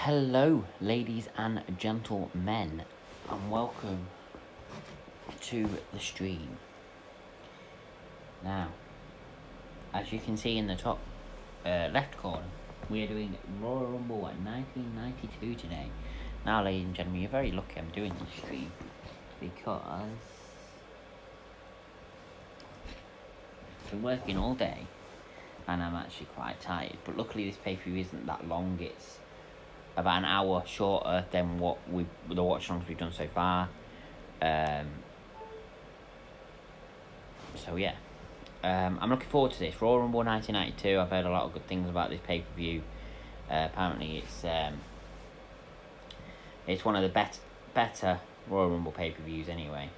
Hello, ladies and gentlemen, and welcome to the stream. Now, as you can see in the top left corner, we are doing Royal Rumble 1992 today. Now, ladies and gentlemen, you're very lucky I'm doing this stream because I've been working all day and I'm actually quite tired. But luckily, this pay-per-view isn't that long. It's about an hour shorter than the watch-alongs we've done so far. So yeah, I'm looking forward to this Royal Rumble 1992. I've heard a lot of good things about this pay-per-view. Apparently, it's one of the better Royal Rumble pay-per-views anyway.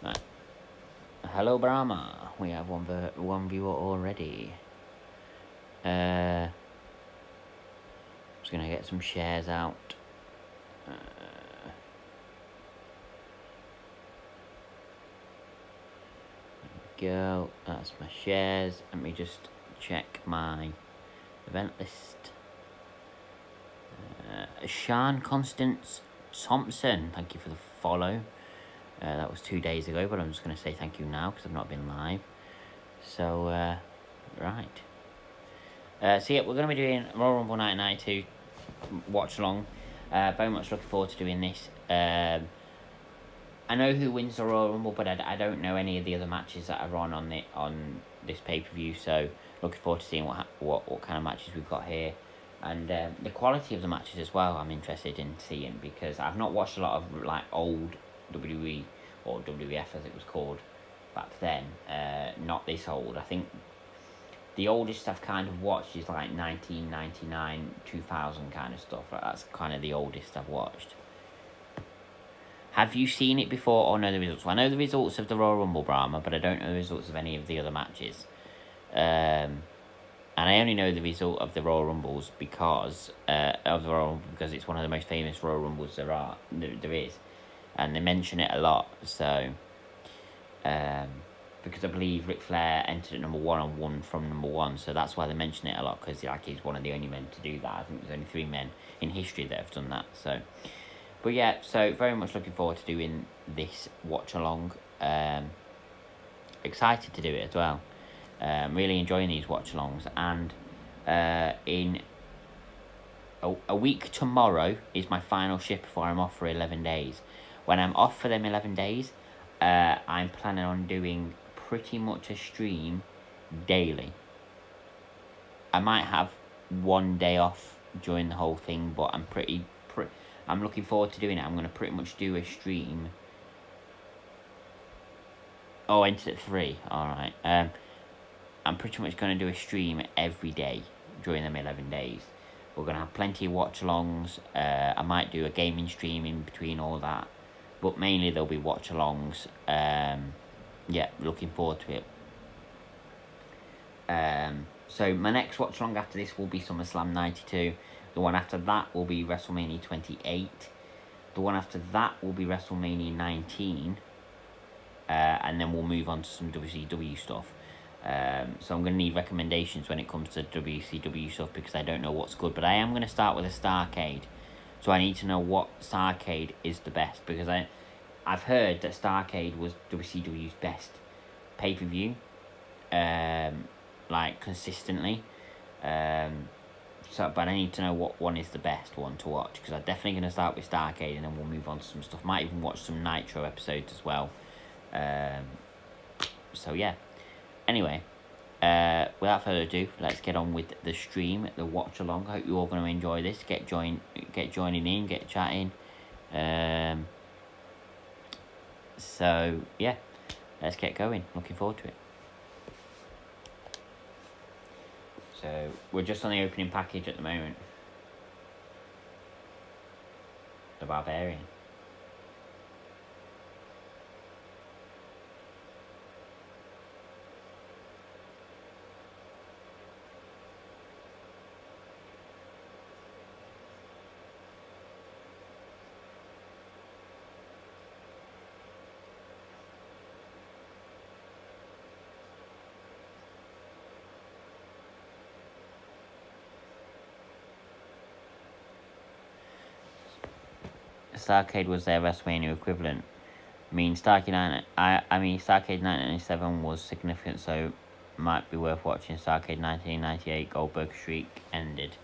Right. Hello, Brahma. We have one viewer already. Just gonna get some shares out. Go. That's my shares. Let me just check my event list. Sean Constance Thompson, thank you for the follow. That was 2 days ago, but I'm just going to say thank you now because I've not been live. So, right. So yeah, we're going to be doing Royal Rumble 1992 watch along. Very much looking forward to doing this. I know who wins the Royal Rumble, but I don't know any of the other matches that are on this pay-per-view. So looking forward to seeing what kind of matches we've got here, and the quality of the matches as well. I'm interested in seeing because I've not watched a lot of like old WWE or WWF as it was called back then. Not this old. I think the oldest I've kind of watched is like 1999, 2000 kind of stuff. That's kind of the oldest I've watched. Have you seen it before or know the results? Well, I know the results of the Royal Rumble, Brahma, but I don't know the results of any of the other matches. And I only know the result of the Royal Rumbles because it's one of the most famous Royal Rumbles there is, and they mention it a lot. So, because I believe Ric Flair entered at number 1 and won from number 1, so that's why they mention it a lot, because he's one of the only men to do that. I think there's only 3 men in history that have done that. So, but yeah, so very much looking forward to doing this watch along. Excited to do it as well. Really enjoying these watch alongs, and in a week tomorrow is my final shift before I'm off for 11 days. When I'm off for them 11 days, I'm planning on doing pretty much a stream daily. I might have one day off during the whole thing, but I'm looking forward to doing it. I'm going to pretty much do a stream. Oh, entered at 3. Alright. I'm pretty much going to do a stream every day during them 11 days. We're going to have plenty of watch-alongs. I might do a gaming stream in between all that. But mainly there'll be watch-alongs. Yeah, looking forward to it. So my next watch-along after this will be SummerSlam 92. The one after that will be WrestleMania 28. The one after that will be WrestleMania 19. And then we'll move on to some WCW stuff. So I'm going to need recommendations when it comes to WCW stuff because I don't know what's good. But I am going to start with a Starrcade. So I need to know what Starrcade is the best, because I've heard that Starrcade was WCW's best pay-per-view, like consistently. But I need to know what one is the best one to watch, because I'm definitely going to start with Starrcade and then we'll move on to some stuff. Might even watch some Nitro episodes as well. So yeah. Anyway, without further ado, let's get on with the stream, the watch along. I hope you're all going to enjoy this. Get joining in, get chatting. So yeah, let's get going. Looking forward to it. So we're just on the opening package at the moment. The Barbarian. Starcade was their WrestleMania equivalent. I mean, Starcade 1997 was significant, so might be worth watching. Starcade 1998 Goldberg streak ended.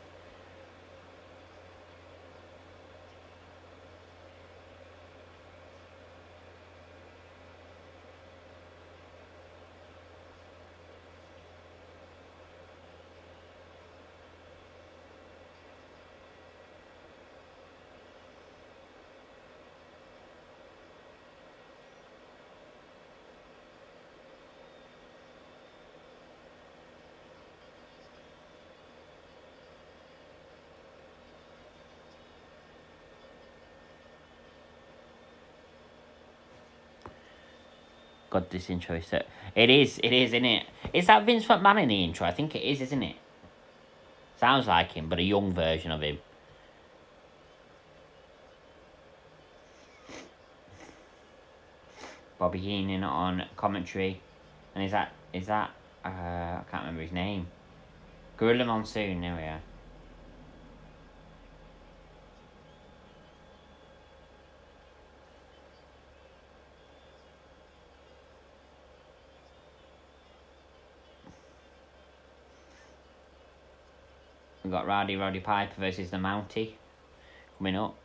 God, this intro is so... It is, isn't it? Is that Vince McMahon in the intro? I think it is, isn't it? Sounds like him, but a young version of him. Bobby Heenan on commentary. And is that... I can't remember his name. Gorilla Monsoon, there we are. We've got Roddy Piper versus the Mountie coming up.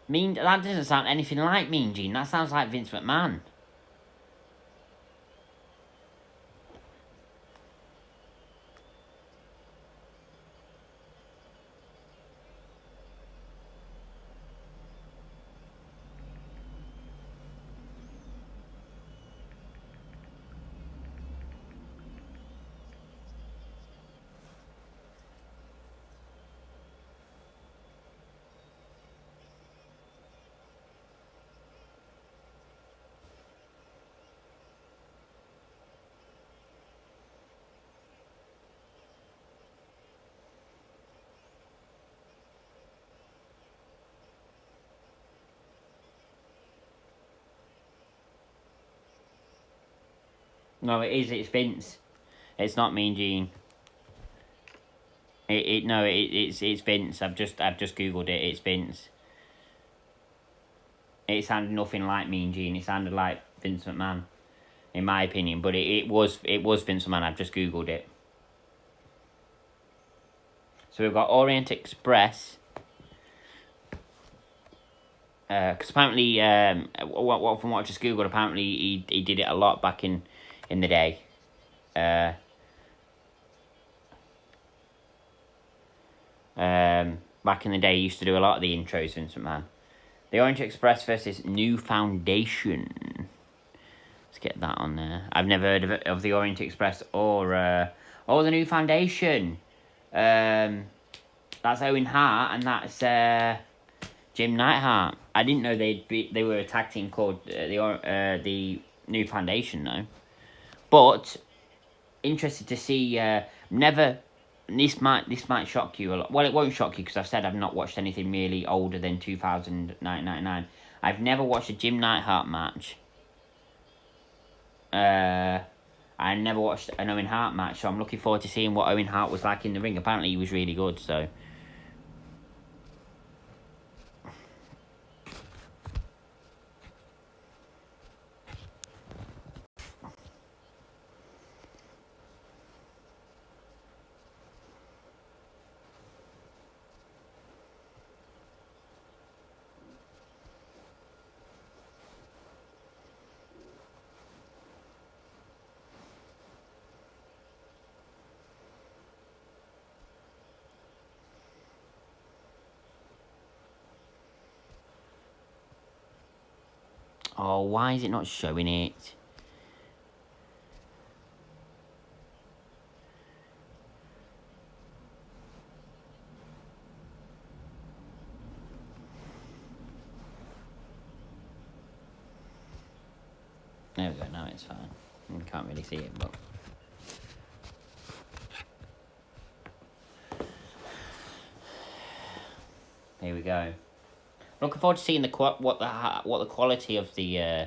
That doesn't sound anything like Mean Gene. That sounds like Vince McMahon. No, it is. It's Vince. It's not Mean Gene. It's Vince. I've just googled it. It's Vince. It sounded nothing like Mean Gene. It sounded like Vince McMahon, in my opinion. But it was Vince McMahon. I've just googled it. So we've got Orient Express. Because apparently, from what I just googled, apparently he did it a lot back in the day. Back in the day, he used to do a lot of the intros, Vince McMahon. The Orient Express versus New Foundation. Let's get that on there. I've never heard of the Orient Express or the New Foundation. That's Owen Hart and that's Jim Neidhart. I didn't know they were a tag team called the New Foundation though. But interested to see. This might shock you a lot. Well, it won't shock you because I've said I've not watched anything really older than 1999. I've never watched a Jim Neidhart match. I never watched an Owen Hart match, so I'm looking forward to seeing what Owen Hart was like in the ring. Apparently, he was really good. So. Oh, why is it not showing it? There we go, now it's fine. You can't really see it, but... Here we go. Looking forward to seeing what the quality of the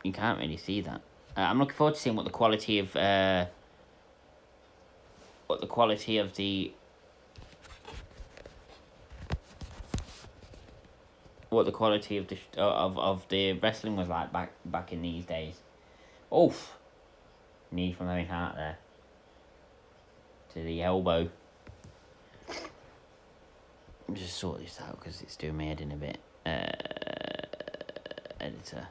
You can't really see that. I'm looking forward to seeing what the quality of the what the quality of the wrestling was like back in these days. Oof, knee from Owen Hart there to the elbow. Just sort this out because it's doing my head in a bit. Editor.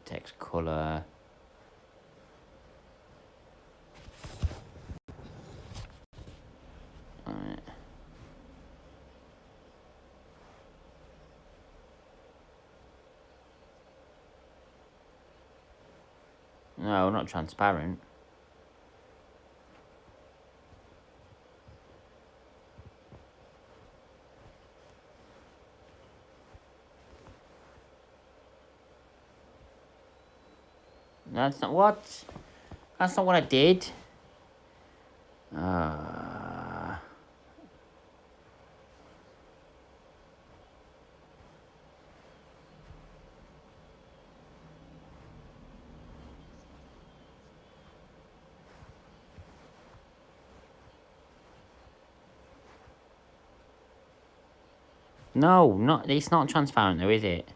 Text color. Alright. No, not transparent. That's not what. That's not what I did. No, not. It's not transparent though, is it?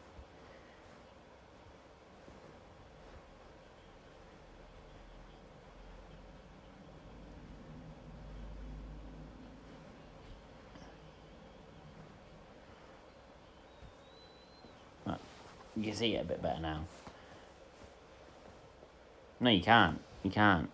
You can see it a bit better now. No, you can't. You can't.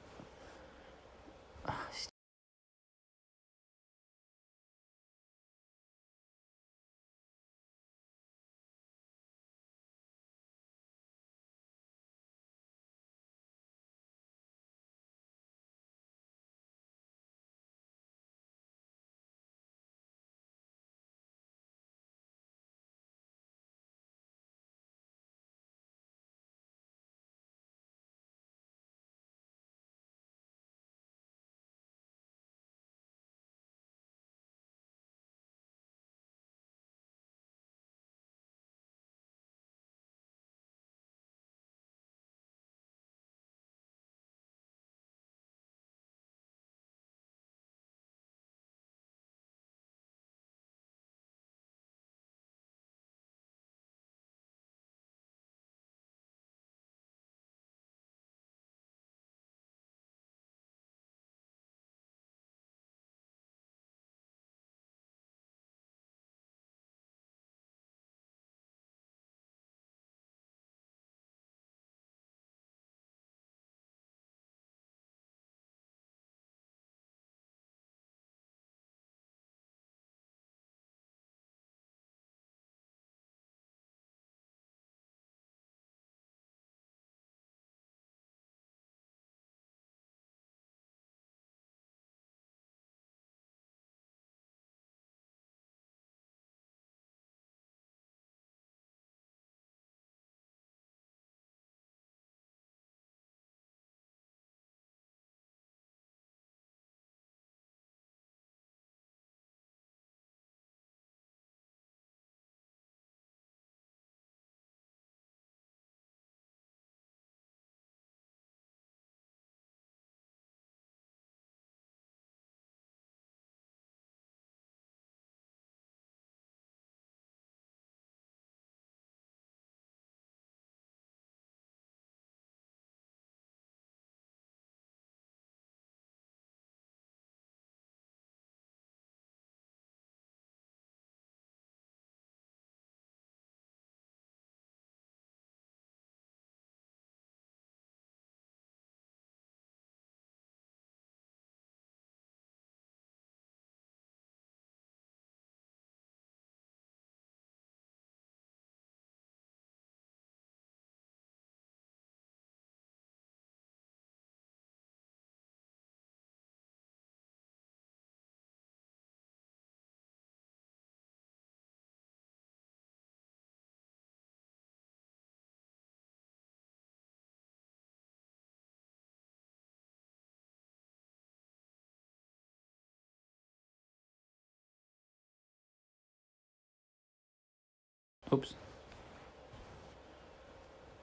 Oops.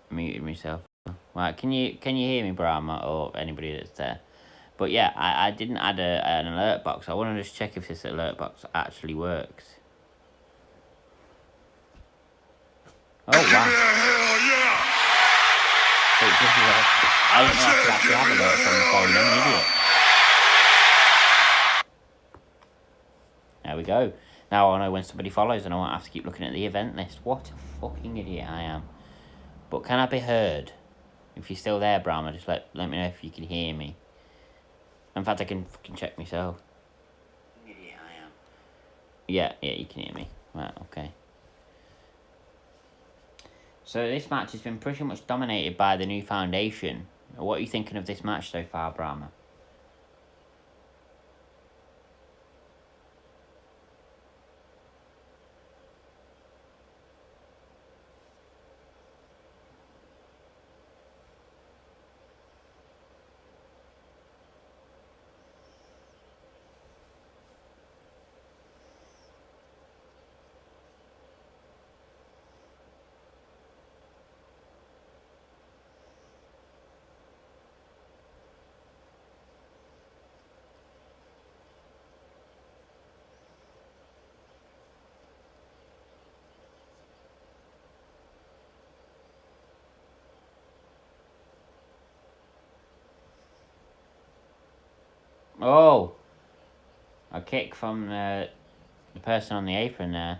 Muted myself. Right, can you hear me, Brahma, or anybody that's there? But yeah, I didn't add an alert box. I want to just check if this alert box actually works. Oh wow! It does work. I didn't know I could actually have alerts on the phone. I'm an idiot. There we go. Now I know when somebody follows and I won't have to keep looking at the event list. What a fucking idiot I am. But can I be heard? If you're still there, Brahma, just let me know if you can hear me. In fact, I can fucking check myself. Idiot I am. Yeah, you can hear me. Right, okay. So this match has been pretty much dominated by the new foundation. What are you thinking of this match so far, Brahma? Oh! A kick from the person on the apron there.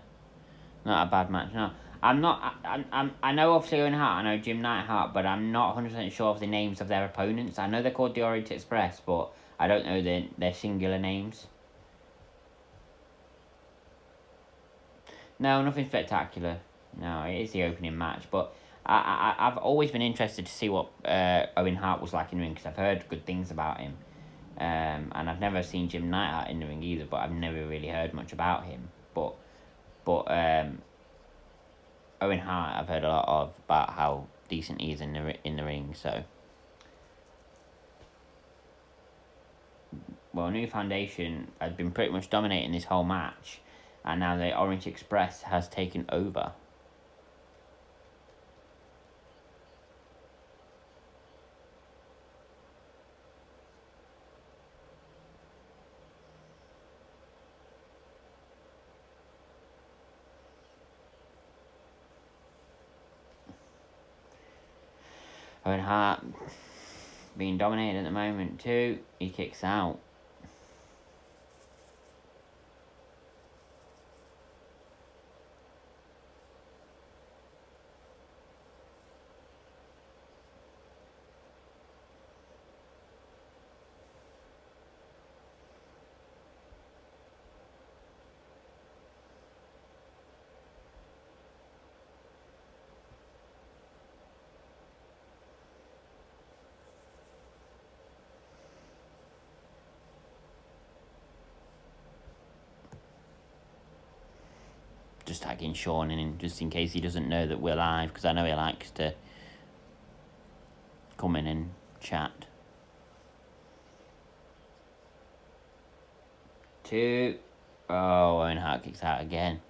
Not a bad match, no. I'm not. I know obviously Owen Hart, I know Jim Neidhart, but I'm not 100% sure of the names of their opponents. I know they're called the Orient Express, but I don't know their singular names. No, nothing spectacular. No, it is the opening match, but I've always been interested to see what Owen Hart was like in the ring, because I've heard good things about him. And I've never seen Jim Neidhart in the ring either, but I've never really heard much about him. But Owen Hart, I've heard a lot of about how decent he is in the ring. So, well, New Foundation has been pretty much dominating this whole match, and now the Orange Express has taken over. Owen Hart being dominated at the moment too. He kicks out. Just tagging Sean in just in case he doesn't know that we're live, because I know he likes to come in and chat. 2. Oh, Owen Hart kicks out again.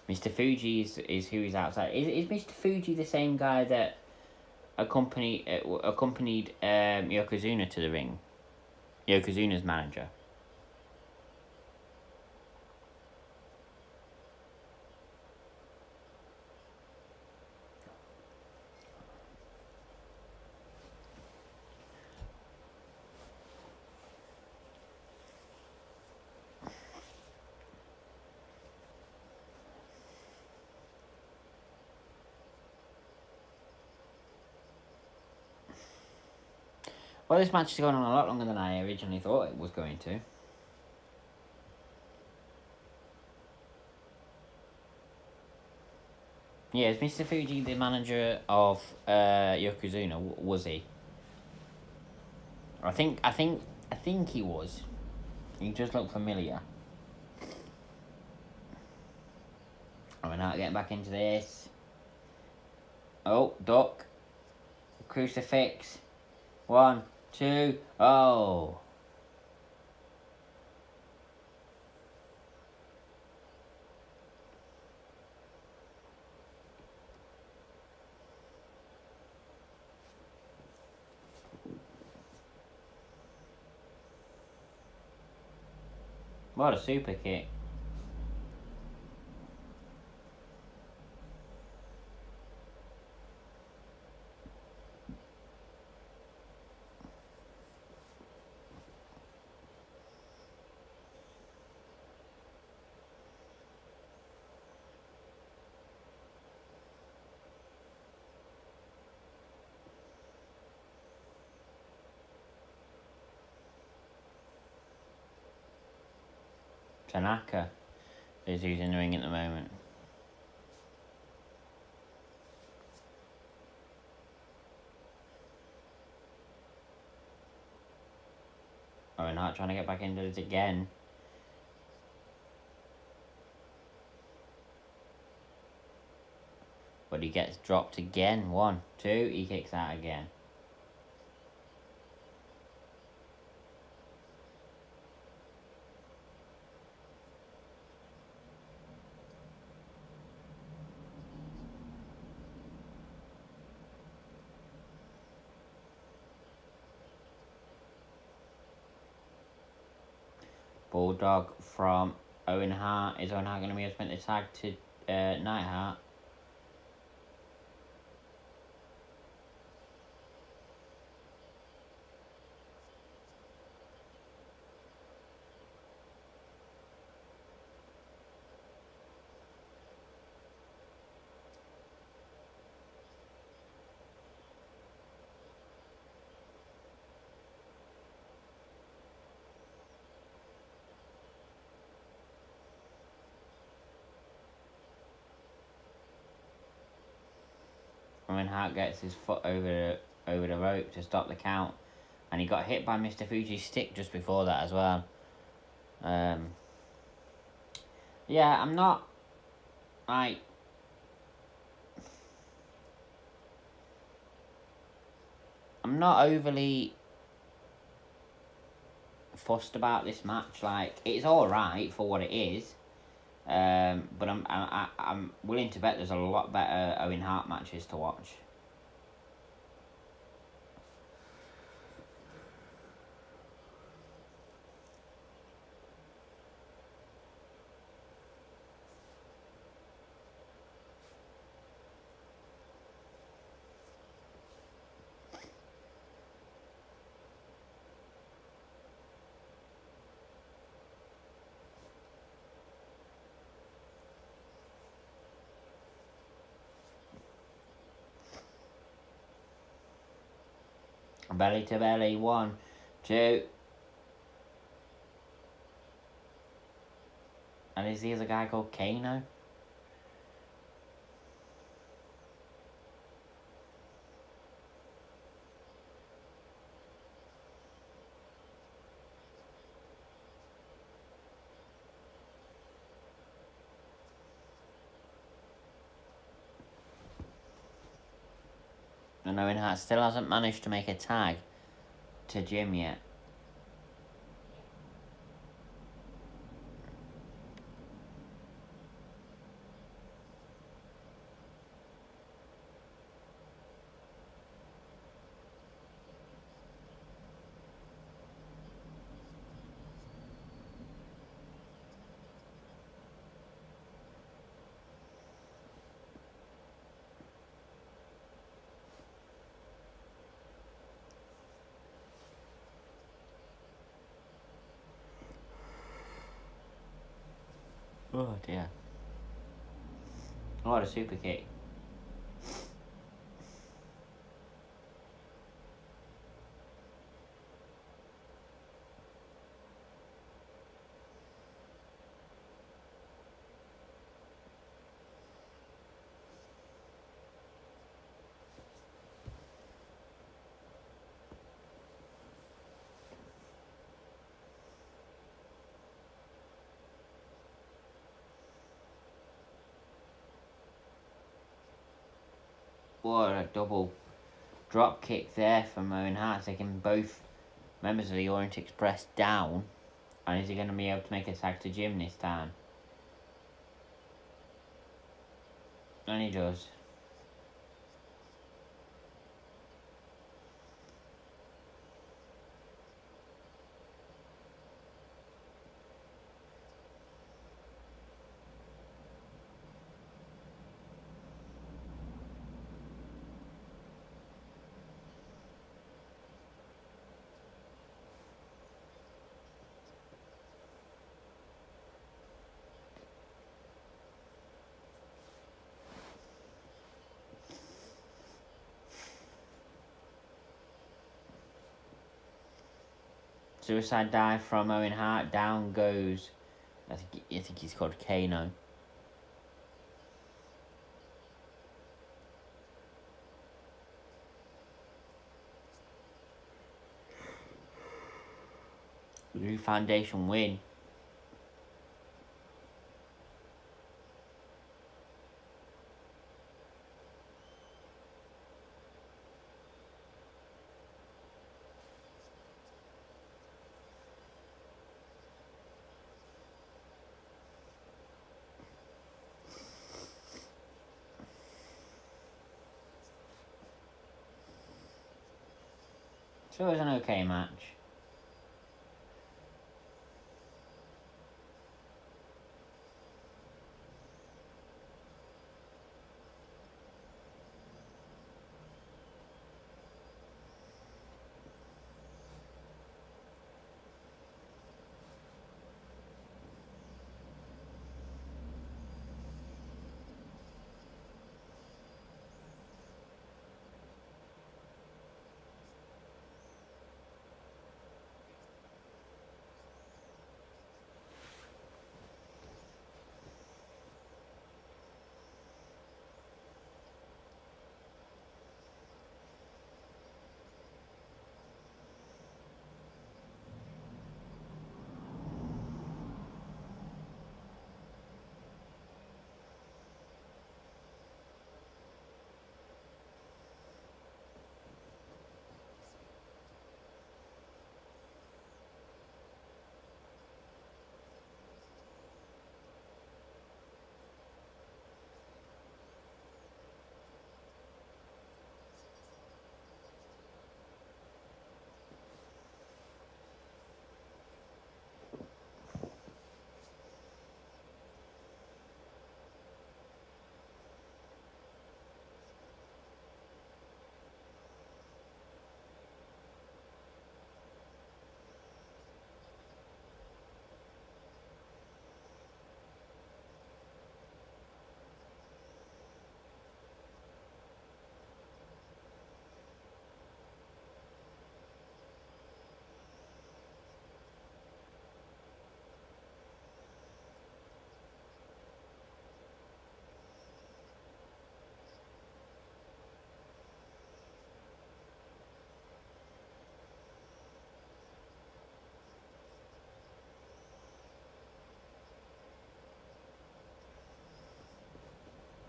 Mr. Fuji is who is outside. Is Mr. Fuji the same guy that accompanied Yokozuna to the ring? Yokozuna's manager. Well, this match has gone on a lot longer than I originally thought it was going to. Yeah, is Mr. Fuji the manager of Yokozuna? Was he? I think he was. He just looked familiar. I'm not getting back into this. Oh, duck. Crucifix. 1, 2. Oh. What a super kick. Tanaka is who's in the ring at the moment. Owen Hart trying to get back into it again. But he gets dropped again. 1, 2, he kicks out again. Bulldog from Owen Hart. Is Owen Hart going to be able to make the tag to Neidhart? Owen Hart gets his foot over the rope to stop the count, and he got hit by Mr. Fuji's stick just before that as well. Yeah, I'm not like I'm not overly fussed about this match. Like, it's all right for what it is. But I'm willing to bet there's a lot better Owen Hart matches to watch. Belly to belly, 1, 2. And is the other guy called Kano? And Owen Hart still hasn't managed to make a tag to Jim yet. Oh dear. What a super kick. What a double drop kick there from Owen Hart, taking both members of the Orient Express down. And is he going to be able to make a tag to Jim this time? And he does. suicide dive from Owen Hart. Down goes, I think he's called Kano. New Foundation win. So it was an okay match.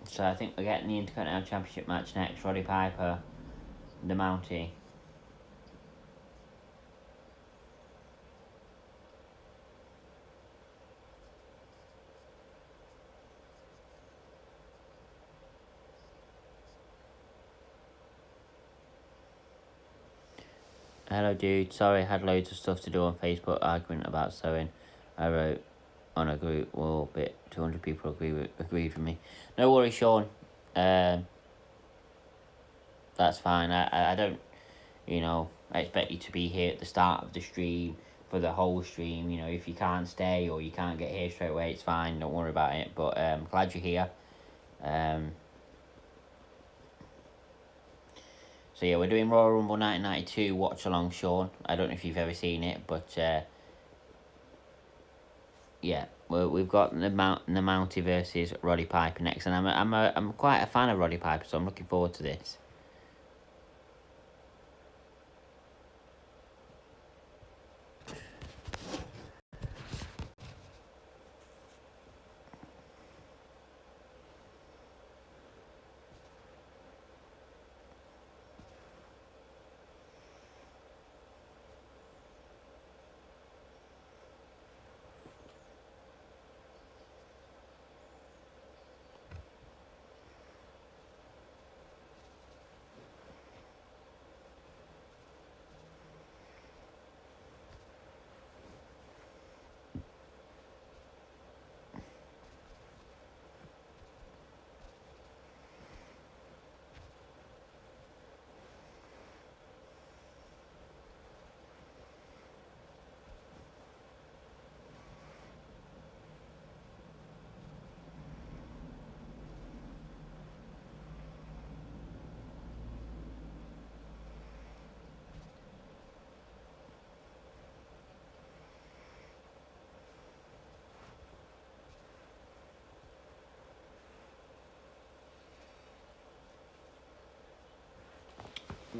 So I think we're getting the Intercontinental Championship match next. Roddy Piper, the Mountie. Hello, dude. Sorry, I had loads of stuff to do on Facebook arguing about sewing. I wrote on a group, well, bit 200 people agreed with me. No worries, Sean. That's fine. I don't, I expect you to be here at the start of the stream for the whole stream. If you can't stay or you can't get here straight away, it's fine. Don't worry about it. But glad you're here. So yeah, we're doing Royal Rumble 1992 watch along, Sean. I don't know if you've ever seen it, but yeah, we've got the Mountie versus Roddy Piper next, and I'm quite a fan of Roddy Piper, so I'm looking forward to this.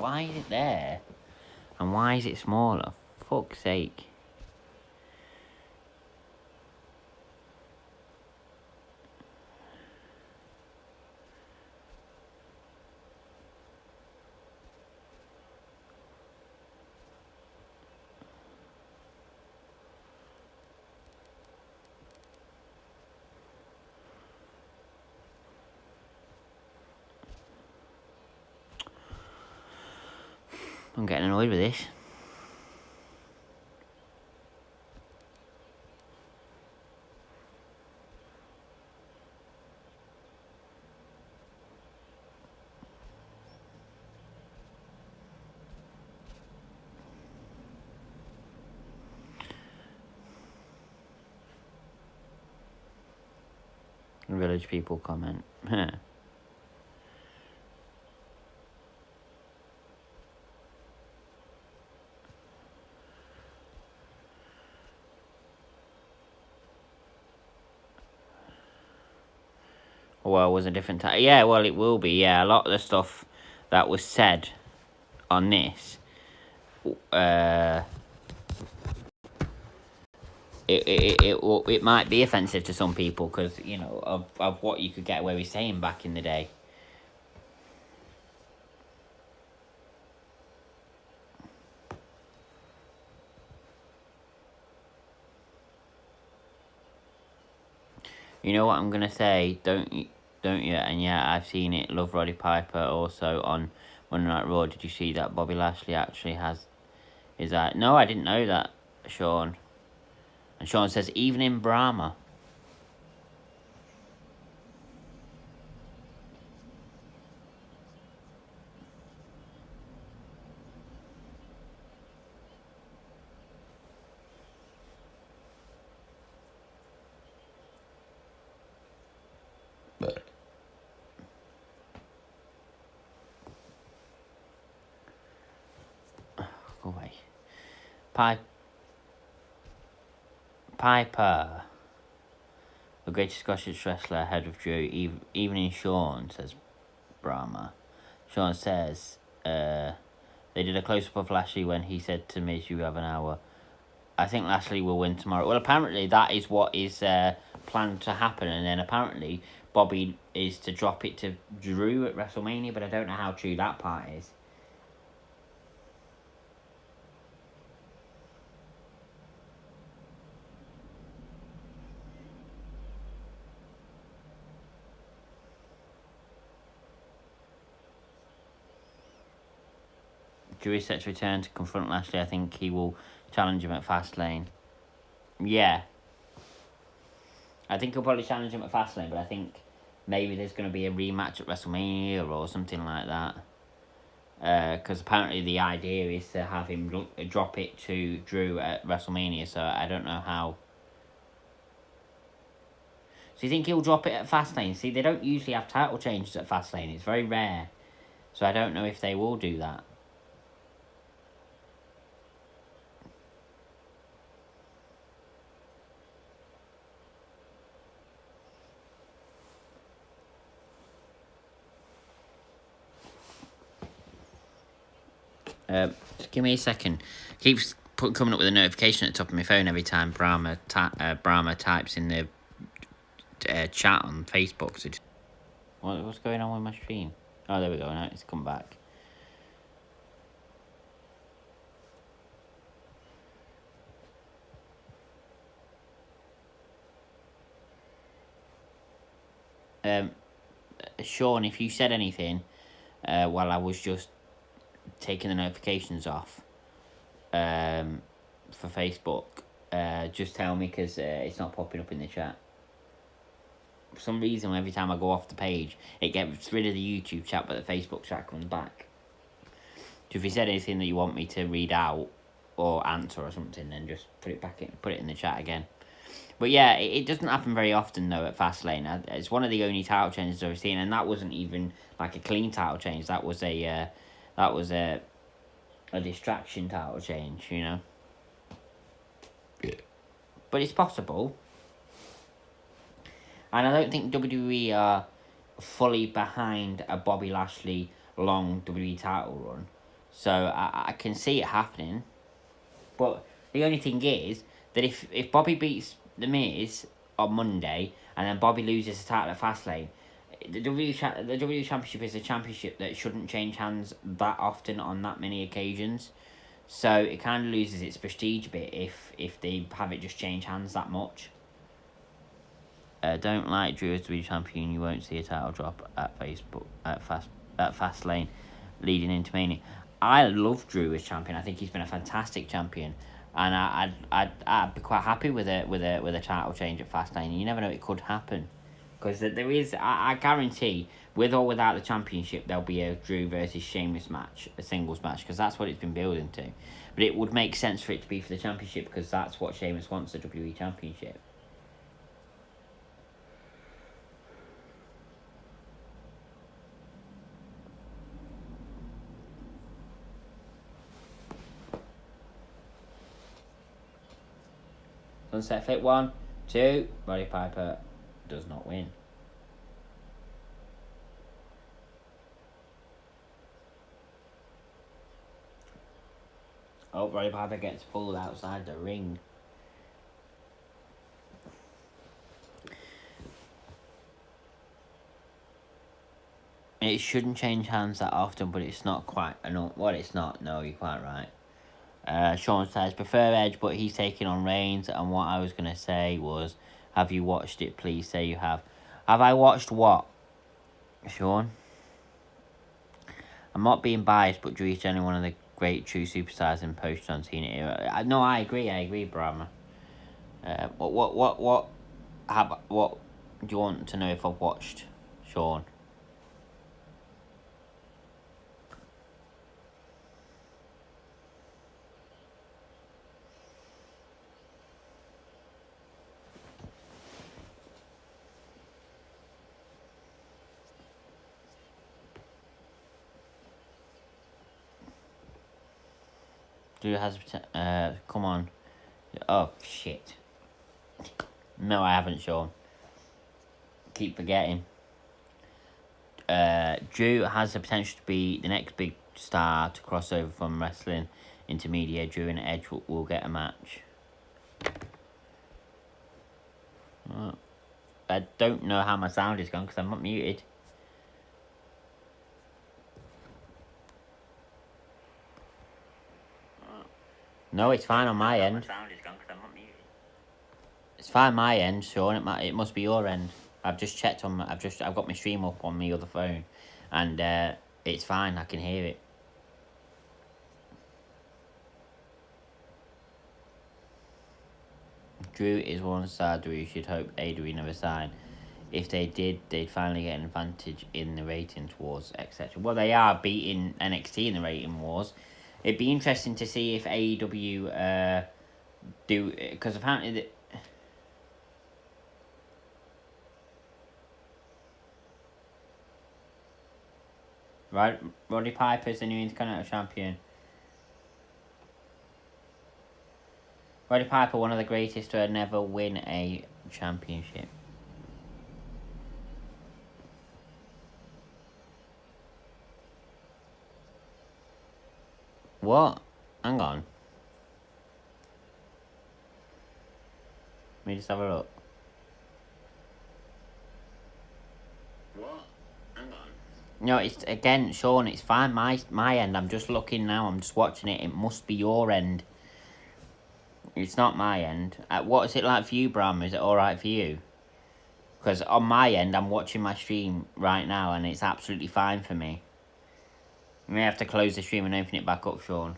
Why is it there? And why is it smaller? Fuck's sake. I'm getting annoyed with this. Village people comment. Well, it was a different time. Yeah, well, it will be. Yeah, a lot of the stuff that was said on this, it might be offensive to some people because, you know, of what you could get away with saying back in the day. You know what I'm gonna say? Don't you? And yeah, I've seen it. Love Roddy Piper also on Monday Night Raw. Did you see that Bobby Lashley actually has? Is that no? I didn't know that, Sean. And Sean says even in Brahma. Go away. Piper, the greatest Scottish wrestler ahead of Drew, even in Sean, says Brahma. Sean says, they did a close-up of Lashley when he said to Miz, you have an hour. I think Lashley will win tomorrow. Well, apparently that is what is planned to happen, and then apparently Bobby is to drop it to Drew at WrestleMania, but I don't know how true that part is. Drew is set to return to confront Lashley. I think he will challenge him at Fastlane. Yeah. I think he'll probably challenge him at Fastlane, but I think maybe there's going to be a rematch at WrestleMania or something like that. Because apparently the idea is to have him drop it to Drew at WrestleMania, so I don't know how. So you think he'll drop it at Fastlane? See, they don't usually have title changes at Fastlane. It's very rare. So I don't know if they will do that. Just give me a second. Keeps coming up with a notification at the top of my phone every time Brahma types in the chat on Facebook. So what's going on with my stream? Oh, there we go. Now it's come back. Sean, if you said anything while I was just taking the notifications off for Facebook, just tell me because it's not popping up in the chat. For some reason, every time I go off the page, it gets rid of the YouTube chat, but the Facebook chat comes back. So if you said anything that you want me to read out or answer or something, then just put it in the chat again. But yeah, it doesn't happen very often though at Fastlane. It's one of the only title changes I've seen, and that wasn't even like a clean title change. That was a distraction title change, you know. Yeah. But it's possible. And I don't think WWE are fully behind a Bobby Lashley long WWE title run. So I can see it happening. But the only thing is that if Bobby beats The Miz on Monday and then Bobby loses the title at Fastlane, the WWE Championship is a championship that shouldn't change hands that often on that many occasions. So it kind of loses its prestige a bit if they have it just change hands that much. Don't like Drew as WWE champion. You won't see a title drop at Fastlane, leading into Mania. I love Drew as champion. I think he's been a fantastic champion, and I'd be quite happy with a title change at Fastlane. You never know, it could happen, because there is, I guarantee, with or without the championship, there'll be a Drew versus Sheamus match, a singles match, because that's what it's been building to. But it would make sense for it to be for the championship, because that's what Sheamus wants, the WWE championship. Sunset Fit 1, 2, Roddy Piper does not win. Oh, Roddy Piper gets pulled outside the ring. It shouldn't change hands that often, but it's not quite enough. Well, it's not. No, you're quite right. Sean says, prefer Edge, but he's taking on Reigns. And what I was going to say was, have you watched it? Please say you have. Have I watched what, Sean? I'm not being biased, but Drew is generally one of the great true superstars in post-John Cena era. No, I agree, Brahma. What do you want to know if I've watched, Sean? Drew has, come on. Oh, shit. No, I haven't, Sean. Keep forgetting. Drew has the potential to be the next big star to cross over from wrestling into media. Drew and Edge will get a match. Oh. I don't know how my sound is gone because I'm not muted. No, it's fine on my end. It's fine my end, Sean. It must be your end. I've just checked on. I've got my stream up on my other phone, and it's fine. I can hear it. Drew is one side where you should hope AEW never sign. If they did, they'd finally get an advantage in the ratings wars, etc. Well, they are beating NXT in the rating wars. It'd be interesting to see if AEW do, because apparently right, Roddy Piper's the new Intercontinental Champion. Roddy Piper, one of the greatest to never win a championship. What? Hang on. Let me just have a look. What? Hang on. No, it's again, Sean. It's fine. My end. I'm just looking now. I'm just watching it. It must be your end. It's not my end. What is it like for you, Bram? Is it all right for you? Because on my end, I'm watching my stream right now, and it's absolutely fine for me. You may have to close the stream and open it back up, Sean.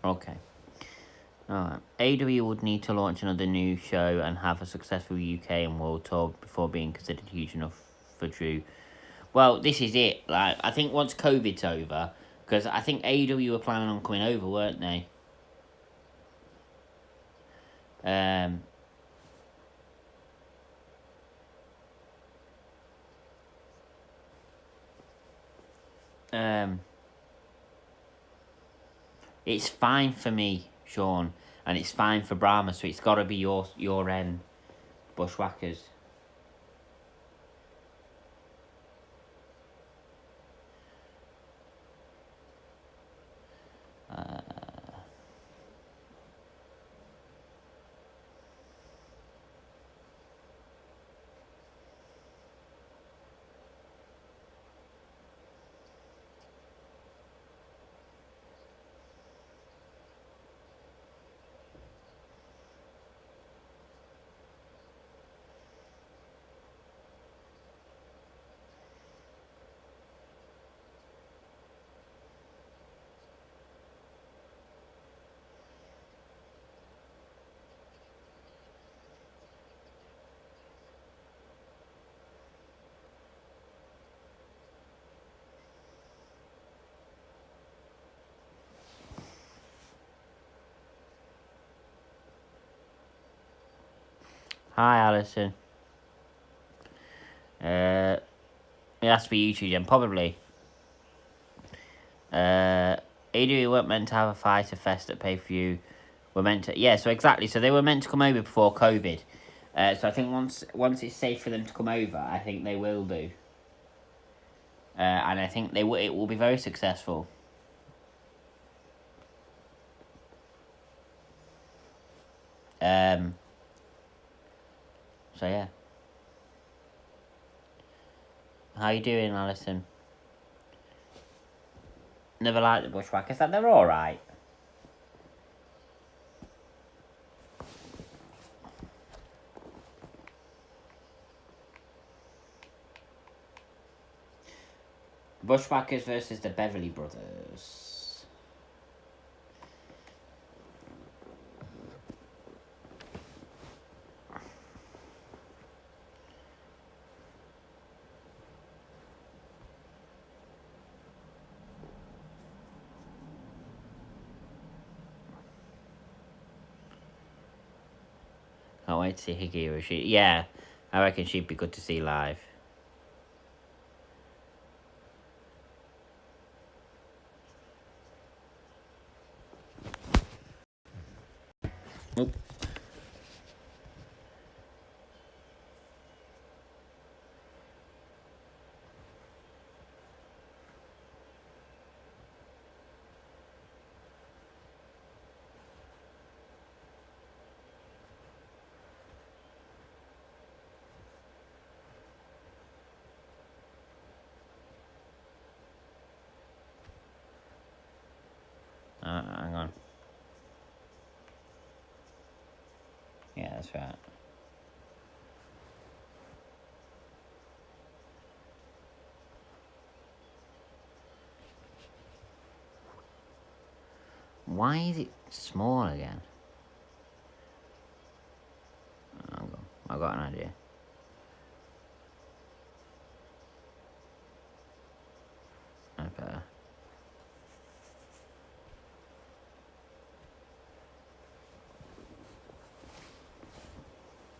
Okay. Alright. AEW would need to launch another new show and have a successful UK and world tour before being considered huge enough for Drew. Well, this is it. Like, I think once COVID's over, because I think AEW were planning on coming over, weren't they? Um, um, it's fine for me, Sean, and it's fine for Brahma, so it's got to be your Bushwhackers. Hi, Alison. It has to be YouTube then, probably. AEW weren't meant to have a Fighter Fest at pay-per-view. We're meant to... Yeah, so exactly. So they were meant to come over before COVID. So I think once it's safe for them to come over, I think they will do. And I think it will be very successful. So yeah. How you doing, Alison? Never liked the Bushwhackers. They're alright. Bushwhackers versus the Beverly Brothers. Can't wait to see Higuera. Yeah, I reckon she'd be good to see live. Oop. Hang on. Yeah, that's right. Why is it small again? I've got an idea. That's better.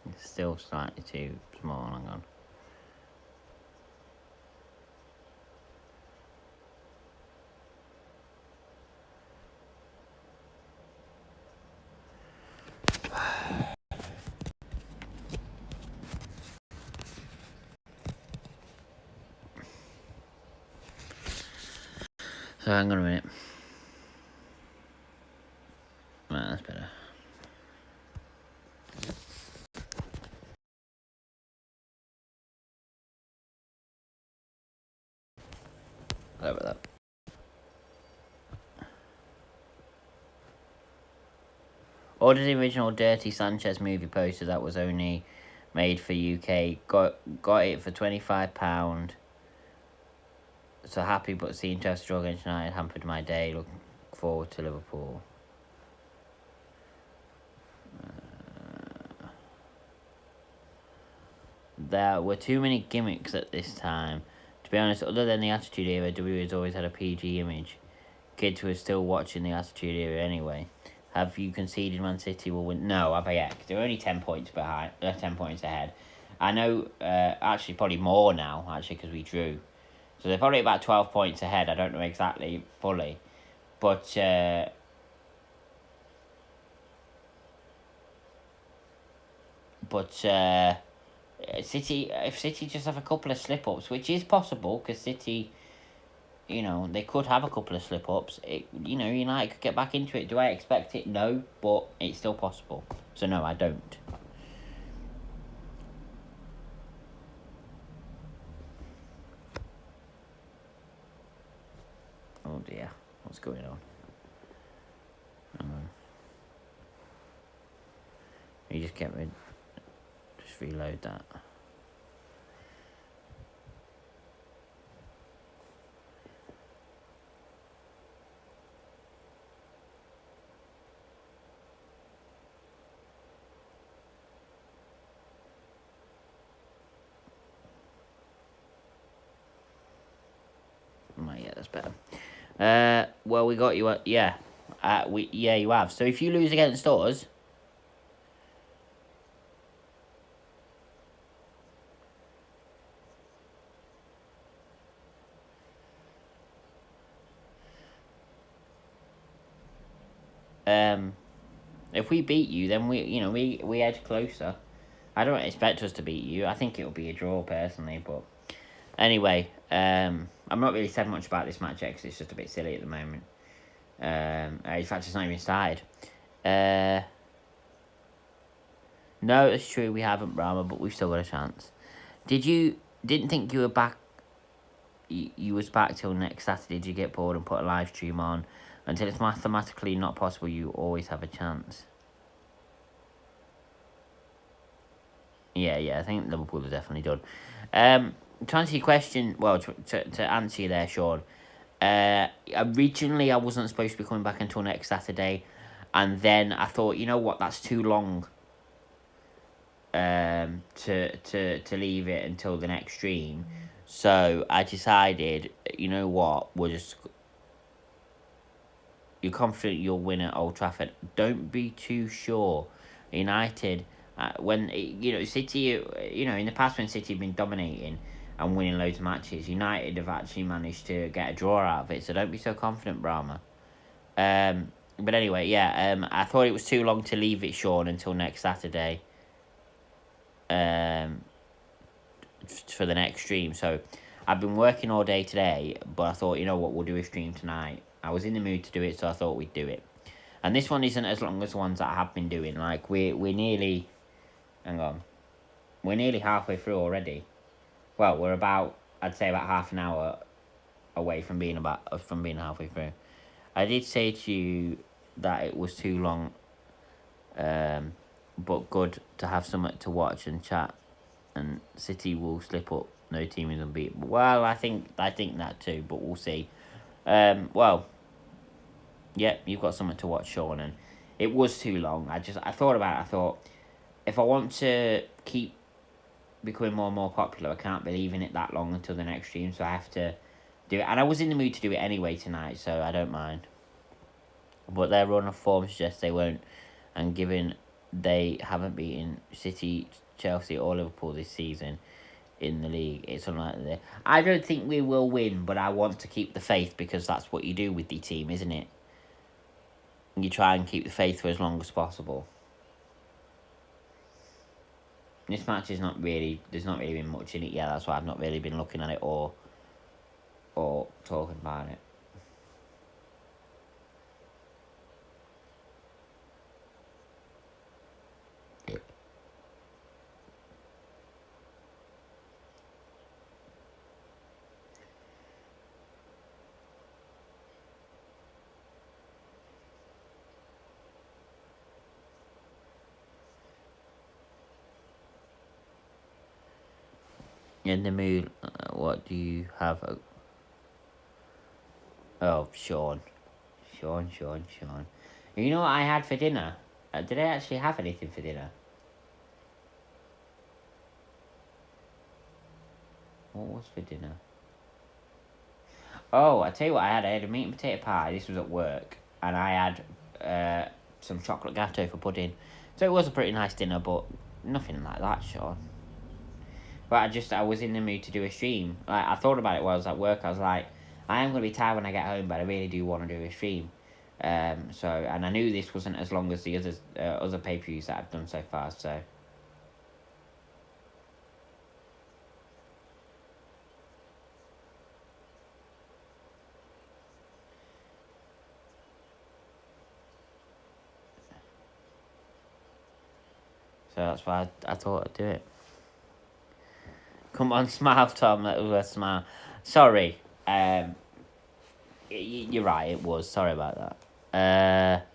It's still slightly too small. Hang on. So hang on a minute. Right, that's better. Sorry about that. Ordered the original Dirty Sanchez movie poster that was only made for UK. Got it for £25. So happy, but seeing Chelsea draw against United hampered my day. Looking forward to Liverpool. there were too many gimmicks at this time. To be honest, other than the Attitude Era, WWE has always had a PG image. Kids were still watching the Attitude Era anyway. Have you conceded Man City will win? No, have I yet? They're only 10 points behind. 10 points ahead. I know, actually, probably more now, actually, because we drew. So they're probably about 12 points ahead. I don't know exactly fully. But, City, if City just have a couple of slip-ups, which is possible, because City, they could have a couple of slip-ups. United could get back into it. Do I expect it? No, but it's still possible. So no, I don't. Oh dear, what's going on? You just just reload that. Yeah, that's better. Well, we got you. You have. So if you lose against us, if we beat you, then we edge closer. I don't expect us to beat you. I think it'll be a draw personally, but anyway, I'm not really saying much about this match yet because it's just a bit silly at the moment. In fact, it's not even started. No, it's true, we haven't, Brahma, but we've still got a chance. Didn't think you were back, you was back till next Saturday? Did you get bored and put a live stream on? Until it's mathematically not possible, you always have a chance. Yeah, I think Liverpool are definitely done. To answer your question, well, to answer you there, Sean, originally I wasn't supposed to be coming back until next Saturday, and then I thought, you know what, that's too long to leave it until the next stream. So I decided, you know what, you're confident you'll win at Old Trafford. Don't be too sure. United, City, in the past when City have been dominating and winning loads of matches, United have actually managed to get a draw out of it. So don't be so confident, Brahma. But anyway, I thought it was too long to leave it, Sean, until next Saturday. For the next stream. So I've been working all day today, but I thought, you know what, we'll do a stream tonight. I was in the mood to do it, so I thought we'd do it. And this one isn't as long as the ones that I have been doing. Like, we're nearly... Hang on. We're nearly halfway through already. Well, we're I'd say about half an hour away from being halfway through. I did say to you that it was too long, but good to have something to watch and chat. And City will slip up. No team is unbeatable. Well, I think that too, but we'll see. You've got something to watch, Sean, and it was too long. I thought about it. I thought, if I want to keep becoming more and more popular, I can't be leaving it that long until the next stream, so I have to do it. And I was in the mood to do it anyway tonight, so I don't mind. But their run of form suggests they won't, and given they haven't beaten City, Chelsea or Liverpool this season in the league, it's unlikely. I don't think we will win, but I want to keep the faith because that's what you do with the team, isn't it? You try and keep the faith for as long as possible. This match there's not really been much in it yet, that's why I've not really been looking at it or talking about it. In the mood, what do you have? Oh, Sean. You know what I had for dinner? Did I actually have anything for dinner? What was for dinner? Oh, I tell you what, I had a meat and potato pie. This was at work, and I had some chocolate gatto for pudding. So it was a pretty nice dinner, but nothing like that, Sean. But I was in the mood to do a stream. Like, I thought about it while I was at work. I was like, I am going to be tired when I get home, but I really do want to do a stream. And I knew this wasn't as long as the other pay-per-views that I've done so far, so. So that's why I thought I'd do it. Come on, smile, Tom. That was a smile. Sorry. You're right. It was. Sorry about that.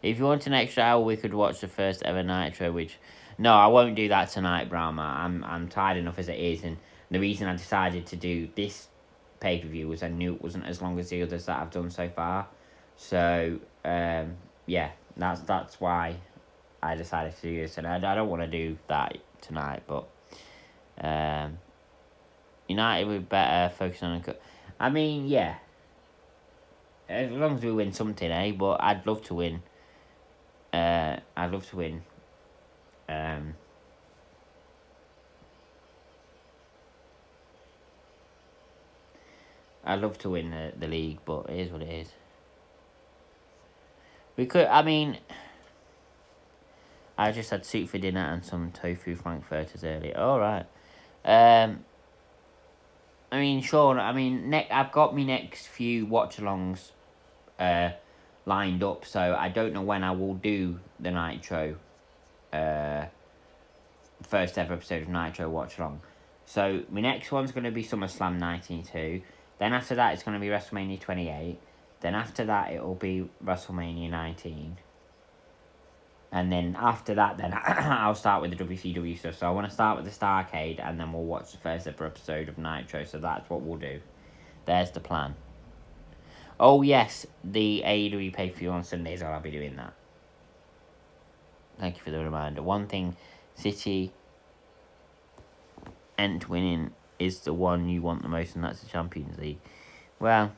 If you want an extra hour, we could watch the first ever Nitro. Which, no, I won't do that tonight, Brahma. I'm tired enough as it is, and the reason I decided to do this pay per view was I knew it wasn't as long as the others that I've done so far. So, yeah, that's why I decided to do this, and I don't want to do that tonight, but United would better focus on. I mean, yeah, as long as we win something, eh? But I'd love to win. I'd love to win. I'd love to win the league, but it is what it is. We could. I mean, I just had soup for dinner and some tofu frankfurters earlier. All right. I mean, Sean. I mean, I've got my next few watch-alongs lined up, so I don't know when I will do the Nitro. First ever episode of Nitro watch-along. So my next one's going to be SummerSlam 92. Then after that, it's going to be WrestleMania 28. Then after that, it'll be WrestleMania 19. And then after that, then I'll start with the WCW stuff. So I want to start with the Starrcade, and then we'll watch the first ever episode of Nitro. So that's what we'll do. There's the plan. Oh yes, the AEW pay-per-view on Sundays, I'll be doing that. Thank you for the reminder. One thing, City Ent winning is the one you want the most, and that's the Champions League. Well,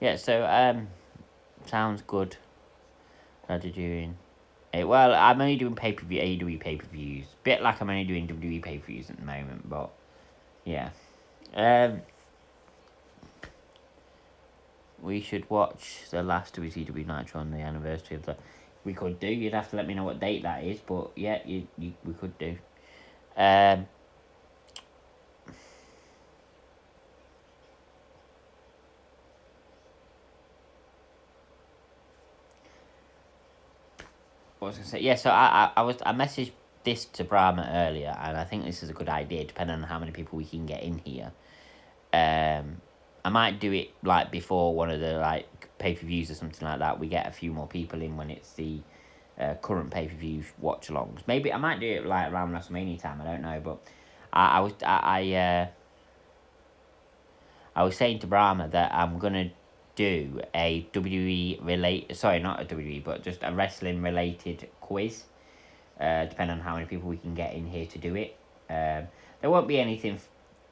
yeah, so, sounds good. Glad you're doing it. Well, I'm only doing pay-per-view, AEW pay-per-views. Bit like I'm only doing WWE pay-per-views at the moment, but, yeah. We should watch the last WCW Nitro on the anniversary of the... We could do. You'd have to let me know what date that is, but, yeah, we could do. What was I going to say? Yeah, so I messaged this to Brahma earlier, and I think this is a good idea, depending on how many people we can get in here. I might do it like before one of the like pay-per-views or something like that. We get a few more people in when it's the current pay-per-view watch-alongs. Maybe I might do it like around WrestleMania time. I don't know, but I was saying to Brahma that I'm gonna do a WWE related, sorry, not a WWE, but just a wrestling related quiz. Depending on how many people we can get in here to do it. There won't be anything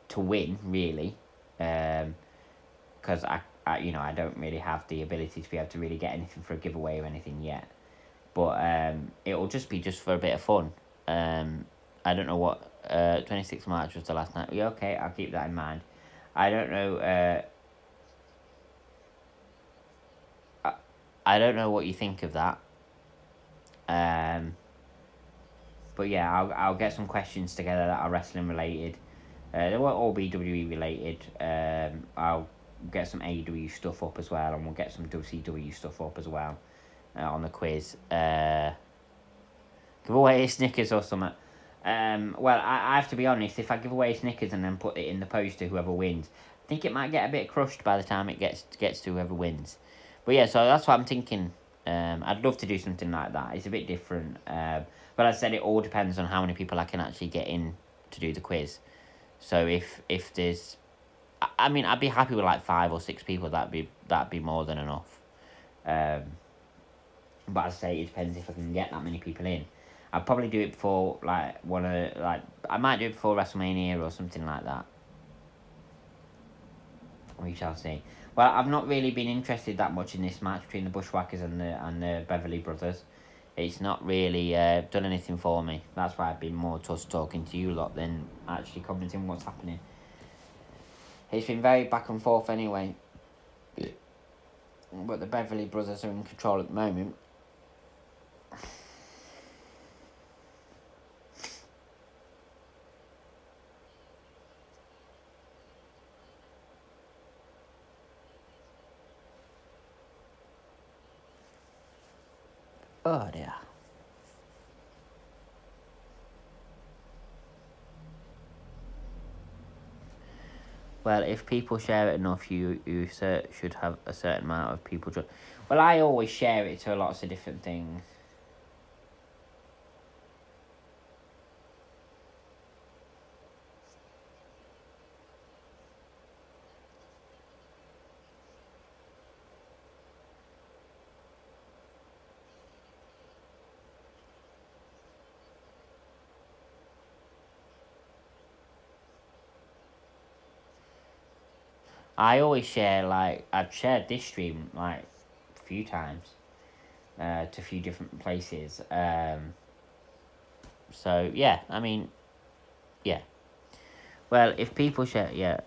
to win really, because I don't really have the ability to be able to really get anything for a giveaway or anything yet. But it'll just be for a bit of fun. I don't know what 26th March was the last night. Yeah, okay, I'll keep that in mind. I don't know. I don't know what you think of that. But yeah, I'll get some questions together that are wrestling related. They won't all be WWE related. I'll get some AEW stuff up as well, and we'll get some WCW stuff up as well on the quiz. Give away a Snickers or something. Well, I have to be honest. If I give away Snickers and then put it in the post to whoever wins, I think it might get a bit crushed by the time it gets to whoever wins. But yeah, so that's what I'm thinking. I'd love to do something like that. It's a bit different. But as I said, it all depends on how many people I can actually get in to do the quiz. So if there's, I mean, I'd be happy with like 5 or 6 people. That'd be more than enough. But as I say, it depends if I can get that many people in. I'd probably do it before I might do it before WrestleMania or something like that. We shall see. Well, I've not really been interested that much in this match between the Bushwhackers and the Beverly Brothers. It's not really done anything for me. That's why I've been more just talking to you lot than actually commenting what's happening. It's been very back and forth anyway. But the Beverly Brothers are in control at the moment. Oh dear. Well, if people share it enough, you should have a certain amount of people. Well, I always share it to lots of different things. I always share, like, I've shared this stream, like, a few times to a few different places. So, yeah, I mean, yeah. Well, if people share, yeah,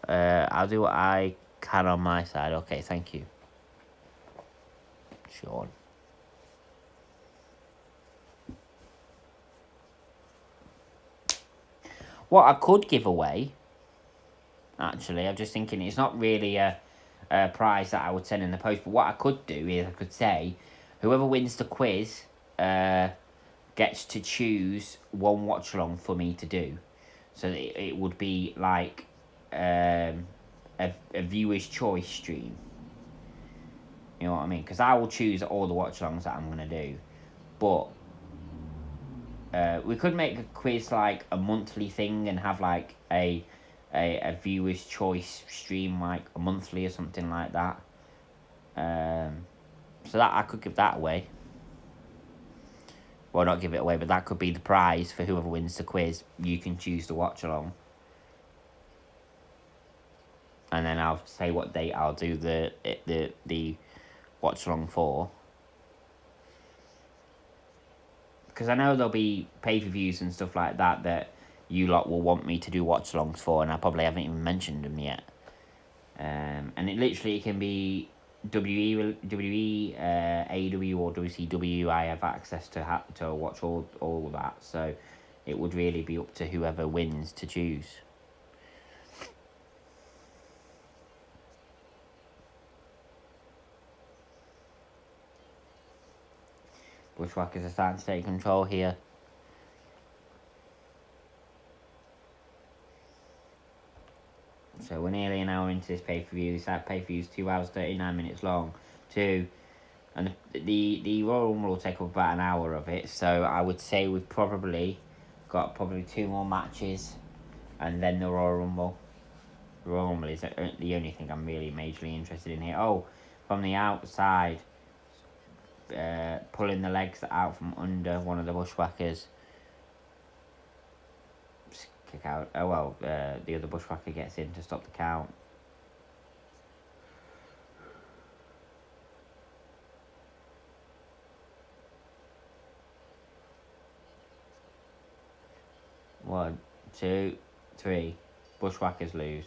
I'll do what I can on my side. Okay, thank you, Sean. What I could give away, actually, I'm just thinking it's not really a prize that I would send in the post, but what I could do is I could say, whoever wins the quiz gets to choose one watch along for me to do. So it would be like a viewer's choice stream. You know what I mean? Because I will choose all the watch alongs that I'm going to do. But we could make a quiz like a monthly thing and have like a viewer's choice stream like a monthly or something like that. So that I could give that away. Well, not give it away, but that could be the prize for whoever wins the quiz. You can choose the watch along. And then I'll say what date I'll do the watch along for. Because I know there'll be pay-per-views and stuff like that you lot will want me to do watch alongs for, and I probably haven't even mentioned them yet. And it can be WWE, AEW, or WCW. I have access to watch all of that, so it would really be up to whoever wins to choose. Bushwhackers are starting to take control here. So we're nearly an hour into this pay-per-view. This pay-per-view is 2 hours 39 minutes long. And the Royal Rumble will take up about an hour of it. So I would say we've probably got 2 more matches, and then the Royal Rumble. The Royal Rumble is the only thing I'm really majorly interested in here. Oh, from the outside, pulling the legs out from under one of the Bushwhackers. Kick out. Oh well, the other Bushwhacker gets in to stop the count. One, two, three. Bushwhackers lose.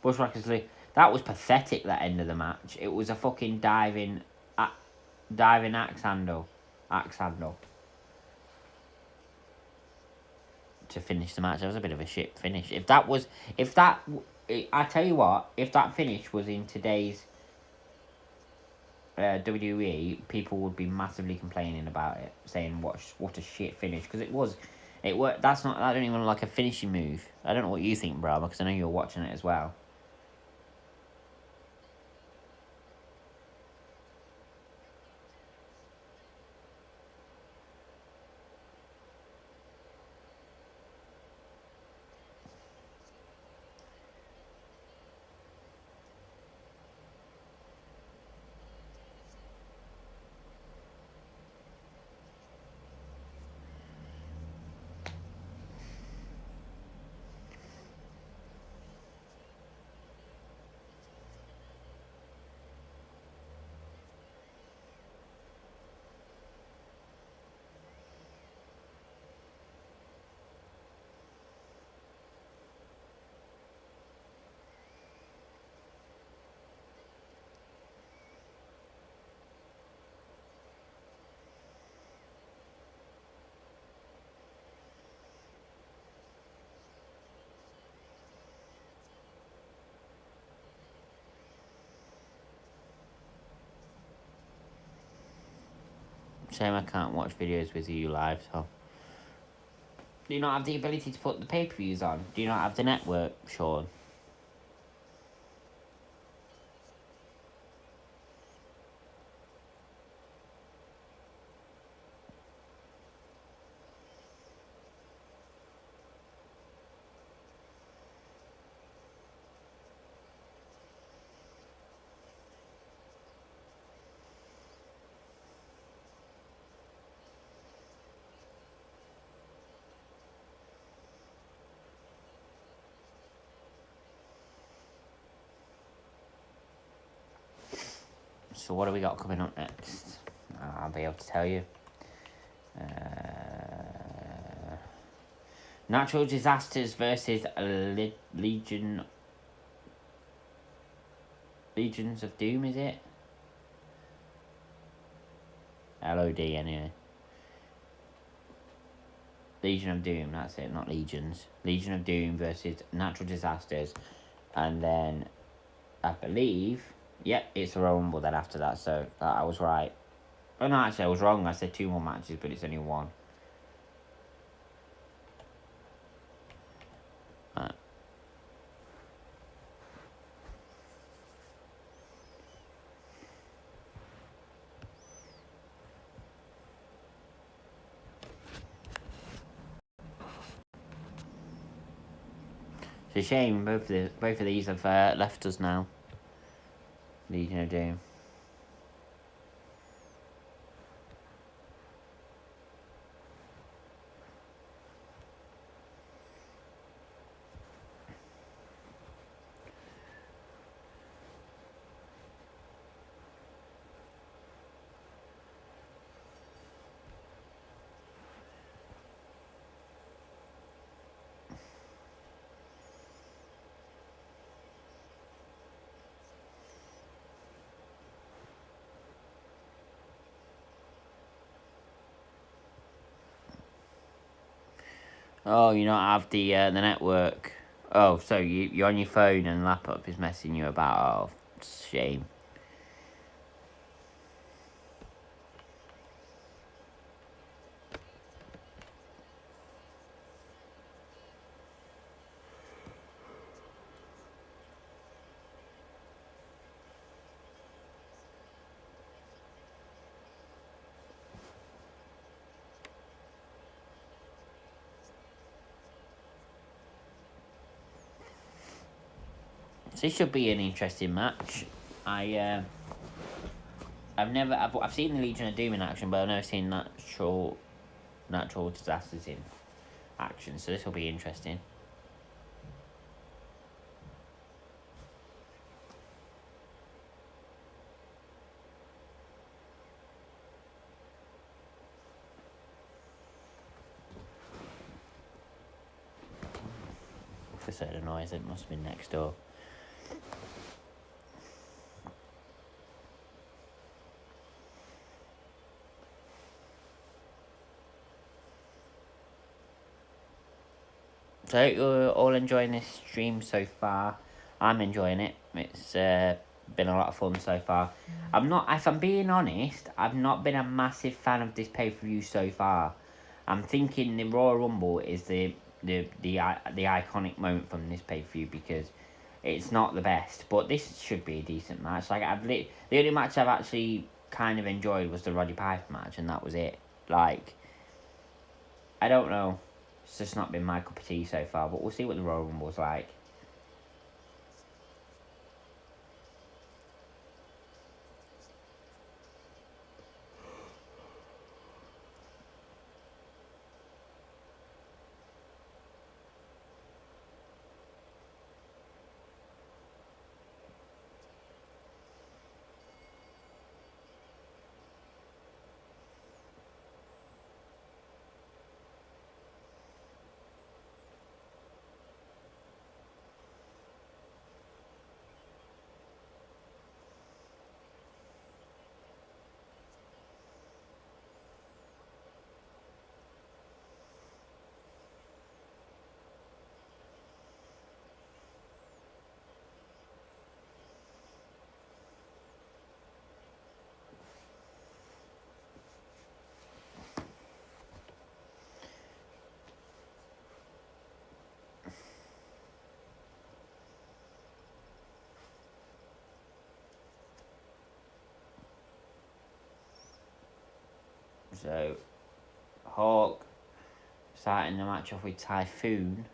Bushwhackers lose. That was pathetic, that end of the match. It was a fucking diving axe handle. To finish the match. That was a bit of a shit finish. I tell you what, if that finish was in today's WWE, people would be massively complaining about it, saying what a shit finish, because it was It worked. That's not. I don't even like a finishing move. I don't know what you think, Brahma, because I know you're watching it as well. Shame I can't watch videos with you live, so. Do you not have the ability to put the pay-per-views on? Do you not have the network, Sean? So what do we got coming up next? I'll be able to tell you. Natural disasters versus Legions of Doom, is it? LOD anyway. Legion of Doom, that's it, not Legions. Legion of Doom versus Natural Disasters. And then, I believe, it's a Royal Rumble then after that, so I was right. Oh no, actually I was wrong, I said 2 more matches, but it's only 1. It's a shame, both of these have left us now. Legion of Doom. Oh, you don't have the network. Oh, so you're on your phone and laptop is messing you about. Oh, shame. So this should be an interesting match. I've seen the Legion of Doom in action, but I've never seen natural disasters in action. So this will be interesting. If I heard a noise, it must have been next door. So I hope you're all enjoying this stream so far. I'm enjoying it. It's been a lot of fun so far. If I'm being honest, I've not been a massive fan of this pay-per-view so far. I'm thinking the Royal Rumble is the iconic moment from this pay per view because it's not the best, but this should be a decent match. Like the only match I've actually kind of enjoyed was the Roddy Piper match, and that was it. Like, I don't know, it's just not been my cup of tea so far. But we'll see what the Royal Rumble's like. So, Hawk starting the match off with Typhoon.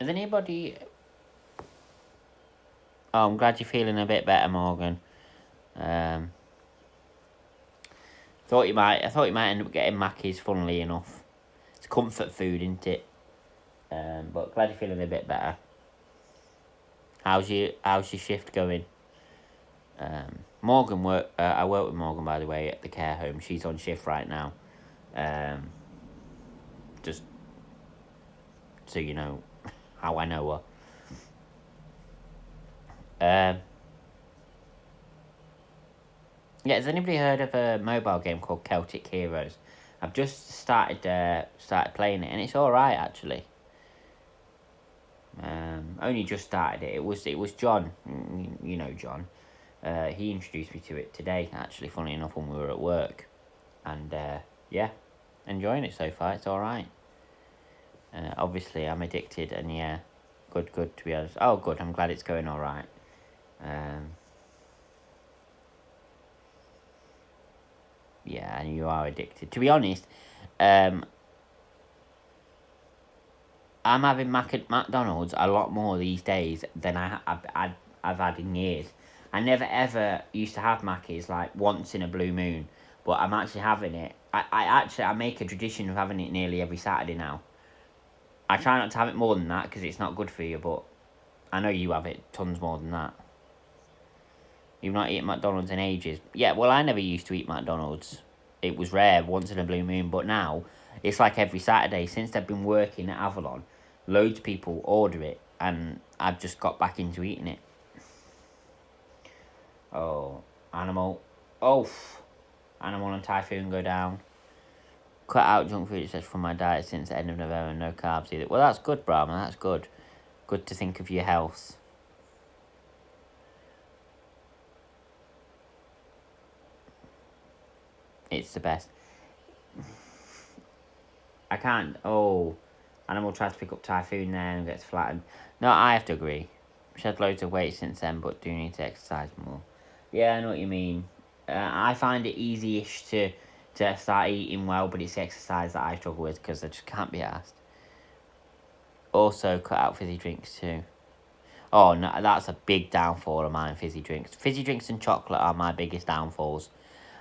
Has anybody... Oh, I'm glad you're feeling a bit better, Morgan. I thought you might end up getting Mackey's. Funnily enough, it's comfort food, isn't it? But glad you're feeling a bit better. How's your shift going? Morgan I work with Morgan, by the way, at the care home. She's on shift right now. Just so you know how I know her. Yeah, has anybody heard of a mobile game called Celtic Heroes? I've just started playing it, and it's all right actually. Only just started it. It was John, you know John. He introduced me to it today. Actually, funny enough, when we were at work, and yeah, enjoying it so far. It's all right. Obviously, I'm addicted, and yeah, good to be honest. Oh, good. I'm glad it's going all right. Yeah, and you are addicted. To be honest, I'm having McDonald's a lot more these days than I've had in years. I never ever used to have Mackey's like once in a blue moon, but I'm actually having it. I make a tradition of having it nearly every Saturday now. I try not to have it more than that because it's not good for you, but I know you have it tons more than that. You've not eaten McDonald's in ages. Yeah, well, I never used to eat McDonald's. It was rare once in a blue moon, but now it's like every Saturday since they've been working at Avalon. Loads of people order it, and I've just got back into eating it. Oh, Animal. Oh, Animal and Typhoon go down. Cut out junk food, it says, from my diet since the end of November. No carbs either. Well, that's good, Brahma. That's good. Good to think of your health. It's the best. I can't. Oh, Animal tries to pick up Typhoon there and gets flattened. No, I have to agree. Shed loads of weight since then, but do need to exercise more. Yeah, I know what you mean. I find it easy-ish to start eating well, but it's exercise that I struggle with because I just can't be asked. Also, cut out fizzy drinks too. Oh, no, that's a big downfall of mine, fizzy drinks. Fizzy drinks and chocolate are my biggest downfalls.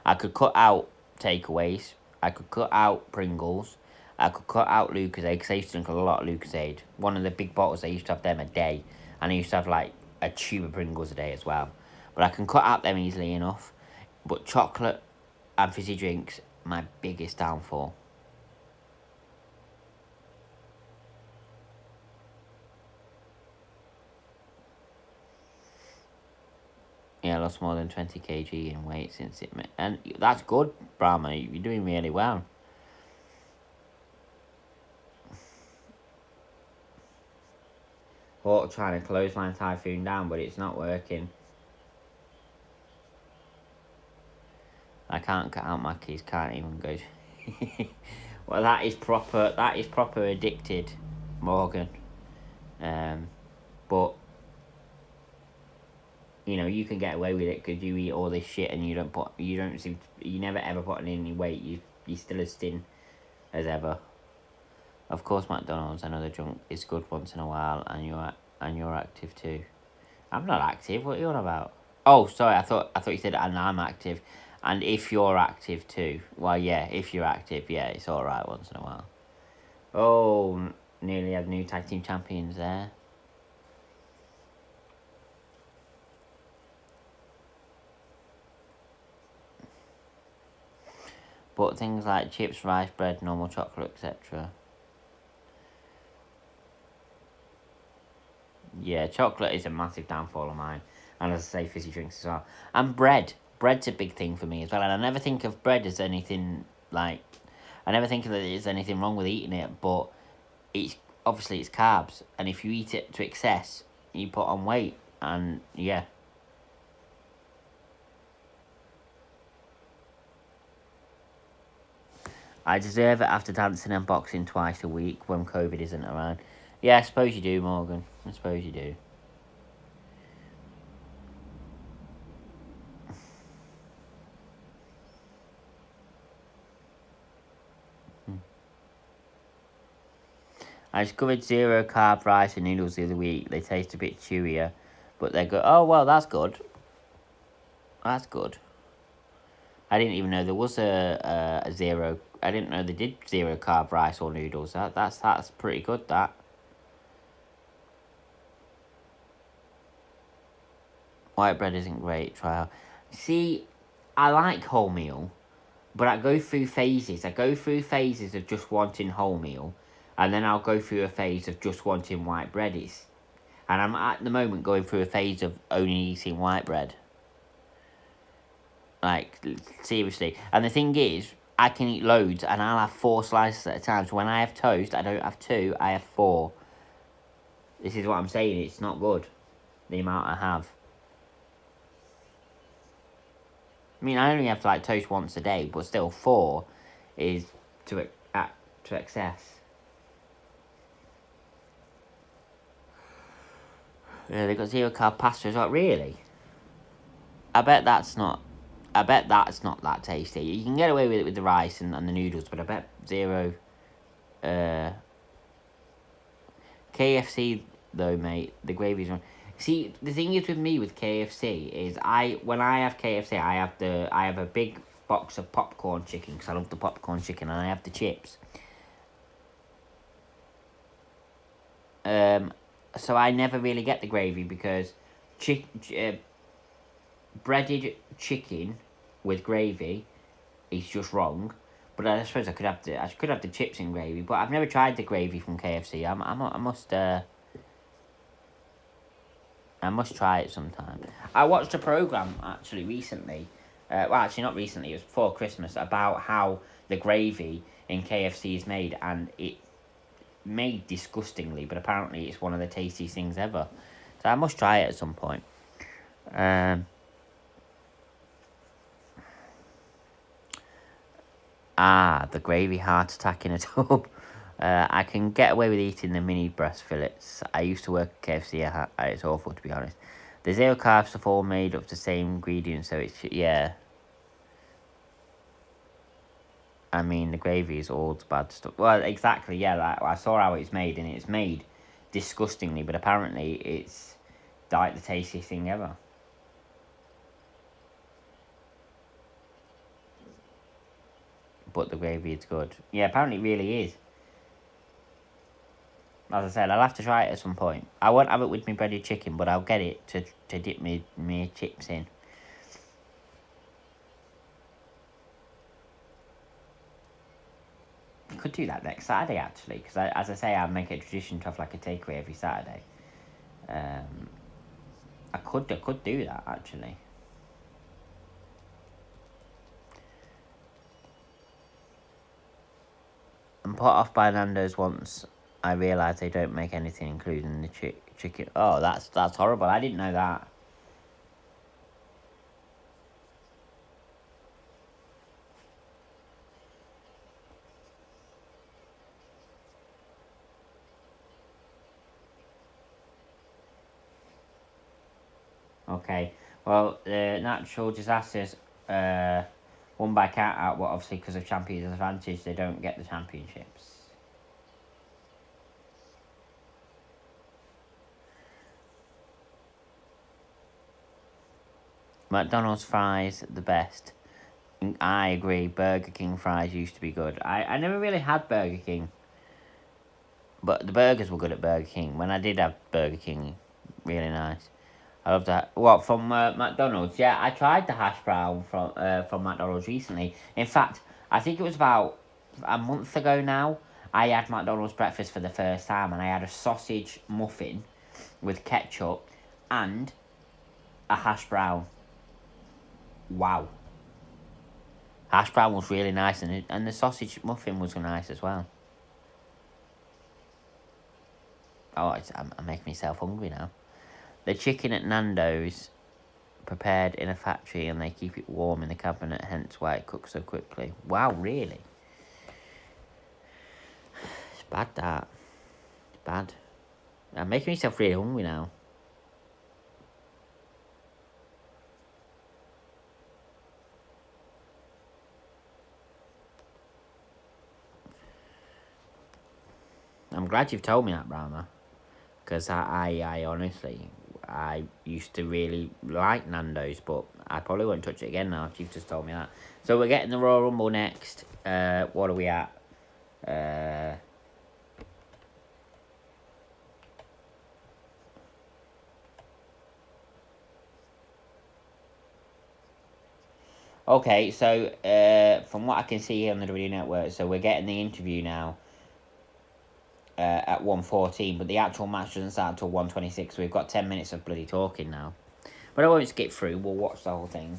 I could cut out takeaways. I could cut out Pringles. I could cut out Lucozade because I used to drink a lot of Lucozade. One of the big bottles, I used to have them a day. And I used to have like a tube of Pringles a day as well. But I can cut out them easily enough. But chocolate and fizzy drinks, my biggest downfall. Yeah, I lost more than 20 kg in weight since it... And that's good, Brahma. You're doing really well. Hawk trying to clothesline Typhoon down, but it's not working. I can't cut out my keys, can't even go. Well, that is proper addicted, Morgan. But you know, you can get away with it because you eat all this shit and you never ever put on any weight. You're still as thin as ever. Of course, McDonald's and other junk is good once in a while, and you're active too. I'm not active. What are you on about? Oh, sorry. I thought you said, and I'm active, and if you're active too. Well, yeah. If you're active, yeah, it's all right once in a while. Oh, nearly had new tag team champions there. But things like chips, rice, bread, normal chocolate, etc. Yeah, chocolate is a massive downfall of mine. And as I say, fizzy drinks as well. And bread. Bread's a big thing for me as well. And I never think of bread as anything like... I never think that there's anything wrong with eating it. But it's obviously it's carbs. And if you eat it to excess, you put on weight. And yeah. I deserve it after dancing and boxing twice a week when COVID isn't around. Yeah, I suppose you do, Morgan. I suppose you do. I discovered zero carb rice and noodles the other week. They taste a bit chewier, but they're good. Oh, well, that's good. That's good. I didn't even know there was a zero. I didn't know they did zero carb rice or noodles. That's pretty good. That. White bread isn't great. Try out. See, I like wholemeal, but I go through phases. I go through phases of just wanting wholemeal, and then I'll go through a phase of just wanting white bread. And I'm at the moment going through a phase of only eating white bread. Like, seriously. And the thing is, I can eat loads and I'll have 4 slices at a time. So when I have toast, I don't have 2, I have 4. This is what I'm saying, it's not good, the amount I have. I mean, I only have to like toast once a day, but still 4 is to excess. Yeah, they got 0 carb pasta as well. Really? I bet that's not that tasty. You can get away with it with the rice and the noodles, but I bet 0. KFC though, mate, the gravy's on. See, the thing is with me with KFC is when I have KFC, I have a big box of popcorn chicken because I love the popcorn chicken, and I have the chips. So I never really get the gravy because breaded chicken with gravy is just wrong. But I suppose I could have the chips in gravy. But I've never tried the gravy from KFC. I must try it sometime. I watched a program actually recently. Well, actually not recently. It was before Christmas, about how the gravy in KFC is made, and it made disgustingly. But apparently, it's one of the tastiest things ever. So I must try it at some point. The gravy heart attack in a tub. I can get away with eating the mini breast fillets. I used to work at KFC. It's awful, to be honest. The 0 carb stuff all made of the same ingredients, so it's, yeah. I mean, the gravy is all the bad stuff. Well, exactly, yeah. Like, I saw how it's made, and it's made disgustingly, but apparently it's like the tastiest thing ever. But the gravy is good. Yeah, apparently it really is. As I said, I'll have to try it at some point. I won't have it with my breaded chicken, but I'll get it to dip me chips in. I could do that next Saturday, actually, because as I say, I make it a tradition to have like a takeaway every Saturday. I could do that, actually. I'm put off by Nando's once I realised they don't make anything, including the chicken. Oh, that's horrible. I didn't know that. Okay. Well, the natural disasters won by count out, but obviously because of Champions Advantage, they don't get the championships. McDonald's fries the best. I agree. Burger King fries used to be good. I never really had Burger King, but the burgers were good at Burger King. When I did have Burger King, really nice. I love that. What from McDonald's? Yeah, I tried the hash brown from McDonald's recently. In fact, I think it was about a month ago now. I had McDonald's breakfast for the first time, and I had a sausage muffin with ketchup and a hash brown. Wow, hash brown was really nice, and the sausage muffin was nice as well. Oh, I'm making myself hungry now. The chicken at Nando's prepared in a factory and they keep it warm in the cabinet, hence why it cooks so quickly. Wow, really? It's bad, that. It's bad. I'm making myself really hungry now. I'm glad you've told me that, Brahma. Because I honestly, I used to really like Nando's, but I probably won't touch it again now if you've just told me that. So we're getting the Royal Rumble next. What are we at? Okay, so from what I can see here on the W Network, so we're getting the interview now at 1:14, but the actual match doesn't start until 1:26, so we've got 10 minutes of bloody talking now. But I won't skip through, we'll watch the whole thing.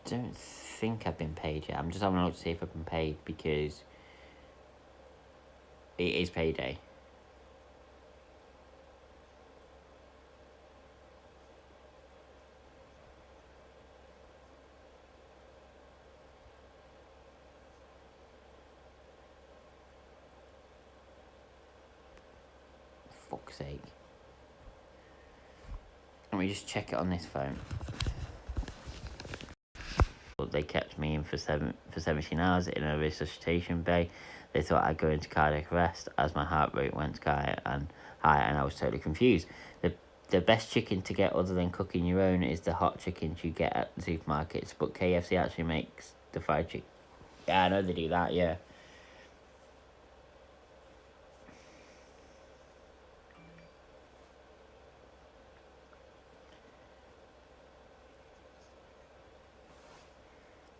Don't think I've been paid yet. I'm just having a look to see if I've been paid because it is payday. Fuck's sake. Let me just check it on this phone. They kept me in for 17 hours in a resuscitation bay. They thought I'd go into cardiac arrest as my heart rate went sky and high, and I was totally confused. The best chicken to get other than cooking your own is the hot chickens you get at the supermarkets, but KFC actually makes the fried chicken. Yeah, I know they do that, yeah.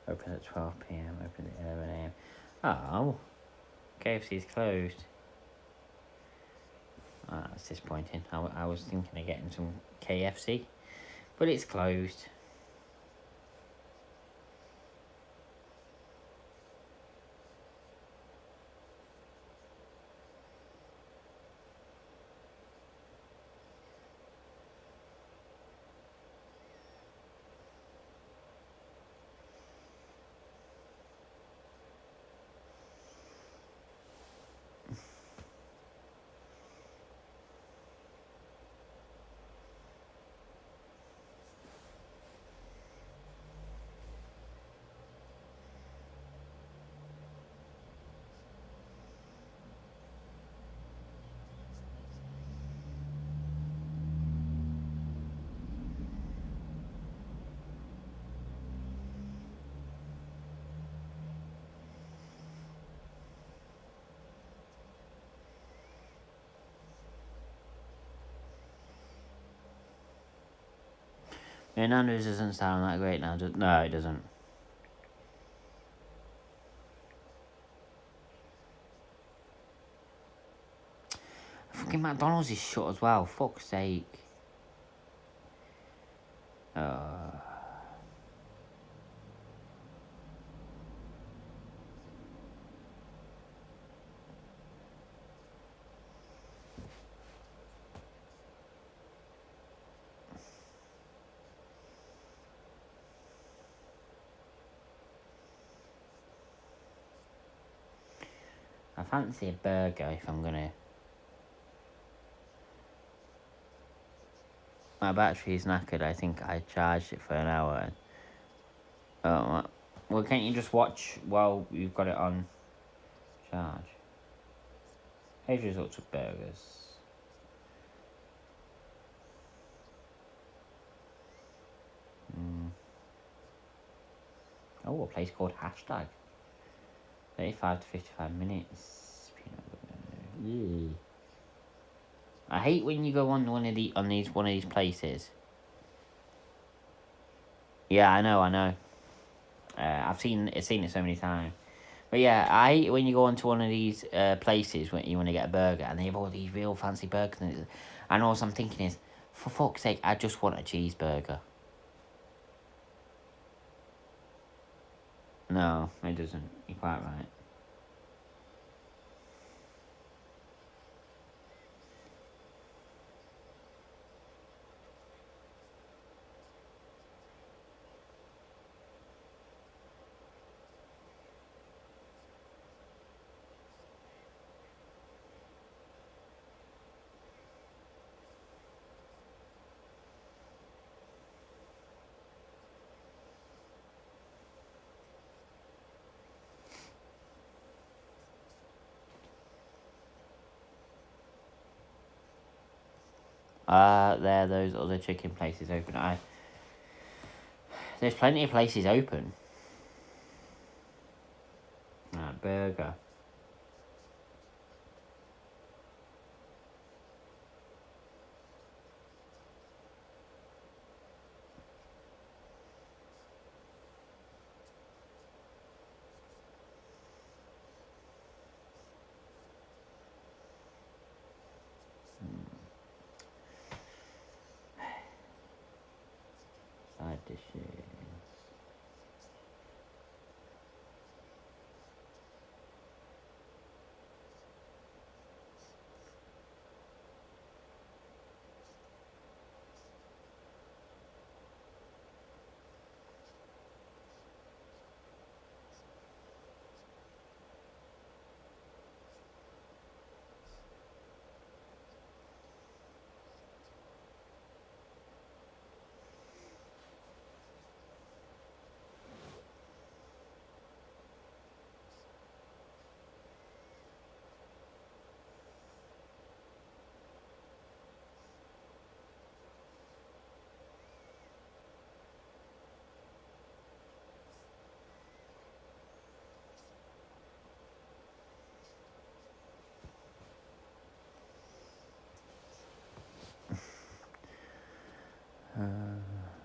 Open at 12 p.m, open at 11 a.m. Oh, KFC is closed. Oh, that's disappointing. I was thinking of getting some KFC, but it's closed. Nando's doesn't sound that great now. No, it doesn't. Fucking McDonald's is shut as well. Fuck's sake. I fancy a burger if I'm gonna. My battery is knackered. I think I charged it for an hour. Oh, well, can't you just watch while you've got it on charge? Here's results of burgers. Oh, a place called Hashtag. 35 to 55 minutes. Yeah. I hate when you go on one of these places. Yeah, I know. I've seen it so many times. But yeah, I hate when you go onto one of these places when you want to get a burger and they have all these real fancy burgers. And all I'm thinking is, for fuck's sake, I just want a cheeseburger. No, it doesn't. You're quite right. There, those other chicken places open. There's plenty of places open. Burger. Side dishes.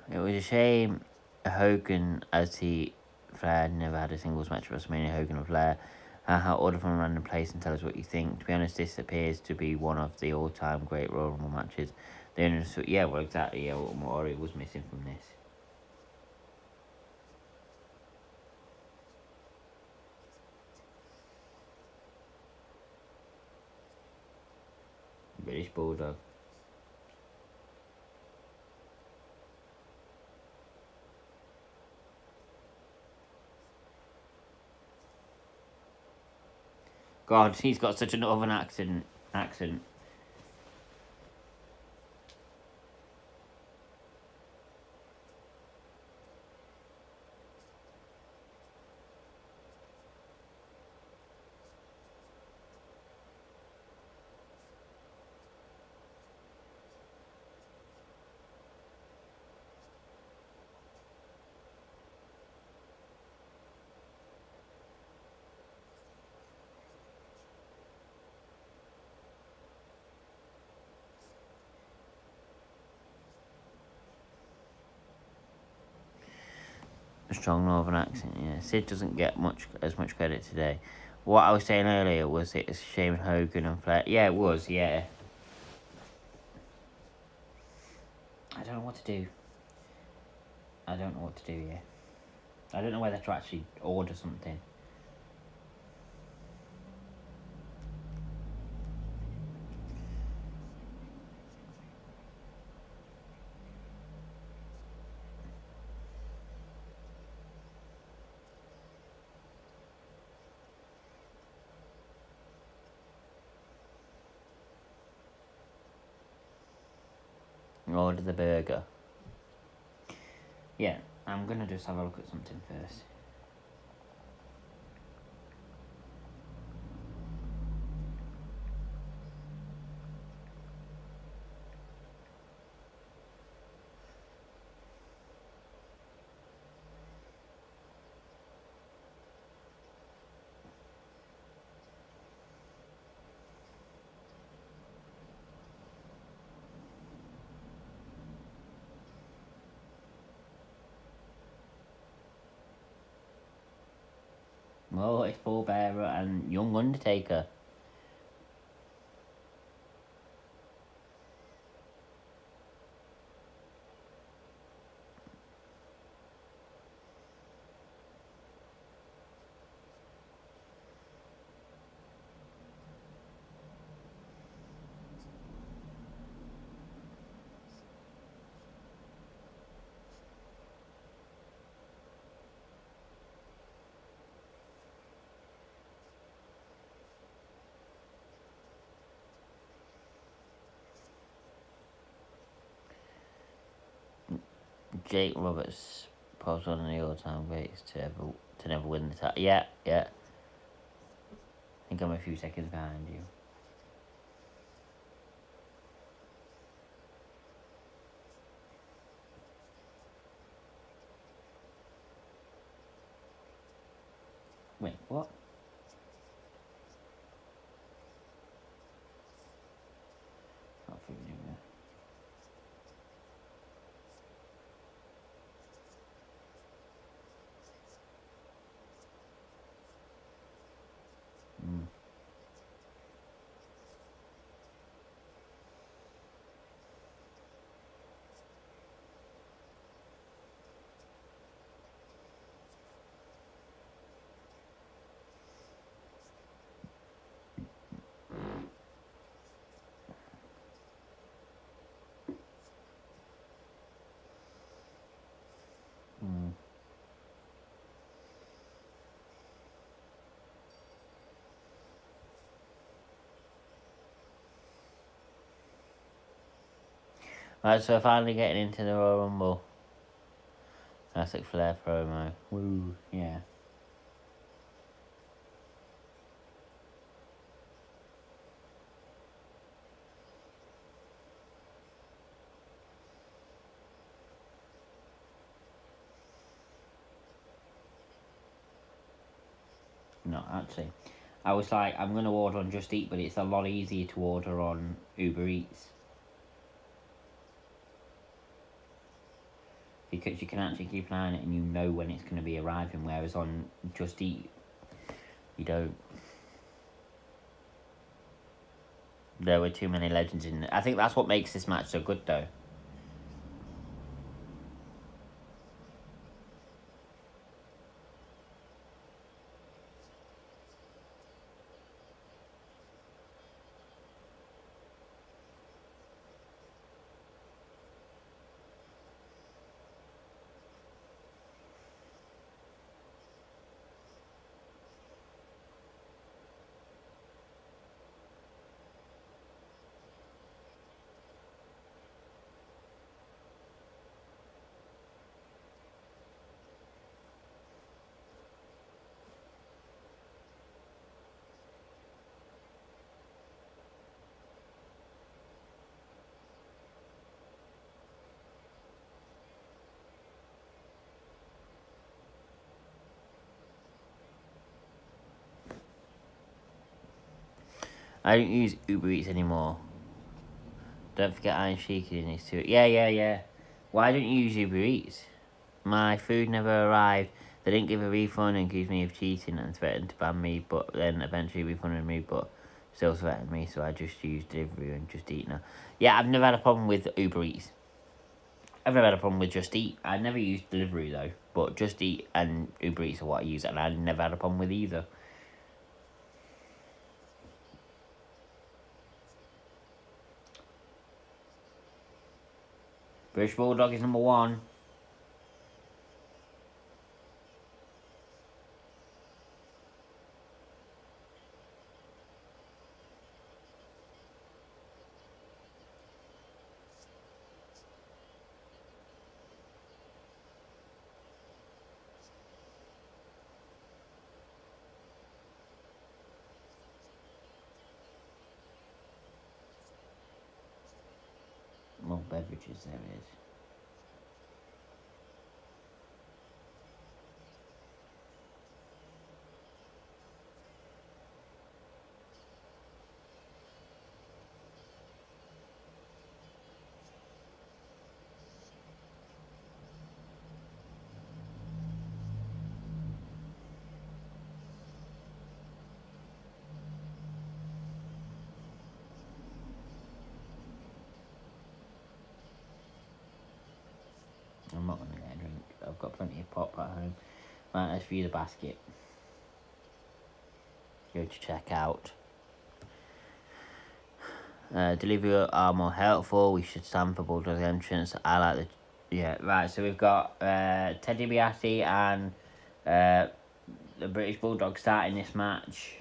It was a shame Hogan, as Flair never had a singles match at WrestleMania. Hogan and Flair. Order from a random place and tell us what you think. To be honest, this appears to be one of the all-time great Royal Rumble matches. Yeah, well, exactly. Yeah, what Ori was missing from this. British Bulldog. God, he's got such a northern accent. A strong northern accent, yeah. Sid doesn't get as much credit today. What I was saying earlier was it's a shame Hogan and Flair. Yeah, it was, yeah. I don't know what to do. I don't know what to do, yeah. I don't know whether to actually order something. Order the burger. Yeah, I'm gonna just have a look at something first. Well, it's Paul Bearer and Young Undertaker. Jake Roberts posts one of the all-time greats to never win the title. Yeah, yeah. I think I'm a few seconds behind you. Wait, what? Not for you, yeah. Mm. Mm. Right, so finally getting into the Royal Rumble. Classic Flair promo. Woo, yeah. No, actually. I was like, I'm going to order on Just Eat, but it's a lot easier to order on Uber Eats. Because you can actually keep an eye on it and you know when it's going to be arriving, whereas on Just Eat, you don't. There were too many legends in it. I think that's what makes this match so good, though. I don't use Uber Eats anymore. Don't forget Iron Sheik in this too. Yeah, yeah, yeah. Why don't you use Uber Eats? My food never arrived. They didn't give a refund and accused me of cheating and threatened to ban me, but then eventually refunded me, but still threatened me, so I just used delivery and Just Eat now. Yeah, I've never had a problem with Uber Eats. I've never had a problem with Just Eat. I never used delivery though, but Just Eat and Uber Eats are what I use, and I never had a problem with either. British Bulldog is number 1. More beverages there is. I'm not going to get a drink. I've got plenty of pop at home. Right, let's view the basket. Go to checkout. Delivery are more helpful. We should stand for Bulldog entrance. I like the... Yeah, right, so we've got Teddy Biasi and the British Bulldog starting this match.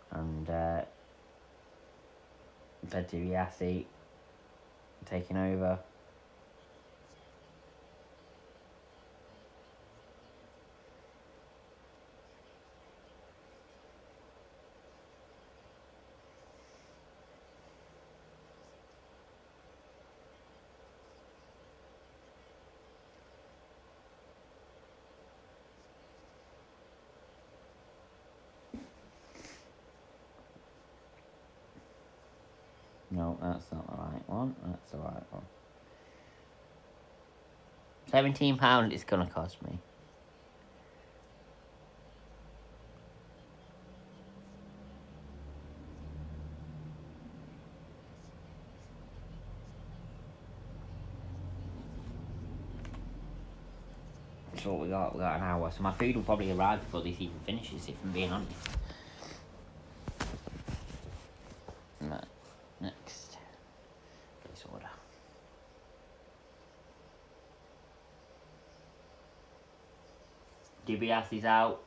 And Teddy Biasi taking over. No, that's not the right one. That's the right one. £17 it's going to cost me. So what we got an hour. So my food will probably arrive before this even finishes, if I'm being honest. Right, next. Place order. DBS out.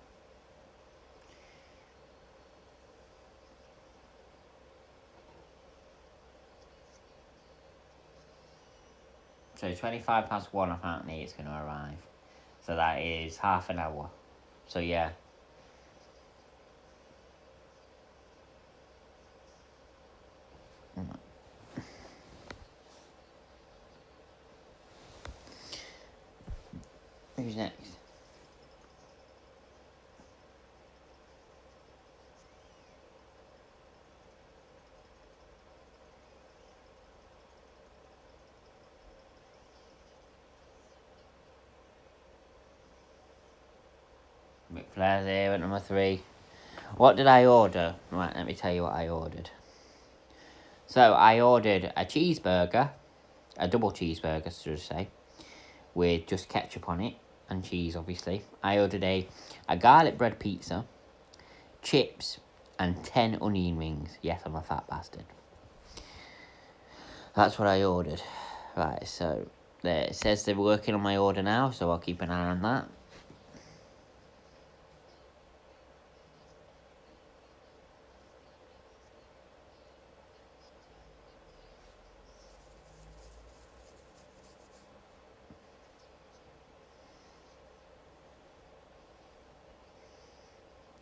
So 1:25 apparently it's going to arrive. So that is half an hour. So yeah. Who's next? McFlair's here at number 3. What did I order? Right, let me tell you what I ordered. So I ordered a cheeseburger, a double cheeseburger, should I say, with just ketchup on it and cheese, obviously. I ordered a garlic bread pizza, chips, and 10 onion rings. Yes, I'm a fat bastard. That's what I ordered. Right, so there, it says they're working on my order now, so I'll keep an eye on that.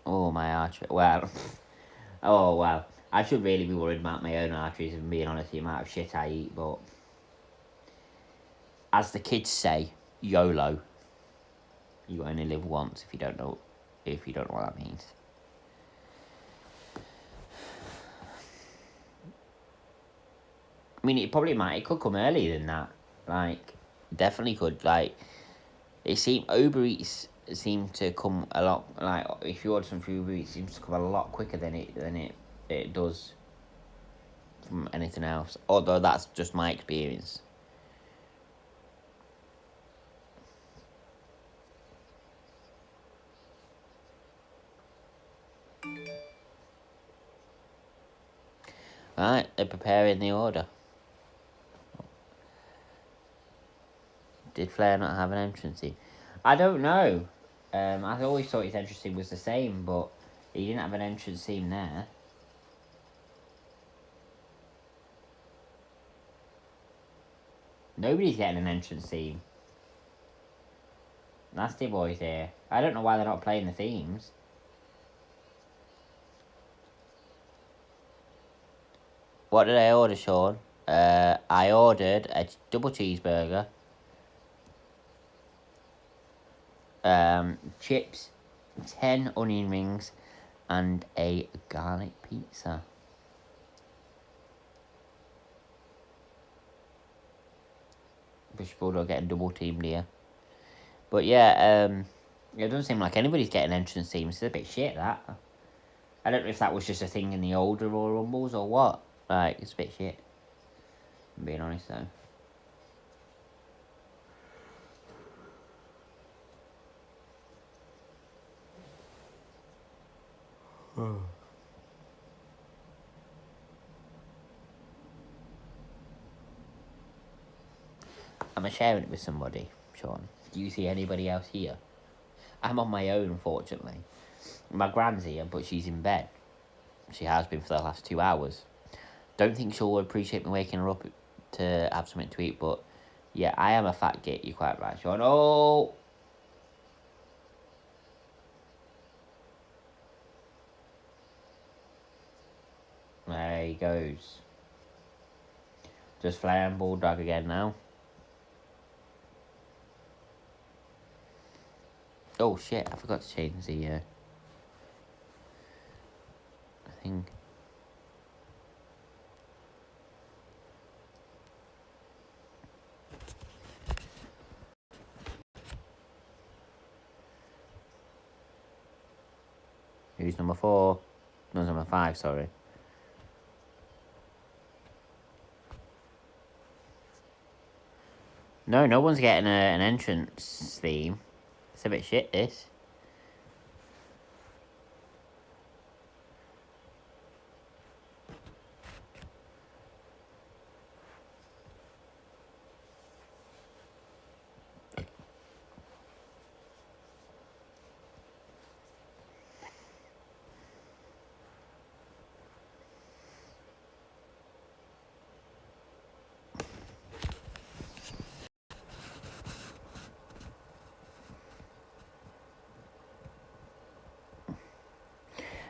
Oh, my artery. Well, oh, well. I should really be worried about my own arteries, and being honest, the amount of shit I eat, but as the kids say, YOLO. You only live once if you don't know what that means. I mean, it could come earlier than that. Like, definitely could. Like, It seemed Uber Eats seemed to come a lot, like if you order something from Uber Eats, it seems to come a lot quicker than it does from anything else. Although that's just my experience. Right, they're preparing the order. Did Flair not have an entrance scene? I don't know. I always thought his entrance scene was the same, but he didn't have an entrance scene there. Nobody's getting an entrance theme. Nasty Boy's here. I don't know why they're not playing the themes. What did I order, Sean? I ordered a double cheeseburger, chips, 10 onion rings, and a garlic pizza. British Bulldog getting double teamed here. But yeah, it doesn't seem like anybody's getting entrance teams. It's a bit shit, that. I don't know if that was just a thing in the older Royal Rumbles or what. Like, it's a bit shit. I'm being honest, though. I'm sharing it with somebody, Sean. Do you see anybody else here? I'm on my own, unfortunately. My gran's here, but she's in bed. She has been for the last 2 hours. Don't think she'll appreciate me waking her up to have something to eat, but yeah, I am a fat git. You're quite right, Sean. Oh! There he goes. Just flying Bulldog again now. Oh shit, I forgot to change the thing. Who's number 4? No, number 5, sorry. No, no one's getting an entrance theme. It's a bit shit, this.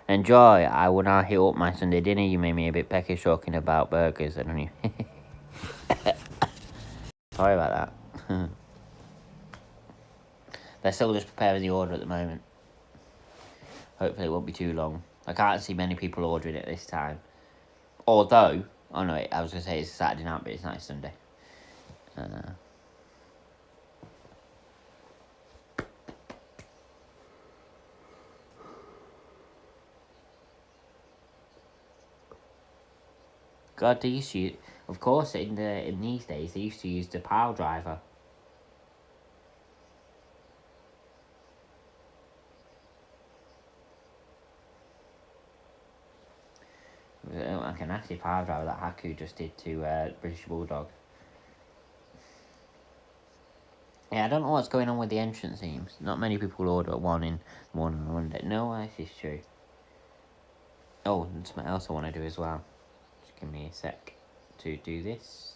Enjoy. I will now hit up my Sunday dinner. You made me a bit peckish talking about burgers. I don't even... Sorry about that. They're still just preparing the order at the moment. Hopefully it won't be too long. I can't see many people ordering it this time. Although... Oh no, I was going to say it's Saturday night, but it's not Sunday. God, they used to use, of course, in these days, they used to use the pile driver. It was like a nasty pile driver that Haku just did to British Bulldog. Yeah, I don't know what's going on with the entrance themes. Not many people order one in the morning on Monday. No, this is true. Oh, and something else I want to do as well. Just give me a sec to do this.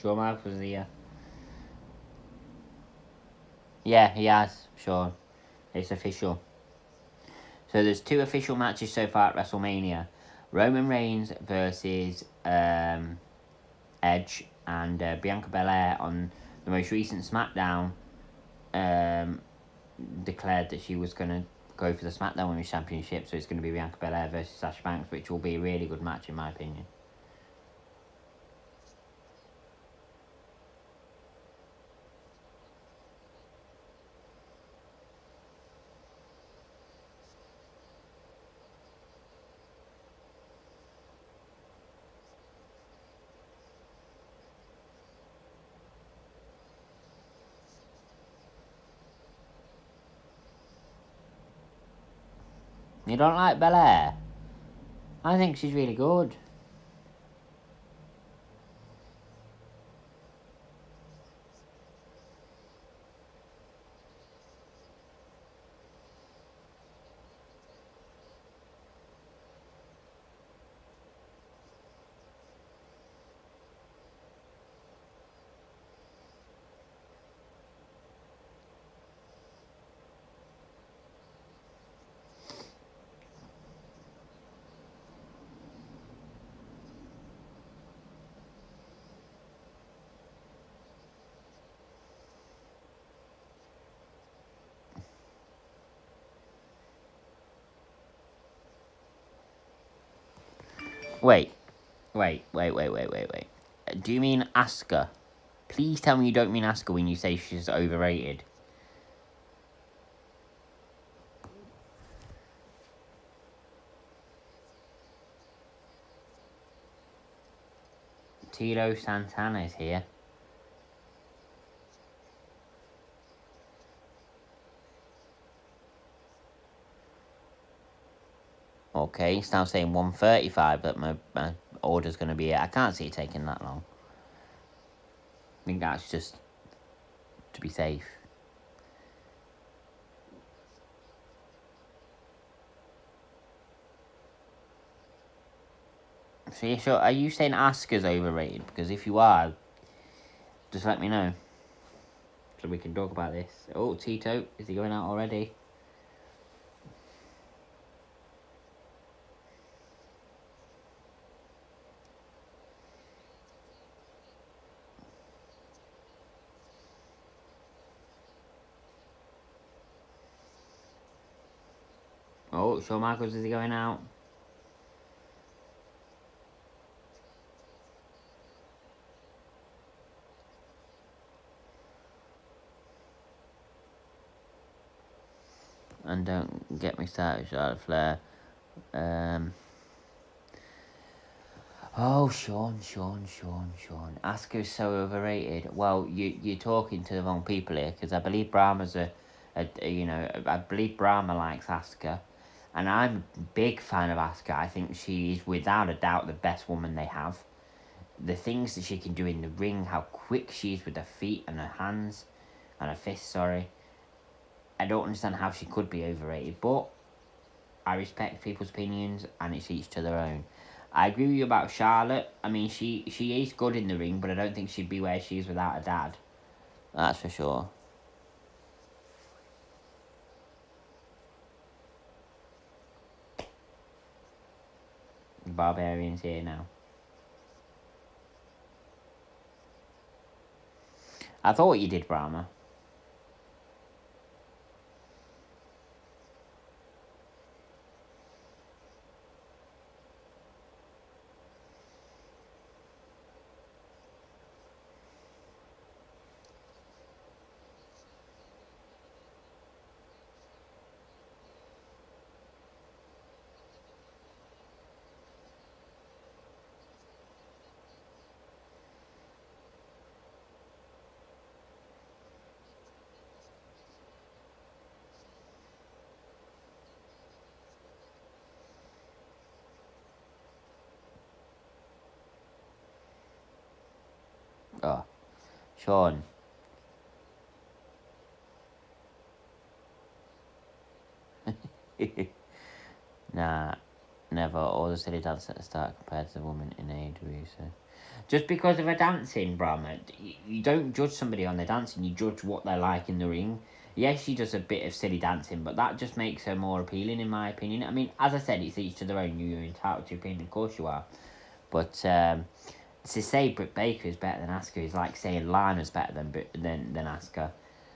Joe Mark was here. Yeah, he has, Sean. It's official. So there's 2 official matches so far at WrestleMania. Roman Reigns versus Edge, and Bianca Belair on the most recent SmackDown declared that she was going to go for the SmackDown Women's Championship, so it's going to be Bianca Belair versus Sasha Banks, which will be a really good match in my opinion. You don't like Belair? I think she's really good. Wait. Do you mean Asuka? Please tell me you don't mean Asuka when you say she's overrated. Tito Santana is here. Okay, it's now saying 1:35 that my order's going to be here. I can't see it taking that long. I think that's just to be safe. So are you saying Asuka's overrated? Because if you are, just let me know. So we can talk about this. Oh, Tito, is he going out already? Oh, Shawn Michaels, is he going out? And don't get me started, Charlotte Flair. Oh, Sean. Asuka's so overrated. Well, you're talking to the wrong people here, because I believe Brahma's I believe Brahma likes Asuka. And I'm a big fan of Asuka. I think she is without a doubt the best woman they have. The things that she can do in the ring, how quick she is with her feet and her hands, and her fists, sorry. I don't understand how she could be overrated, but I respect people's opinions, and it's each to their own. I agree with you about Charlotte. I mean, she is good in the ring, but I don't think she'd be where she is without her dad. That's for sure. Barbarian's here now. I thought you did, Brahma. Oh, Sean. Nah, never. All the silly dance at the start compared to the woman in AEW. So, just because of her dancing, Brahma, you don't judge somebody on their dancing. You judge what they're like in the ring. Yes, she does a bit of silly dancing, but that just makes her more appealing, in my opinion. I mean, as I said, it's each to their own. You're entitled to your opinion, of course you are. But to say Britt Baker is better than Asuka is like saying Lana's better than Asuka,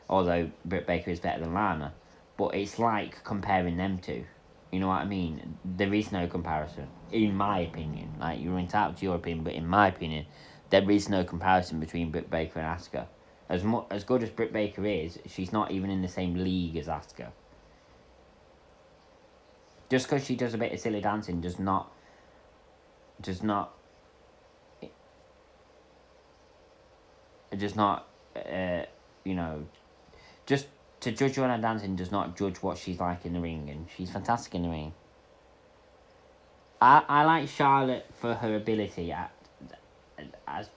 although Britt Baker is better than Lana. But it's like comparing them two. You know what I mean? There is no comparison, in my opinion. Like, you're entitled to your opinion, but in my opinion, there is no comparison between Britt Baker and Asuka. As good as Britt Baker is, she's not even in the same league as Asuka. Just because she does a bit of silly dancing does not you know, just to judge her on her dancing does not judge what she's like in the ring, and she's fantastic in the ring. I like Charlotte for her ability at as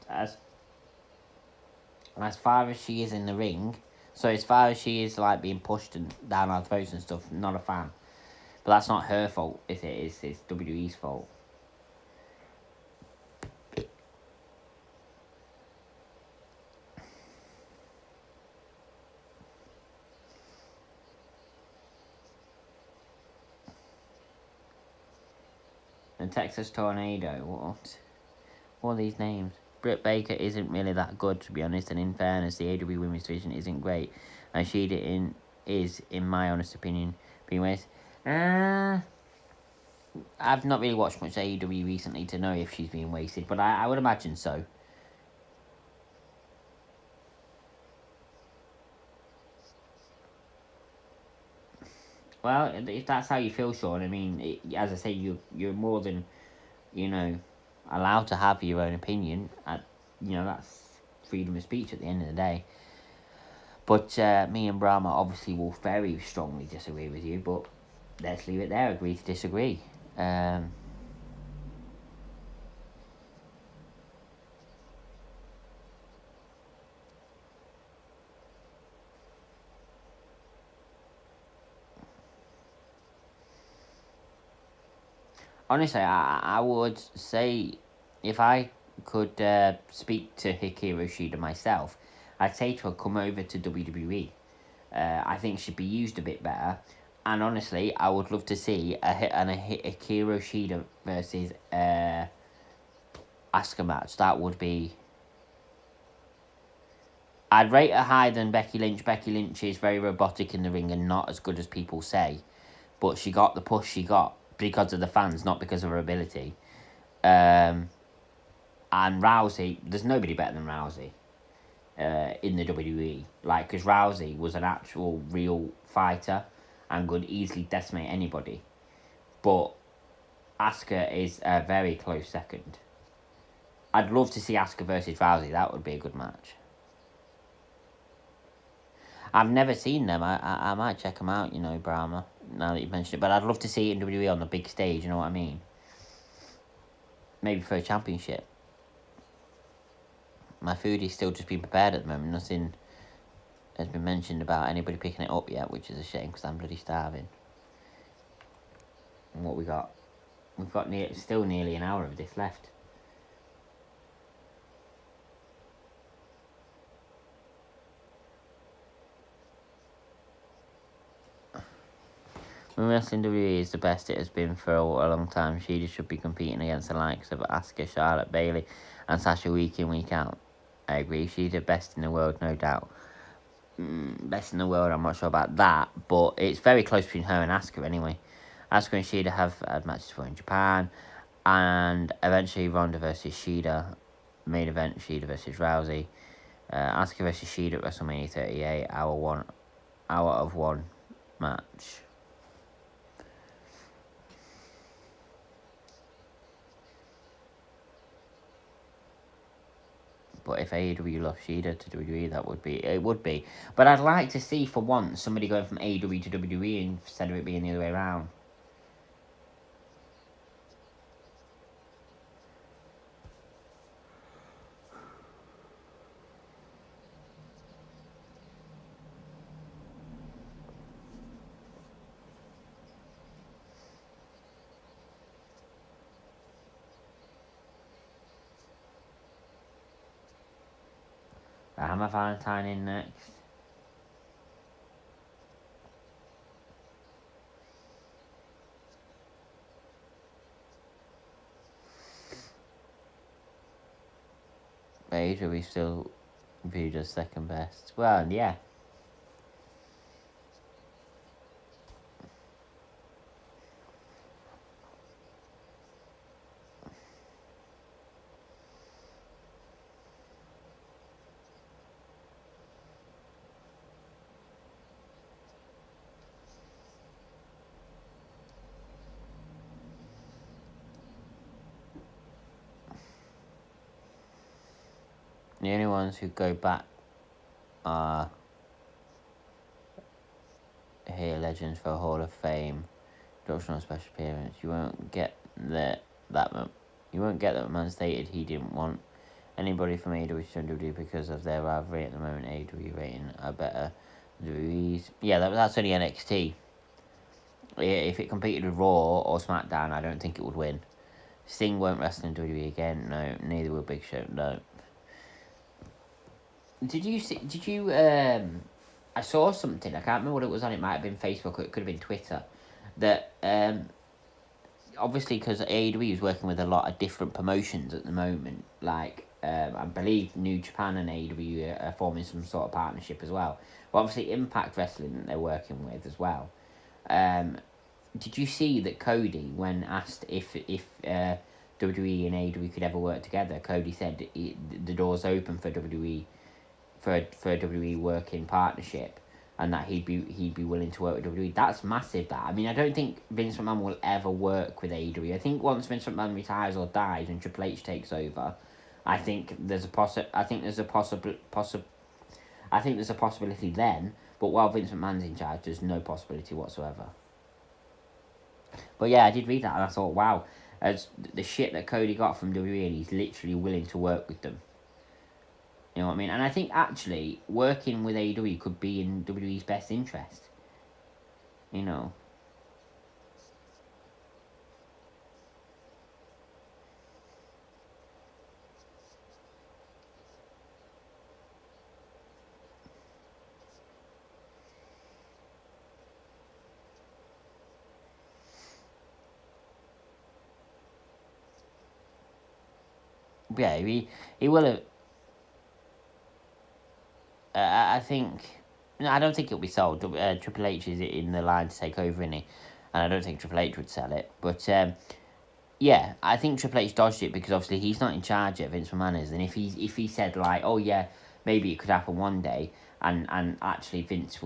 far as she is in the ring. So as far as she is like being pushed and down our throats and stuff, not a fan. But that's not her fault, is it? It's WWE's fault. And Texas Tornado, what are these names? Britt Baker isn't really that good, to be honest, and in fairness, the AW Women's Division isn't great. And Shida is, in my honest opinion, being waste. I've not really watched much AEW recently to know if she's being wasted, but I would imagine so. Well, if that's how you feel, Sean, I mean, as I say, you're more than, allowed to have your own opinion. That's freedom of speech at the end of the day. But me and Brahma obviously will very strongly disagree with you, but let's leave it there, agree to disagree. Honestly, I would say if I could speak to Hikaru Shida myself, I'd say to her, come over to WWE. I think she'd be used a bit better. And honestly, I would love to see a Hikaru Shida versus Asuka match. That would be... I'd rate her higher than Becky Lynch. Becky Lynch is very robotic in the ring and not as good as people say. But she got the push she got because of the fans, not because of her ability. And Rousey, there's nobody better than Rousey in the WWE. Like, because Rousey was an actual real fighter and could easily decimate anybody. But Asuka is a very close second. I'd love to see Asuka versus Rousey. That would be a good match. I've never seen them. I might check them out, Brahma, now that you've mentioned it. But I'd love to see it in WWE on the big stage, you know what I mean? Maybe for a championship. My food is still just being prepared at the moment. Nothing has been mentioned about anybody picking it up yet, which is a shame because I'm bloody starving. And what we got? We've got still nearly an hour of this left. When wrestling WWE is the best it has been for a long time, she just should be competing against the likes of Asuka, Charlotte, Bayley, and Sasha week in, week out. I agree, she's the best in the world, no doubt. Best in the world, I'm not sure about that, but it's very close between her and Asuka anyway. Asuka and Shida have had matches for in Japan, and eventually Ronda versus Shida, main event Shida versus Rousey, Asuka versus Shida at WrestleMania 38, hour of one match. But if AEW lost Shida to WWE, it would be. But I'd like to see, for once, somebody going from AEW to WWE instead of it being the other way around. I have my Valentine in next. AEW still viewed as second best. Well, yeah. The only ones who go back are here legends for Hall of Fame, doctrinal special appearance. You won't get that. You won't get that McMahon stated he didn't want anybody from AEW to join WWE because of their rivalry at the moment. AEW rating are better. WWE's. Yeah, that's only NXT. If it competed with Raw or SmackDown, I don't think it would win. Sting won't wrestle in WWE again. No, neither will Big Show. No. Did you see? Did you? I saw something. I can't remember what it was on. It might have been Facebook or it could have been Twitter. That obviously because AEW is working with a lot of different promotions at the moment. Like I believe New Japan and AEW are forming some sort of partnership as well. But obviously Impact Wrestling they're working with as well. Did you see that Cody, when asked if WWE and AEW could ever work together, Cody said the door's open for WWE for a WWE working partnership, and that he'd be willing to work with WWE. That's massive. That I mean, I don't think Vince McMahon will ever work with AEW. I think once Vince McMahon retires or dies and Triple H takes over, I think there's a possibility then. But while Vince McMahon's in charge, there's no possibility whatsoever. But yeah, I did read that and I thought, wow, as the shit that Cody got from WWE, he's literally willing to work with them. You know what I mean? And I think actually working with AEW could be in WWE's best interest. You know. Yeah, he will have. I think. No, I don't think it'll be sold. Triple H is in the line to take over, isn't he? And I don't think Triple H would sell it. But yeah, I think Triple H dodged it because obviously he's not in charge yet. Vince McMahon is, and if he said like, oh yeah, maybe it could happen one day, and actually Vince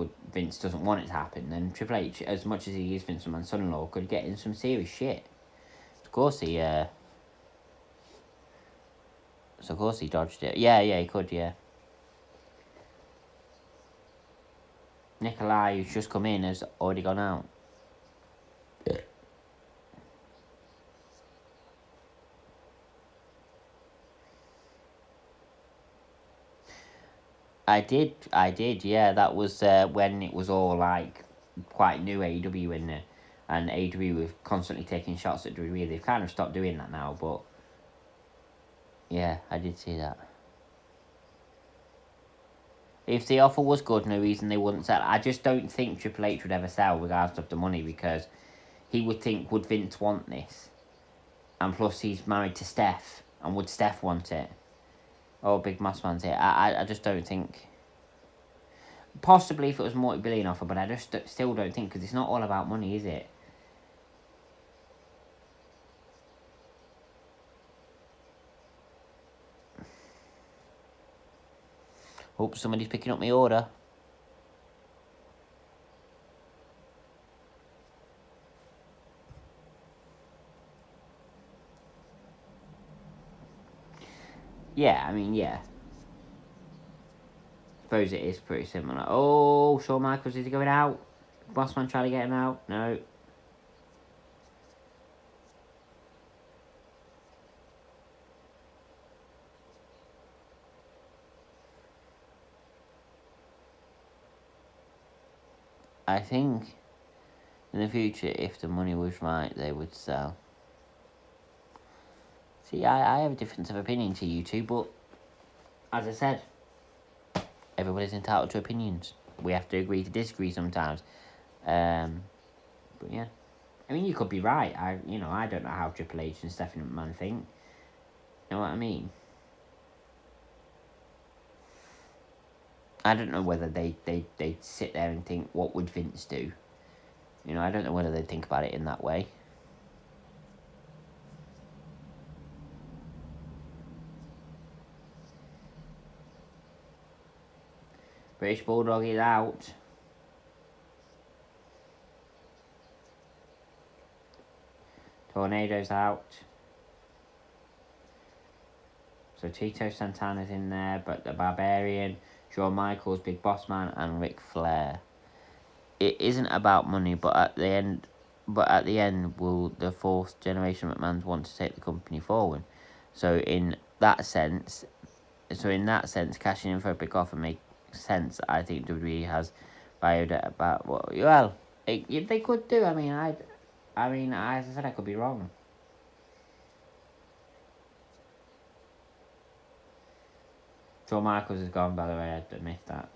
doesn't want it to happen, then Triple H, as much as he is Vince McMahon's son-in-law, could get in some serious shit. Of course he. So of course he dodged it. Yeah, he could. Yeah. Nikolai, who's just come in, has already gone out. I did, yeah. That was when it was all like quite new AEW and AEW was constantly taking shots at WWE. They've kind of stopped doing that now, but yeah, I did see that. If the offer was good, no reason they wouldn't sell. I just don't think Triple H would ever sell regardless of the money because he would think, would Vince want this? And plus, he's married to Steph, and would Steph want it? Oh, Big Moss wants it. I just don't think. Possibly if it was multi-billion offer, but I just still don't think because it's not all about money, is it? Hope somebody's picking up my order. Yeah, I mean, yeah. Suppose it is pretty similar. Oh, Shawn Michaels, is he going out? Bossman trying to get him out? No. I think in the future, if the money was right, they would sell. See, I have a difference of opinion to you two, but as I said, everybody's entitled to opinions. We have to agree to disagree sometimes. But yeah, I mean, you could be right. I don't know how Triple H and Stephanie McMahon think. You know what I mean? I don't know whether they sit there and think, what would Vince do? You know, I don't know whether they think about it in that way. British Bulldog is out. Tornado's out. So Tito Santana's in there, but the Barbarian, Shawn Michaels, Big Boss Man, and Ric Flair. It isn't about money, but at the end, will the fourth generation McMahons want to take the company forward? So in that sense, cashing in for a big offer makes sense. I think WWE has biodata about they could do. I mean, as I said, I could be wrong. Shawn Michaels is gone, by the way. I missed that.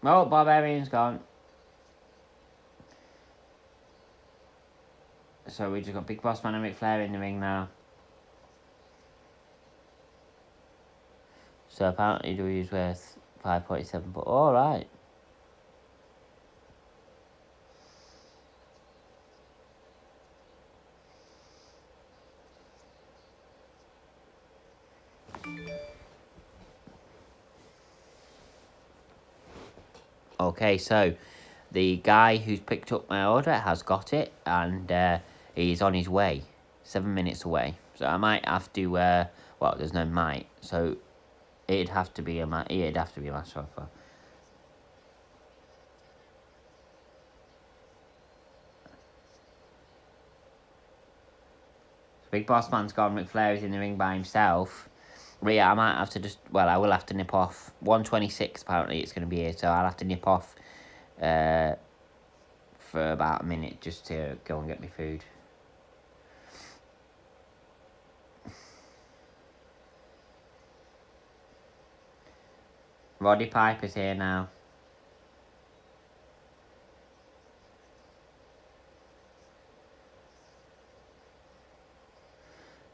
Oh, Barbarian's gone. So we just got Big Boss Man and Ric Flair in the ring now. So apparently WWE's worth 5.7, but alright. Okay, so the guy who's picked up my order has got it, and he's on his way. 7 minutes away. So I might have to, well, there's no might. So it'd have to be a match offer. Big Boss Man's gone. Ric Flair is in the ring by himself. But yeah, I might have to I will have to nip off. 1:26 apparently it's going to be here, so I'll have to nip off for about a minute just to go and get me food. Roddy Piper's here now.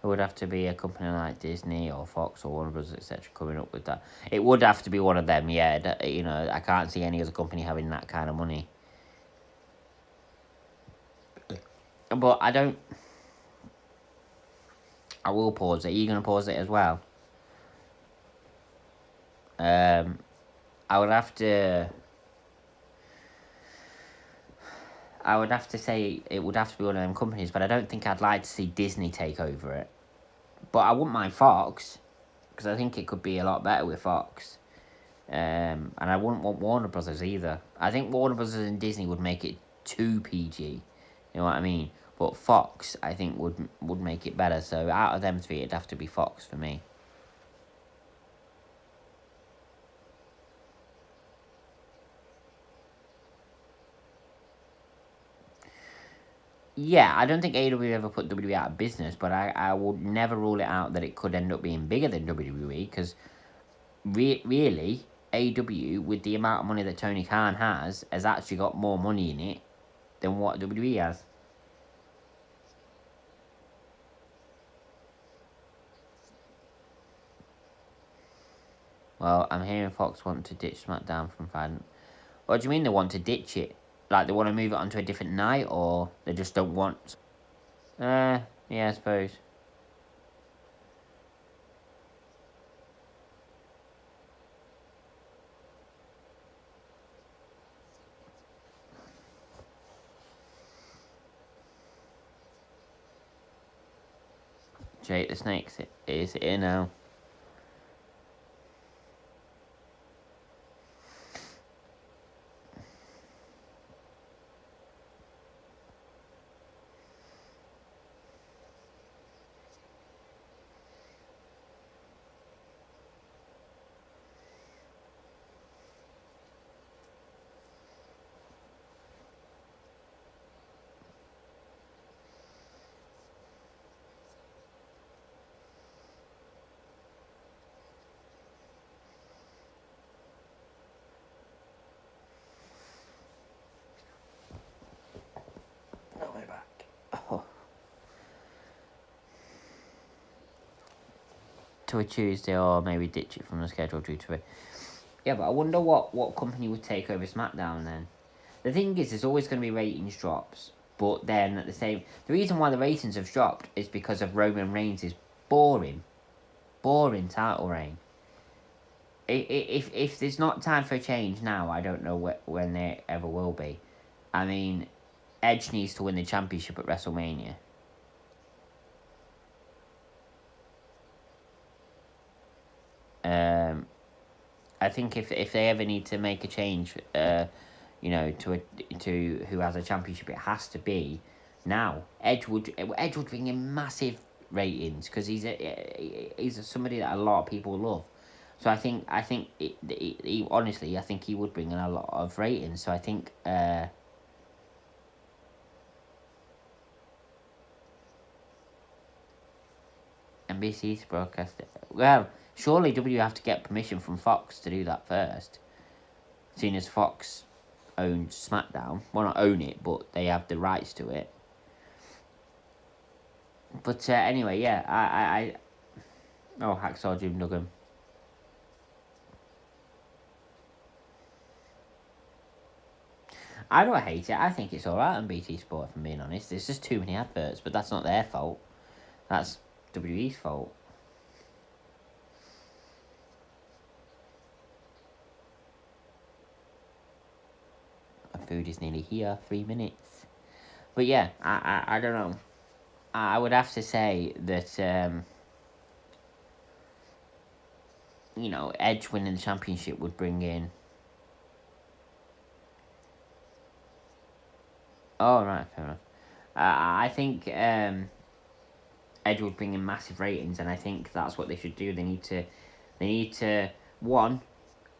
It would have to be a company like Disney or Fox or Warner Bros. Etc. coming up with that. It would have to be one of them, yeah. You know, I can't see any other company having that kind of money. But I don't. I will pause it. Are you going to pause it as well? I would have to. I would have to say it would have to be one of them companies, but I don't think I'd like to see Disney take over it. But I wouldn't mind Fox, because I think it could be a lot better with Fox. And I wouldn't want Warner Brothers either. I think Warner Brothers and Disney would make it too PG. You know what I mean? But Fox, I think, would make it better. So out of them three, it'd have to be Fox for me. Yeah, I don't think AEW ever put WWE out of business, but I would never rule it out that it could end up being bigger than WWE, because really, AEW, with the amount of money that Tony Khan has actually got more money in it than what WWE has. Well, I'm hearing Fox want to ditch SmackDown from Friday. What do you mean they want to ditch it? Like, they want to move it onto a different night, or they just don't want... yeah, I suppose. Jake the Snake is here now. to a Tuesday, or maybe ditch it from the schedule due to it. Yeah, but I wonder what company would take over SmackDown then. The thing is, there's always going to be ratings drops, but then at the reason why the ratings have dropped is because of Roman Reigns' boring title reign. If there's not time for a change now, I don't know when there ever will be. I mean, Edge needs to win the championship at WrestleMania. I think if they ever need to make a change, to who has a championship, it has to be now. Edge would bring in massive ratings because he's somebody that a lot of people love. So I think honestly, I think he would bring in a lot of ratings. So I think NBC's broadcast it. Well, surely W have to get permission from Fox to do that first. Seeing as Fox owns SmackDown. Well, not own it, but they have the rights to it. But anyway, yeah, Oh, Hacksaw Jim Duggan. I don't hate it. I think it's alright on BT Sport, if I'm being honest. There's just too many adverts, but that's not their fault. That's WWE's fault. My food is nearly here. 3 minutes. But yeah, I don't know. I would have to say that, Edge winning the championship would bring in... Oh, right, fair enough. I think Edge would bring in massive ratings, and I think that's what they should do. They need to one,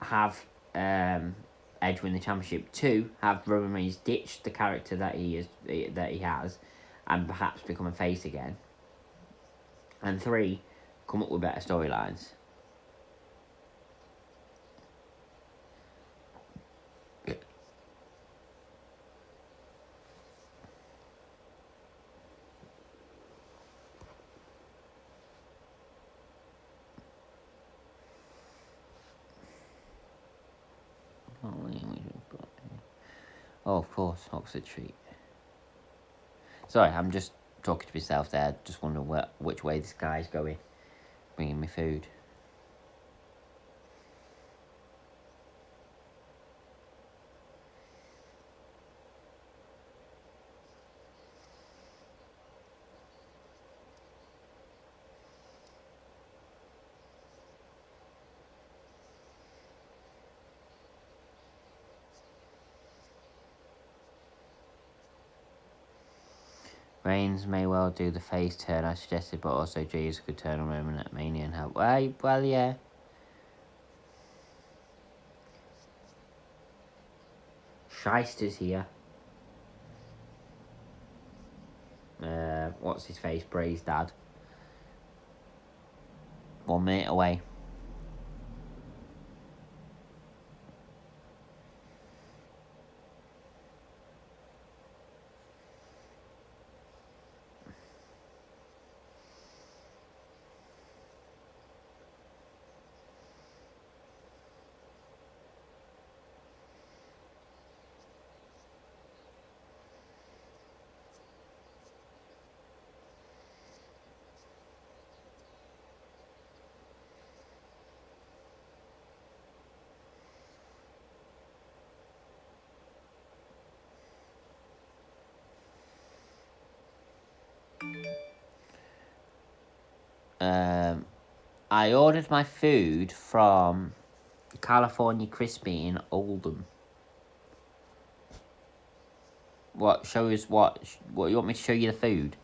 have Edge win the championship. 2, have Roman Reigns ditch the character that he has, and perhaps become a face again. And 3, come up with better storylines. Oh, of course, Oxford Street. Sorry, I'm just talking to myself there. Just wondering which way this guy's going, bringing me food. Reigns may well do the face turn I suggested, but also Jesus could turn on Roman at Mania and help. Well, yeah. Shyster's here. What's his face? Bray's dad. 1 minute away. I ordered my food from California Crispy in Oldham. What? Show us what? What, you want me to show you the food?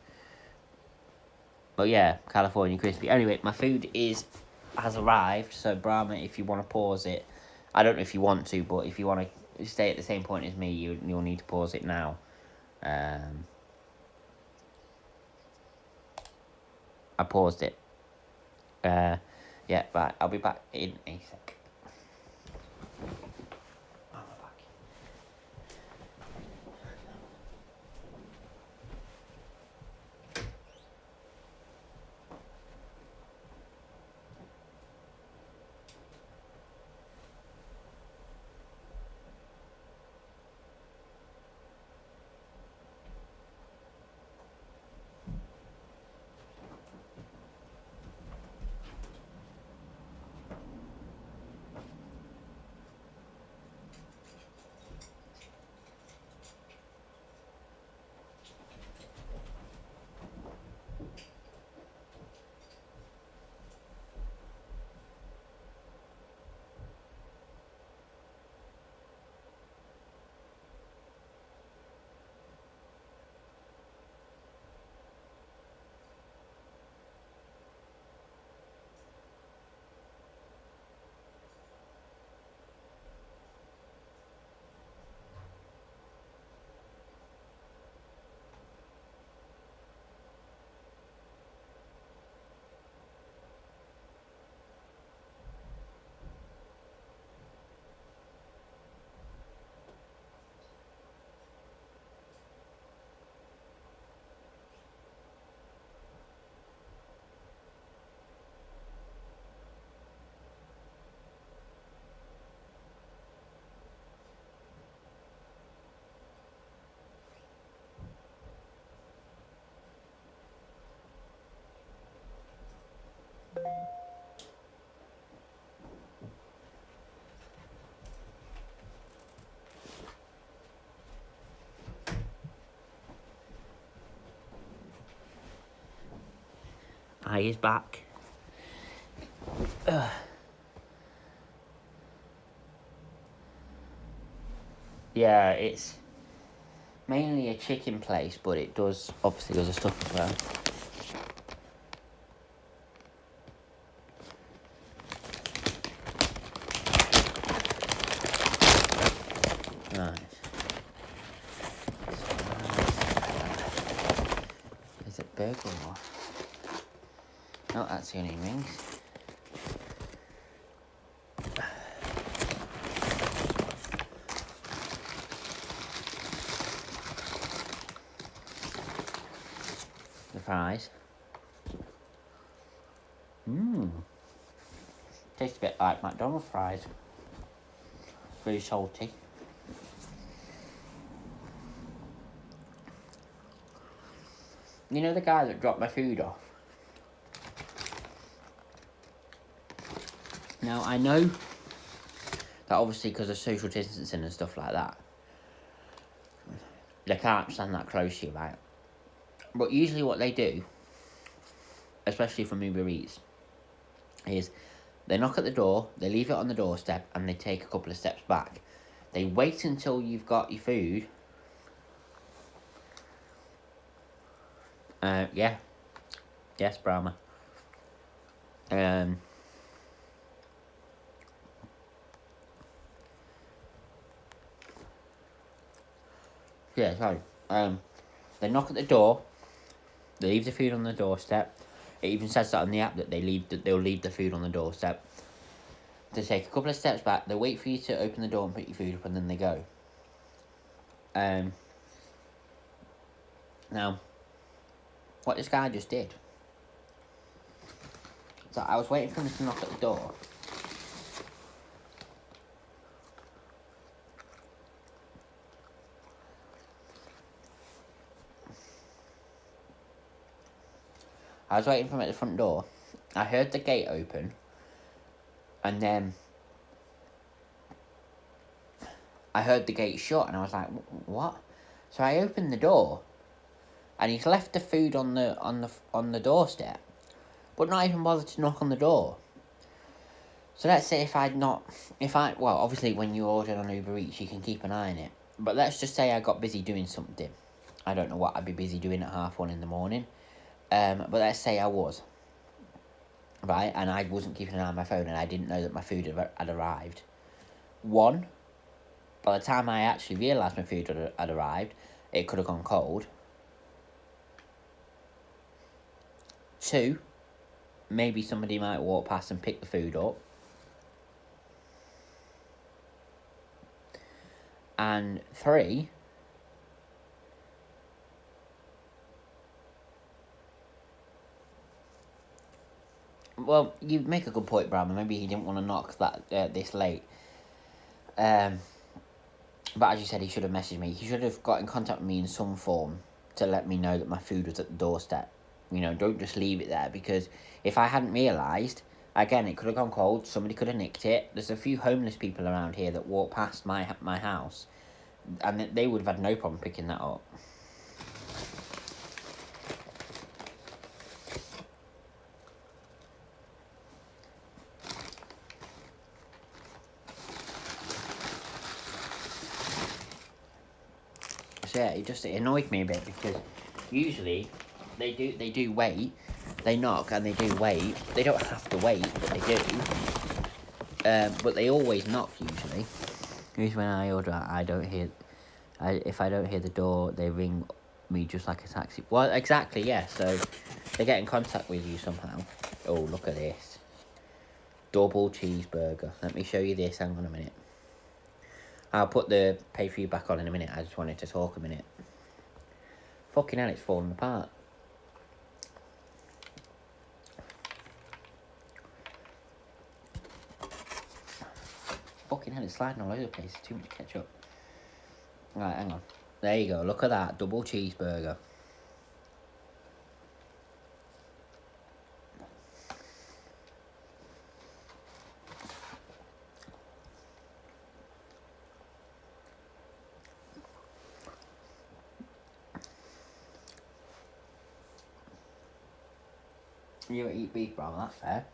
But yeah, California Crispy. Anyway, my food has arrived. So Brahma, if you want to pause it, I don't know if you want to, but if you want to stay at the same point as me, you'll need to pause it now. I paused it. Yeah, right. I'll be back in a sec. Eye is back. Yeah, it's mainly a chicken place, but it does obviously other stuff as well. Right. Is it burger or? No, that's the only rings. The fries. Tastes a bit like McDonald's fries. Very salty. You know the guy that dropped my food off? Now, I know that obviously because of social distancing and stuff like that, they can't stand that close to you, right? But usually what they do, especially from Uber Eats, is they knock at the door, they leave it on the doorstep, and they take a couple of steps back. They wait until you've got your food. Yeah. Yes, Brahma. Yeah, sorry. They knock at the door, they leave the food on the doorstep. It even says that on the app that they'll leave the food on the doorstep. They take a couple of steps back, they wait for you to open the door and put your food up, and then they go. Now, what this guy just did. So I was waiting for him to knock at the door. I was waiting for him at the front door. I heard the gate open. And then I heard the gate shut, and I was like, "What?" So I opened the door, and he's left the food on the doorstep, but not even bothered to knock on the door. So let's say well, obviously when you order on Uber Eats, you can keep an eye on it. But let's just say I got busy doing something. I don't know what I'd be busy doing at 1:30 in the morning. But let's say I was. Right, and I wasn't keeping an eye on my phone, and I didn't know that my food had arrived. One, by the time I actually realised my food had arrived, it could have gone cold. Two, maybe somebody might walk past and pick the food up. And three, well, you make a good point, Bram. Maybe he didn't want to knock that this late. But as you said, he should have messaged me. He should have got in contact with me in some form to let me know that my food was at the doorstep. Don't just leave it there, because if I hadn't realised, again, it could have gone cold. Somebody could have nicked it. There's a few homeless people around here that walk past my house, and they would have had no problem picking that up. So yeah, it annoyed me a bit, because usually they do wait. They knock and they do wait. They don't have to wait, but they do. But they always knock usually. Usually when I order, if I don't hear the door, they ring me just like a taxi. Well, exactly, yeah. So they get in contact with you somehow. Oh, look at this. Double cheeseburger. Let me show you this. Hang on a minute. I'll put the pay for you back on in a minute. I just wanted to talk a minute. Fucking hell, it's falling apart. Fucking hell, it's sliding all over the place. Too much ketchup. Right, hang on. There you go. Look at that. Double cheeseburger. You don't eat beef, Brahma, that's fair.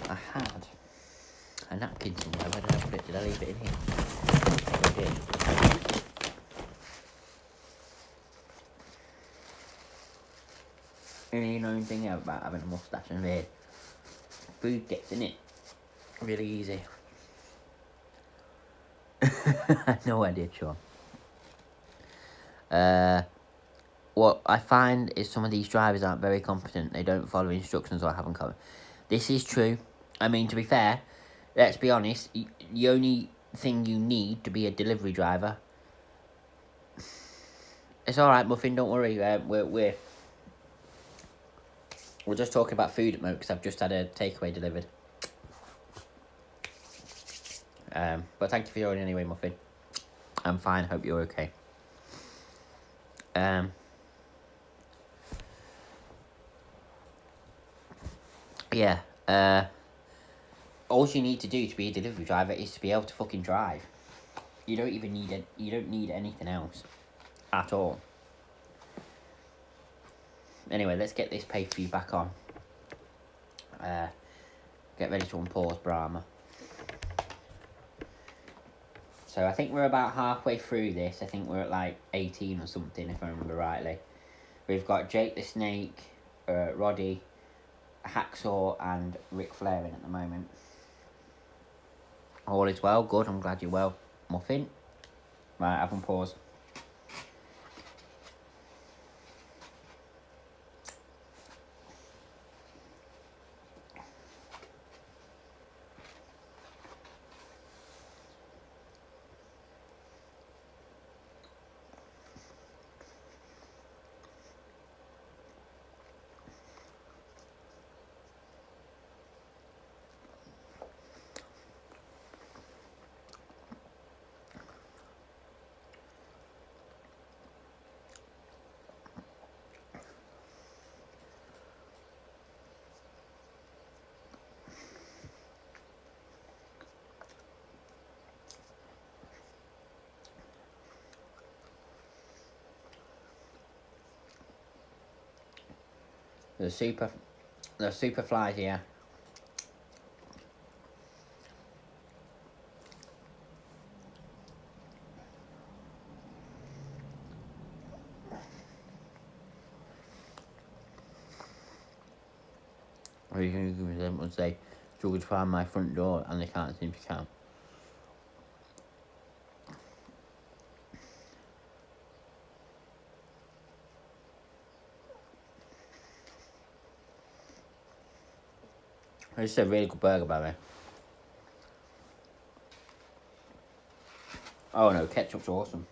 I had a napkin somewhere. Where did I put it? Did I leave it in here? I did. You know the thing about having a moustache and a beard? Food gets in it really easy. No idea, Sean. What I find is some of these drivers aren't very competent. They don't follow instructions or haven't covered. This is true. I mean, to be fair, let's be honest. The only thing you need to be a delivery driver. It's all right, Muffin. Don't worry. We're just talking about food at the moment because I've just had a takeaway delivered. But thank you for joining anyway, Muffin. I'm fine. Hope you're okay. Yeah. All you need to do to be a delivery driver is to be able to fucking drive. You don't even need it. You don't need anything else, at all. Anyway, let's get this pay-per-view back on. Get ready to unpause Brahma. So I think we're about halfway through this. I think we're at like 18 or something, if I remember rightly. We've got Jake the Snake, Roddy, Hacksaw, and Ric Flair in at the moment. All is well. Good. I'm glad you're well, Muffin. Right, have one pause. The super flies here. Or you can give them and say, struggle to find my front door, and they can't seem to count. This is a really good burger, by the way. Oh no, ketchup's awesome.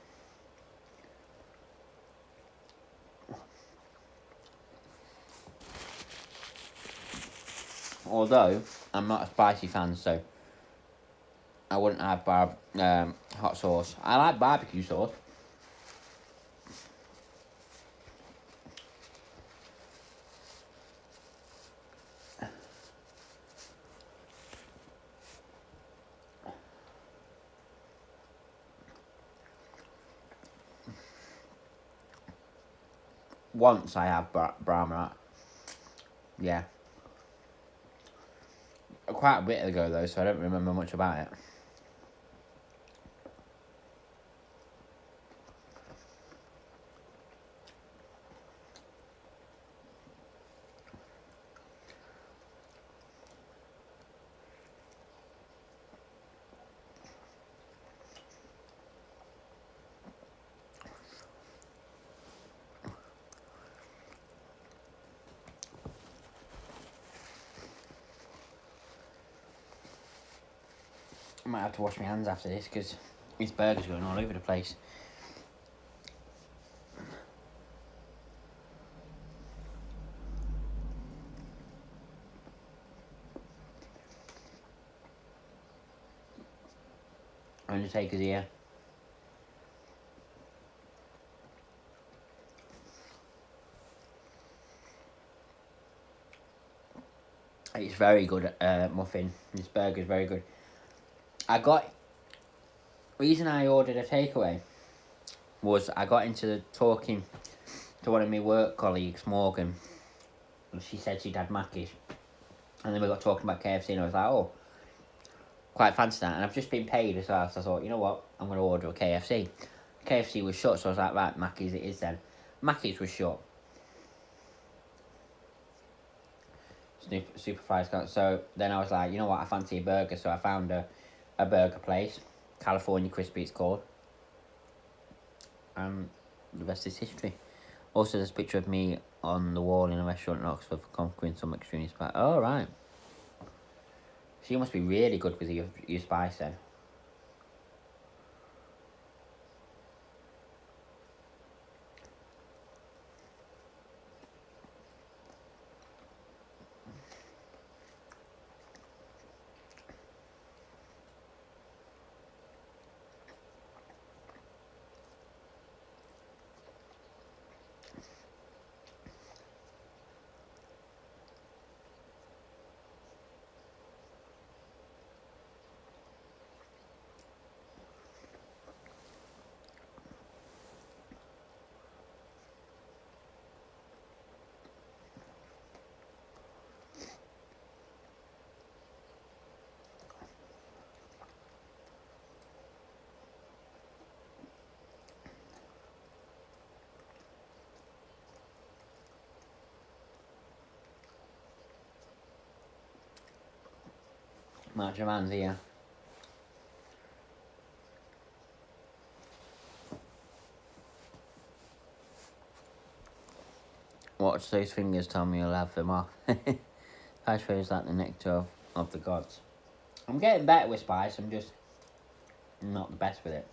Although, I'm not a spicy fan, so I wouldn't have hot sauce. I like barbecue sauce. Once I have Brahma. Yeah. Quite a bit ago though, so I don't remember much about it. I might have to wash my hands after this because this burger's going all over the place. Undertaker's here. It's very good, Muffin. This burger's very good. I got reason I ordered a takeaway was I got into talking to one of my work colleagues, Morgan, and she said she'd had Mackey's. And then we got talking about KFC, and I was like, oh, quite fancy that. And I've just been paid as well, so I thought, you know what, I'm going to order a KFC. KFC was shut, so I was like, right, Mackey's it is then. Mackey's was shut. Super fries. So then I was like, you know what, I fancy a burger, so I found a burger place. California Crispy it's called. And the rest is history. Also, there's a picture of me on the wall in a restaurant in Oxford for conquering some extreme spice. Oh, right. So you must be really good with your spice then. March of hands here. Watch those fingers, tell me you'll have them off. Spice feels like the nectar of the gods. I'm getting better with spice, I'm just not the best with it.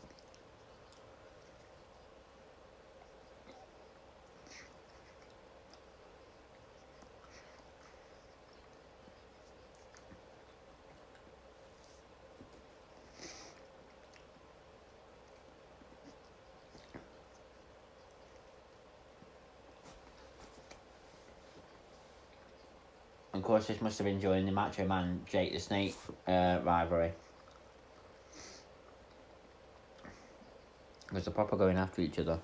Of course, this must have been during the Macho Man Jake the Snake rivalry. Because they're proper going after each other.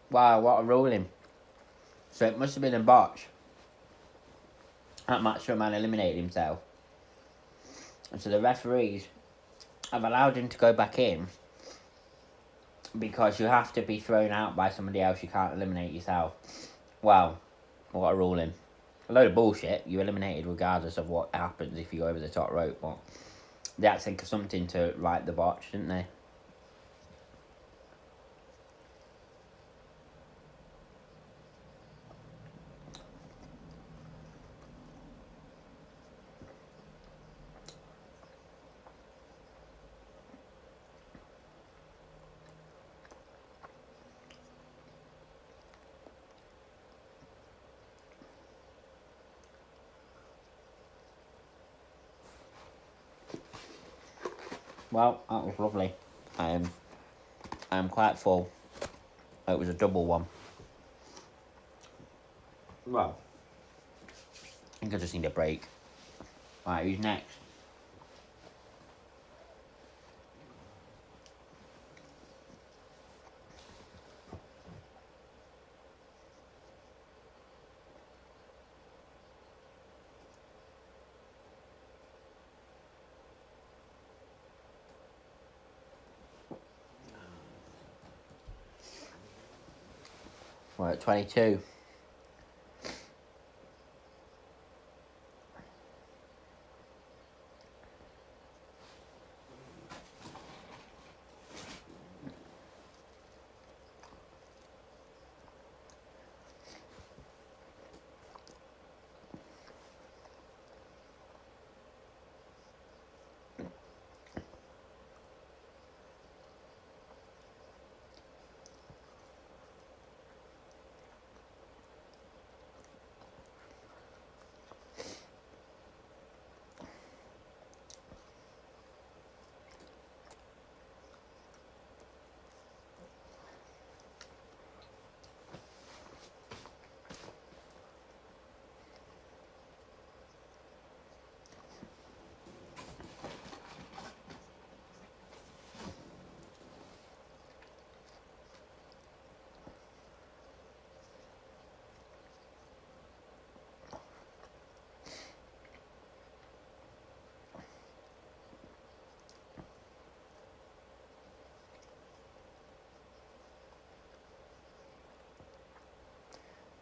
Wow, what a ruling. So it must have been a botch. That Macho Man eliminated himself. And so the referees have allowed him to go back in because you have to be thrown out by somebody else, you can't eliminate yourself. Wow, what a ruling. A load of bullshit, you're eliminated regardless of what happens if you go over the top rope, but they had to think of something to right the botch, didn't they? Well, that was lovely. I am quite full. It was a double one. Well, I think I just need a break. Right, who's next? We're at 22.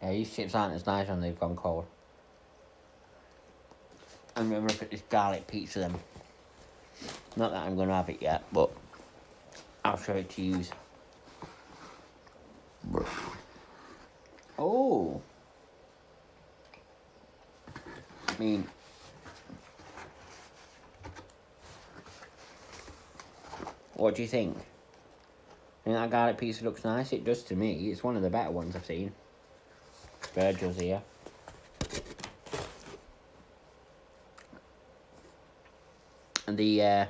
Yeah, these chips aren't as nice when they've gone cold. I'm going to look at this garlic pizza then. Not that I'm going to have it yet, but I'll show it to you. Oh! I mean, what do you think? Think that garlic pizza looks nice? It does to me. It's one of the better ones I've seen. Virgil's here. And the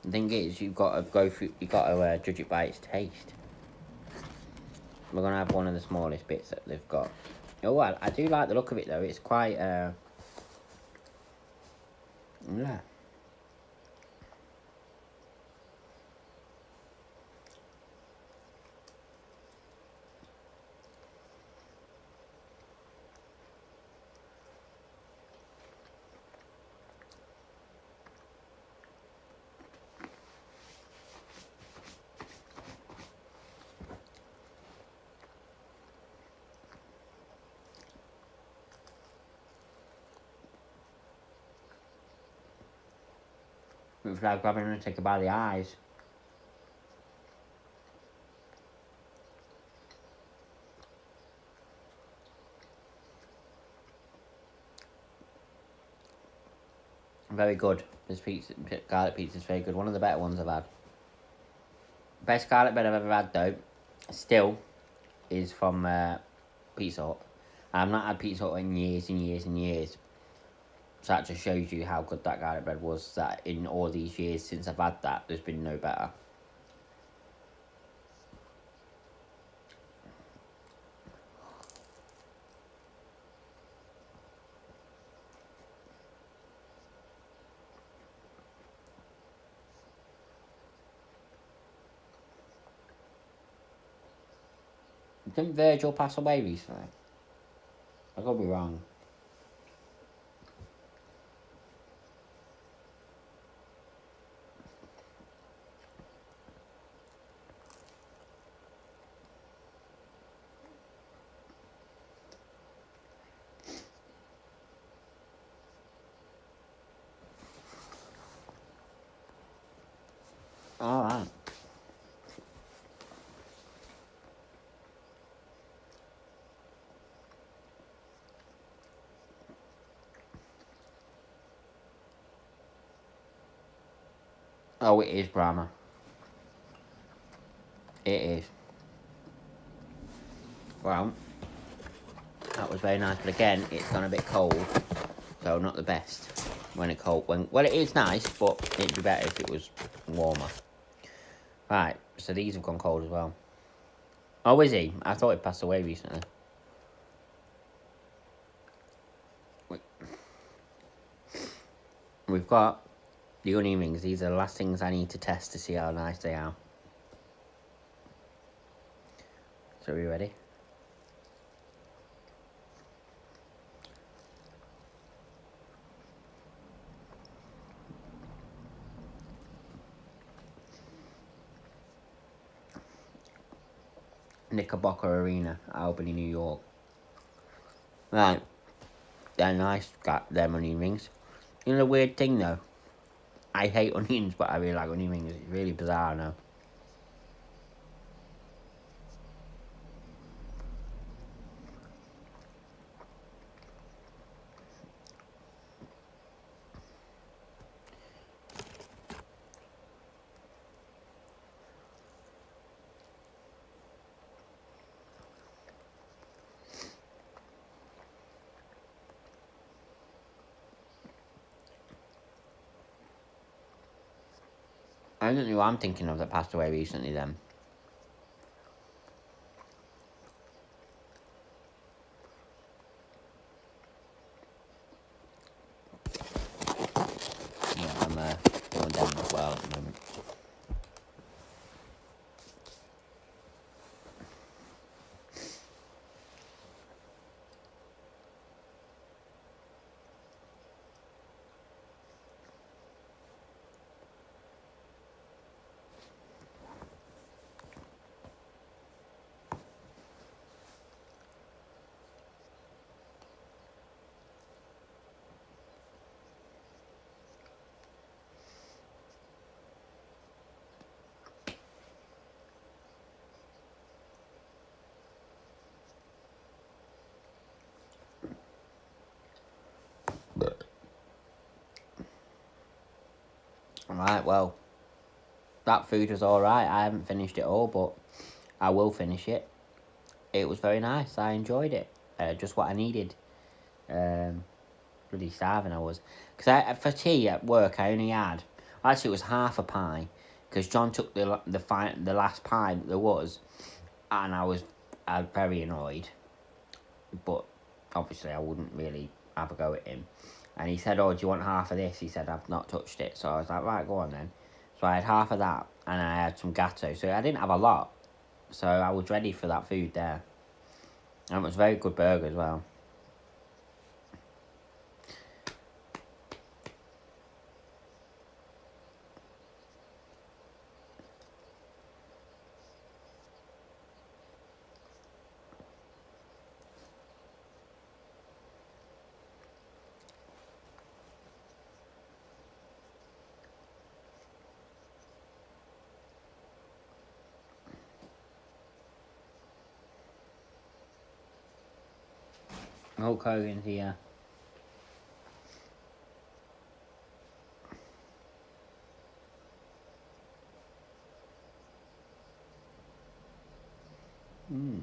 thing is, you've got to go through. You've got to judge it by its taste. We're gonna have one of the smallest bits that they've got. Oh well, I do like the look of it though. It's quite yeah. It's like grabbing and take it by the eyes. Very good. This pizza, garlic pizza is very good. One of the better ones I've had. Best garlic bread I've ever had though, still, is from Pizza Hut. I've not had Pizza Hut in years and years and years. So that just shows you how good that garlic bread was. That in all these years since I've had that, there's been no better. Didn't Virgil pass away recently? I could be wrong. Alright. Oh, it is Brahma. It is. Well, that was very nice, but again, it's gone a bit cold, so not the best when it cold. Well, it is nice, but it'd be better if it was warmer. Right, so these have gone cold as well. Oh, is he? I thought he passed away recently. We've got the onion rings. These are the last things I need to test to see how nice they are. So are you ready? Knickerbocker Arena, Albany, New York. Right, they're nice, got them onion rings. You know the weird thing though? I hate onions, but I really like onion rings. It's really bizarre now. I don't know who I'm thinking of that passed away recently then. Yeah, I'm going down as well at the moment. Right, well, that food was alright. I haven't finished it all, but I will finish it. It was very nice. I enjoyed it. Just what I needed. Really starving I was. Because for tea at work, I only had. Actually, it was half a pie. Because John took the last pie that there was. And I was very annoyed. But obviously, I wouldn't really have a go at him. And he said, "Oh, do you want half of this?" He said, "I've not touched it." So I was like, "Right, go on then." So I had half of that, and I had some gatto. So I didn't have a lot. So I was ready for that food there. And it was a very good burger as well. Hulk Hogan's here. Hmm.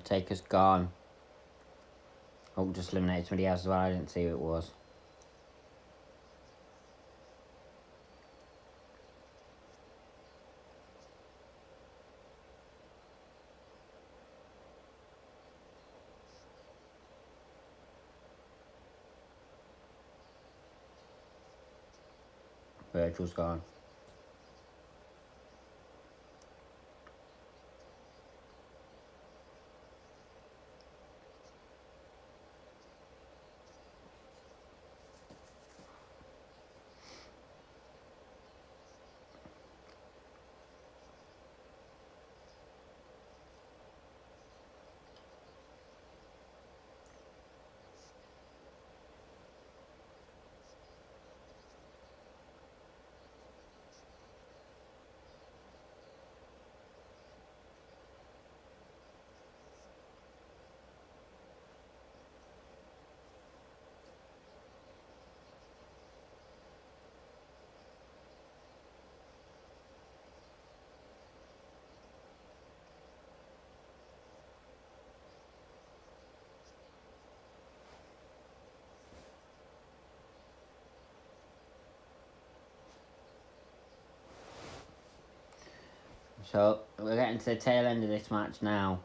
Taker's gone. Hulk just eliminated somebody else as well. I didn't see who it was. Virgil's gone. So we're getting to the tail end of this match now.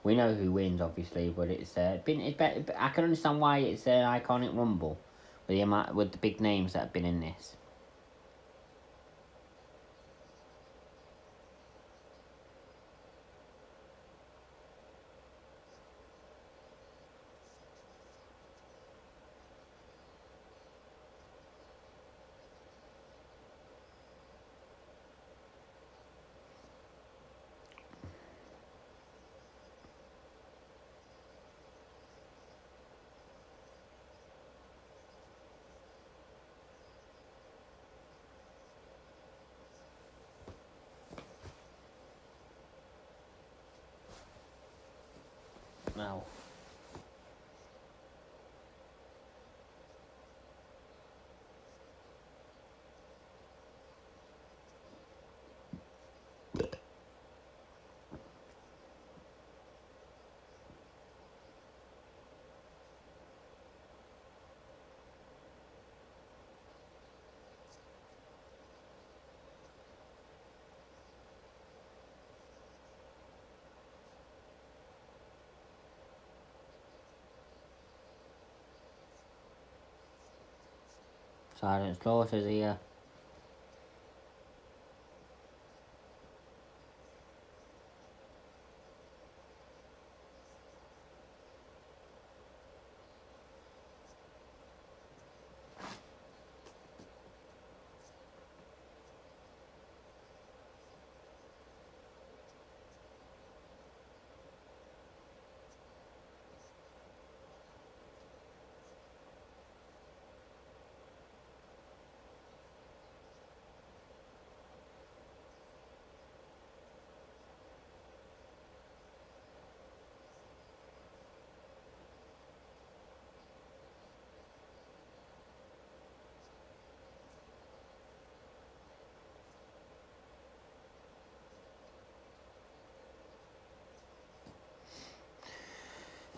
We know who wins, obviously, but it's I can understand why it's an iconic rumble with the big names that have been in this. Now. Silent Slaughter's here.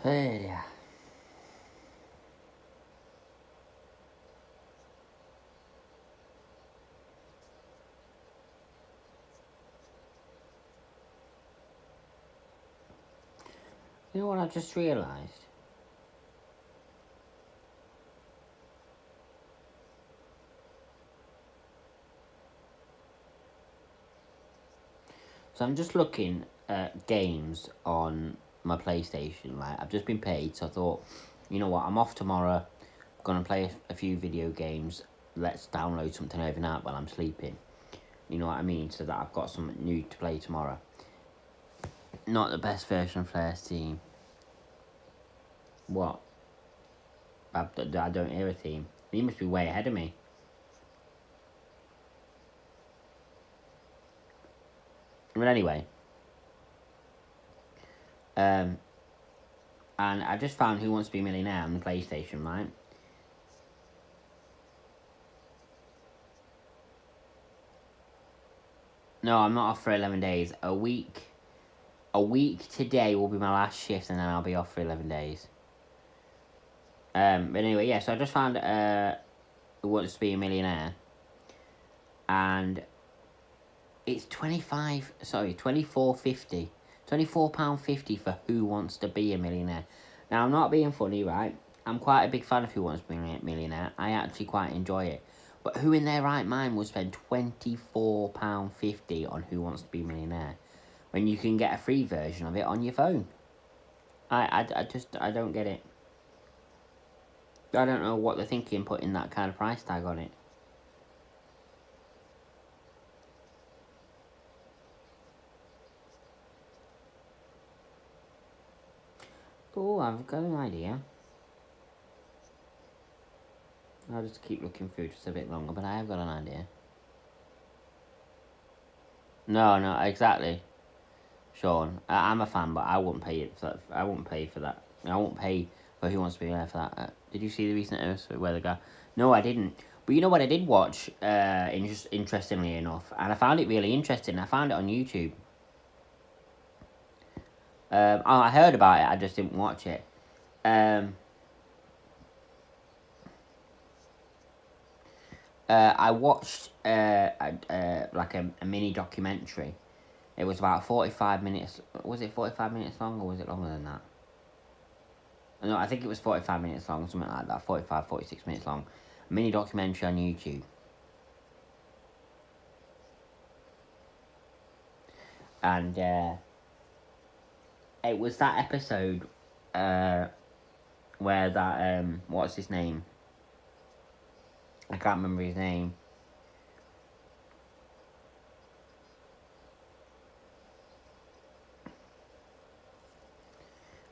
Hey, yeah. You know what I just realised? So I'm just looking at games on my PlayStation. Like, I've just been paid, so I thought, you know what, I'm off tomorrow. I'm gonna play a few video games. Let's download something overnight while I'm sleeping. You know what I mean? So that I've got something new to play tomorrow. Not the best version of Flair's team. What? I don't hear a team. He must be way ahead of me. But anyway. And I just found Who Wants to Be a Millionaire on the PlayStation, right? No, I'm not off for 11 days. A week today will be my last shift, and then I'll be off for 11 days. But anyway, yeah, so I just found Who Wants to Be a Millionaire. And it's £24.50. £24.50 for Who Wants to Be a Millionaire. Now, I'm not being funny, right? I'm quite a big fan of Who Wants to Be a Millionaire. I actually quite enjoy it. But who in their right mind would spend £24.50 on Who Wants to Be a Millionaire when you can get a free version of it on your phone? I don't get it. I don't know what they're thinking putting that kind of price tag on it. Oh, I've got an idea. I'll just keep looking through just a bit longer, but I have got an idea. No, exactly. Sean, I'm a fan, but I wouldn't pay it for that. I wouldn't pay for that. I won't pay for Who Wants to Be There for that. Did you see the recent episode where the guy? No, I didn't. But you know what I did watch? Interestingly enough, and I found it really interesting. I found it on YouTube. I heard about it. I just didn't watch it. I watched like a mini documentary. It was about 45 minutes. Was it 45 minutes long, or was it longer than that? No, I think it was 45 minutes long, something like that. 45, 46 minutes long. A mini documentary on YouTube. And it was that episode where that what's his name? I can't remember his name.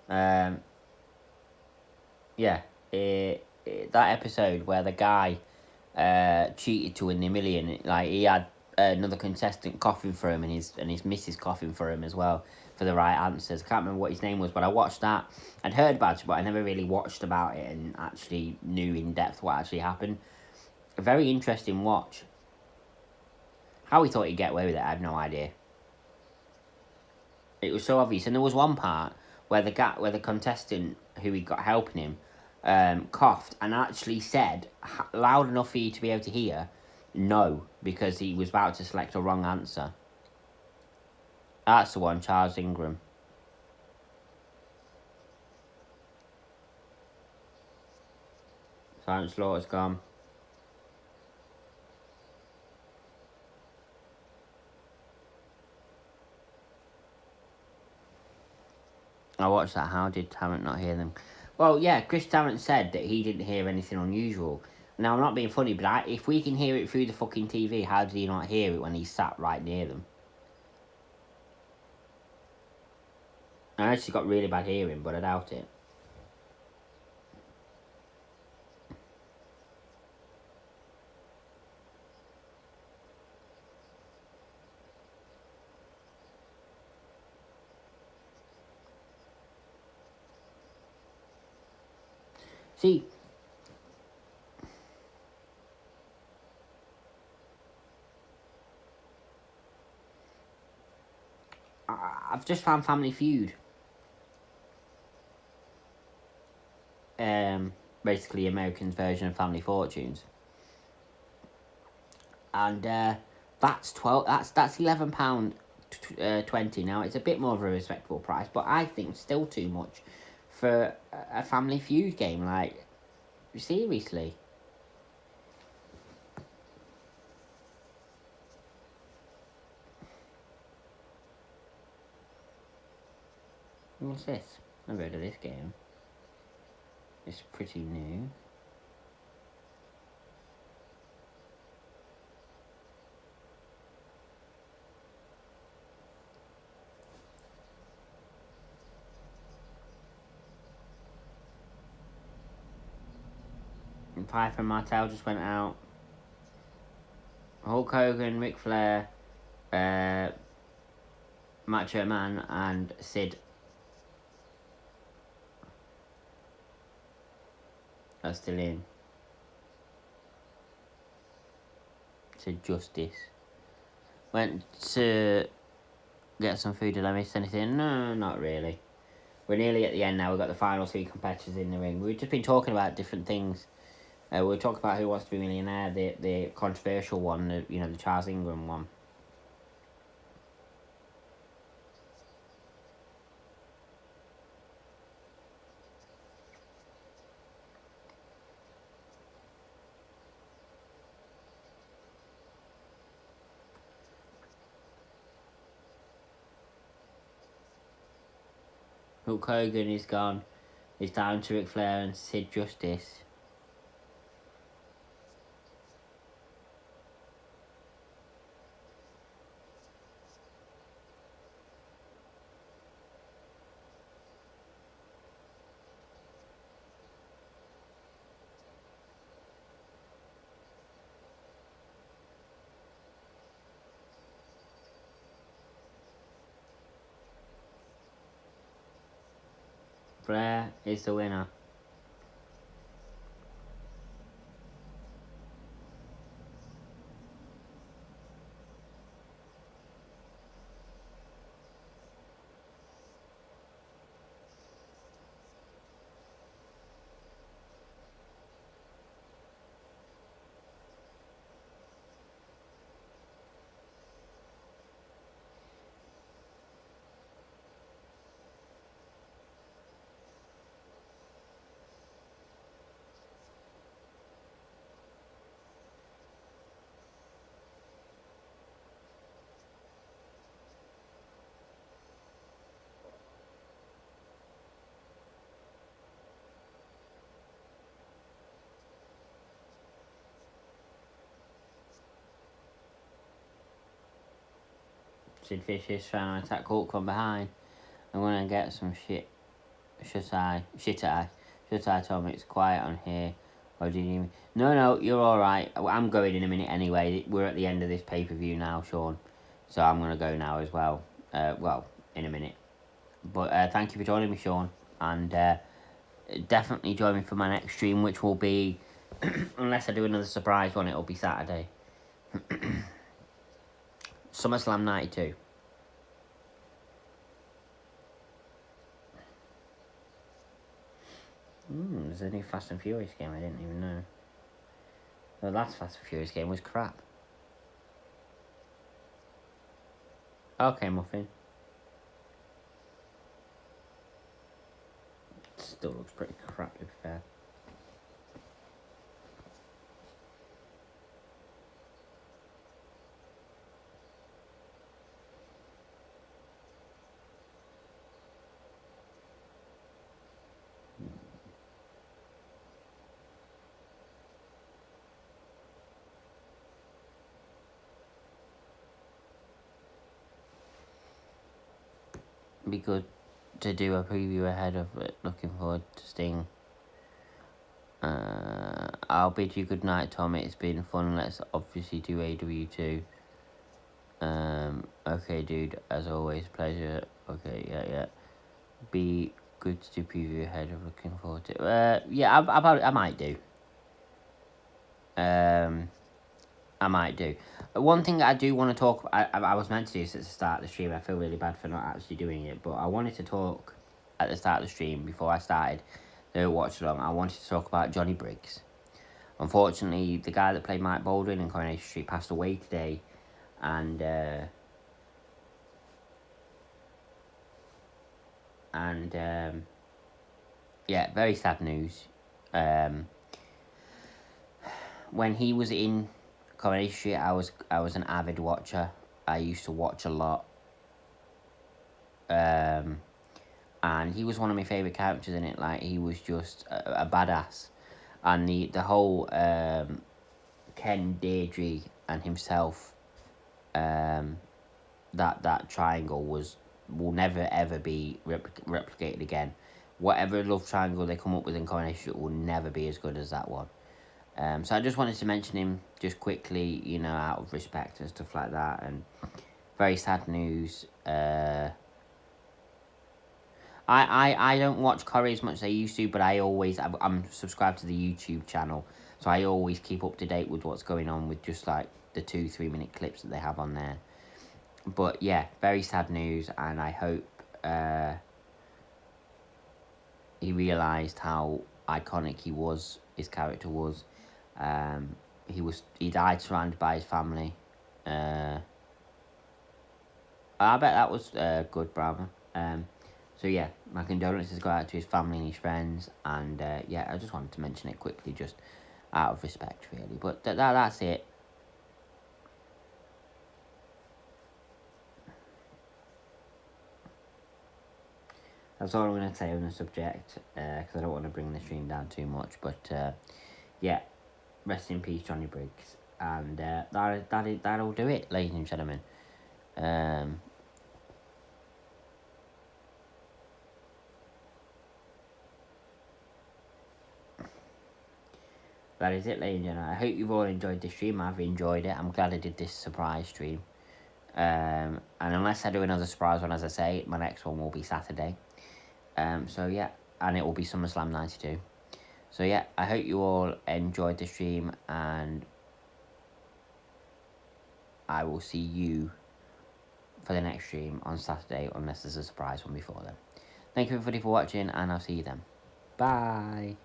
Um, yeah, that episode where the guy cheated to win the million. Like, he had another contestant coughing for him, and his missus coughing for him as well for the right answers. I can't remember what his name was, but I watched that. I'd heard about it, but I never really watched about it and actually knew in depth what actually happened. A very interesting watch. How he thought he'd get away with it, I have no idea. It was so obvious, and there was one part where the contestant who he got helping him, coughed and actually said loud enough for you to be able to hear, no, because he was about to select a wrong answer. That's the one, Charles Ingram. Silent Slaughter's gone. I watched that. How did Tarrant not hear them? Well, yeah, Chris Tarrant said that he didn't hear anything unusual. Now, I'm not being funny, but if we can hear it through the fucking TV, how did he not hear it when he sat right near them? I actually got really bad hearing, but I doubt it. See, I've just found Family Feud. Basically American's version of Family Fortunes. And that's 12. That's £11 20. Now it's a bit more of a respectable price, but I think still too much for a Family Feud game. Like, seriously. What's this? I've heard of this game. It's pretty new. And Piper and Martel just went out. Hulk Hogan, Ric Flair, Macho Man, and Sid are still in. Sid Justice. Went to get some food. Did I miss anything? No, not really. We're nearly at the end now. We've got the final three competitors in the ring. We've just been talking about different things. We'll talk about Who Wants to Be a Millionaire, the controversial one, the Charles Ingram one. Hulk Hogan is gone. It's down to Ric Flair and Sid Justice. Flair is the winner. busted fishes trying to attack Hulk from behind. I'm gonna get some shit. Should I? Told me it's quiet on here. Or did you? No, you're alright. I'm going in a minute anyway. We're at the end of this pay-per-view now, Sean. So I'm gonna go now as well. In a minute. But thank you for joining me, Sean. And definitely join me for my next stream, which will be, unless I do another surprise one, it'll be Saturday. SummerSlam 92. There's a new Fast and Furious game, I didn't even know. The last Fast and Furious game was crap. Okay, Muffin. Still looks pretty crap, to be fair. Be good to do a preview ahead of it. Looking forward to Sting. I'll bid you good night, Tom. It's been fun. Let's obviously do AW2. Okay, dude. As always, pleasure. Okay, yeah. Be good to do preview ahead of looking forward to. Yeah, I might do. I might do. One thing I do want to talk. I was meant to do this at the start of the stream. I feel really bad for not actually doing it, but I wanted to talk at the start of the stream before I started the watch along. I wanted to talk about Johnny Briggs. Unfortunately, the guy that played Mike Baldwin in Coronation Street passed away today, and yeah, very sad news. When he was in Coronation Street, I was an avid watcher. I used to watch a lot. And he was one of my favourite characters in it. Like, he was just a badass. And the whole Ken, Deirdre, and himself, that triangle will never ever be replicated again. Whatever love triangle they come up with in Coronation Street will never be as good as that one. So I just wanted to mention him just quickly, out of respect and stuff like that. And very sad news. I don't watch Corrie as much as I used to, but I'm subscribed to the YouTube channel, so I always keep up to date with what's going on with just like the 2-3 minute clips that they have on there. But yeah, very sad news, and I hope he realised how iconic his character was. He died surrounded by his family. I bet that was good, bravo. So yeah, my condolences go out to his family and his friends, and yeah, I just wanted to mention it quickly, just out of respect, really. But that's it. That's all I'm going to say on the subject, because I don't want to bring the stream down too much. But yeah, rest in peace, Johnny Briggs, and that'll do it, ladies and gentlemen. That is it, ladies and gentlemen. I hope you've all enjoyed the stream. I've enjoyed it. I'm glad I did this surprise stream. And unless I do another surprise one, as I say, my next one will be Saturday. So yeah, and it will be SummerSlam 92. So yeah, I hope you all enjoyed the stream, and I will see you for the next stream on Saturday, unless there's a surprise one before then. Thank you everybody for watching, and I'll see you then. Bye.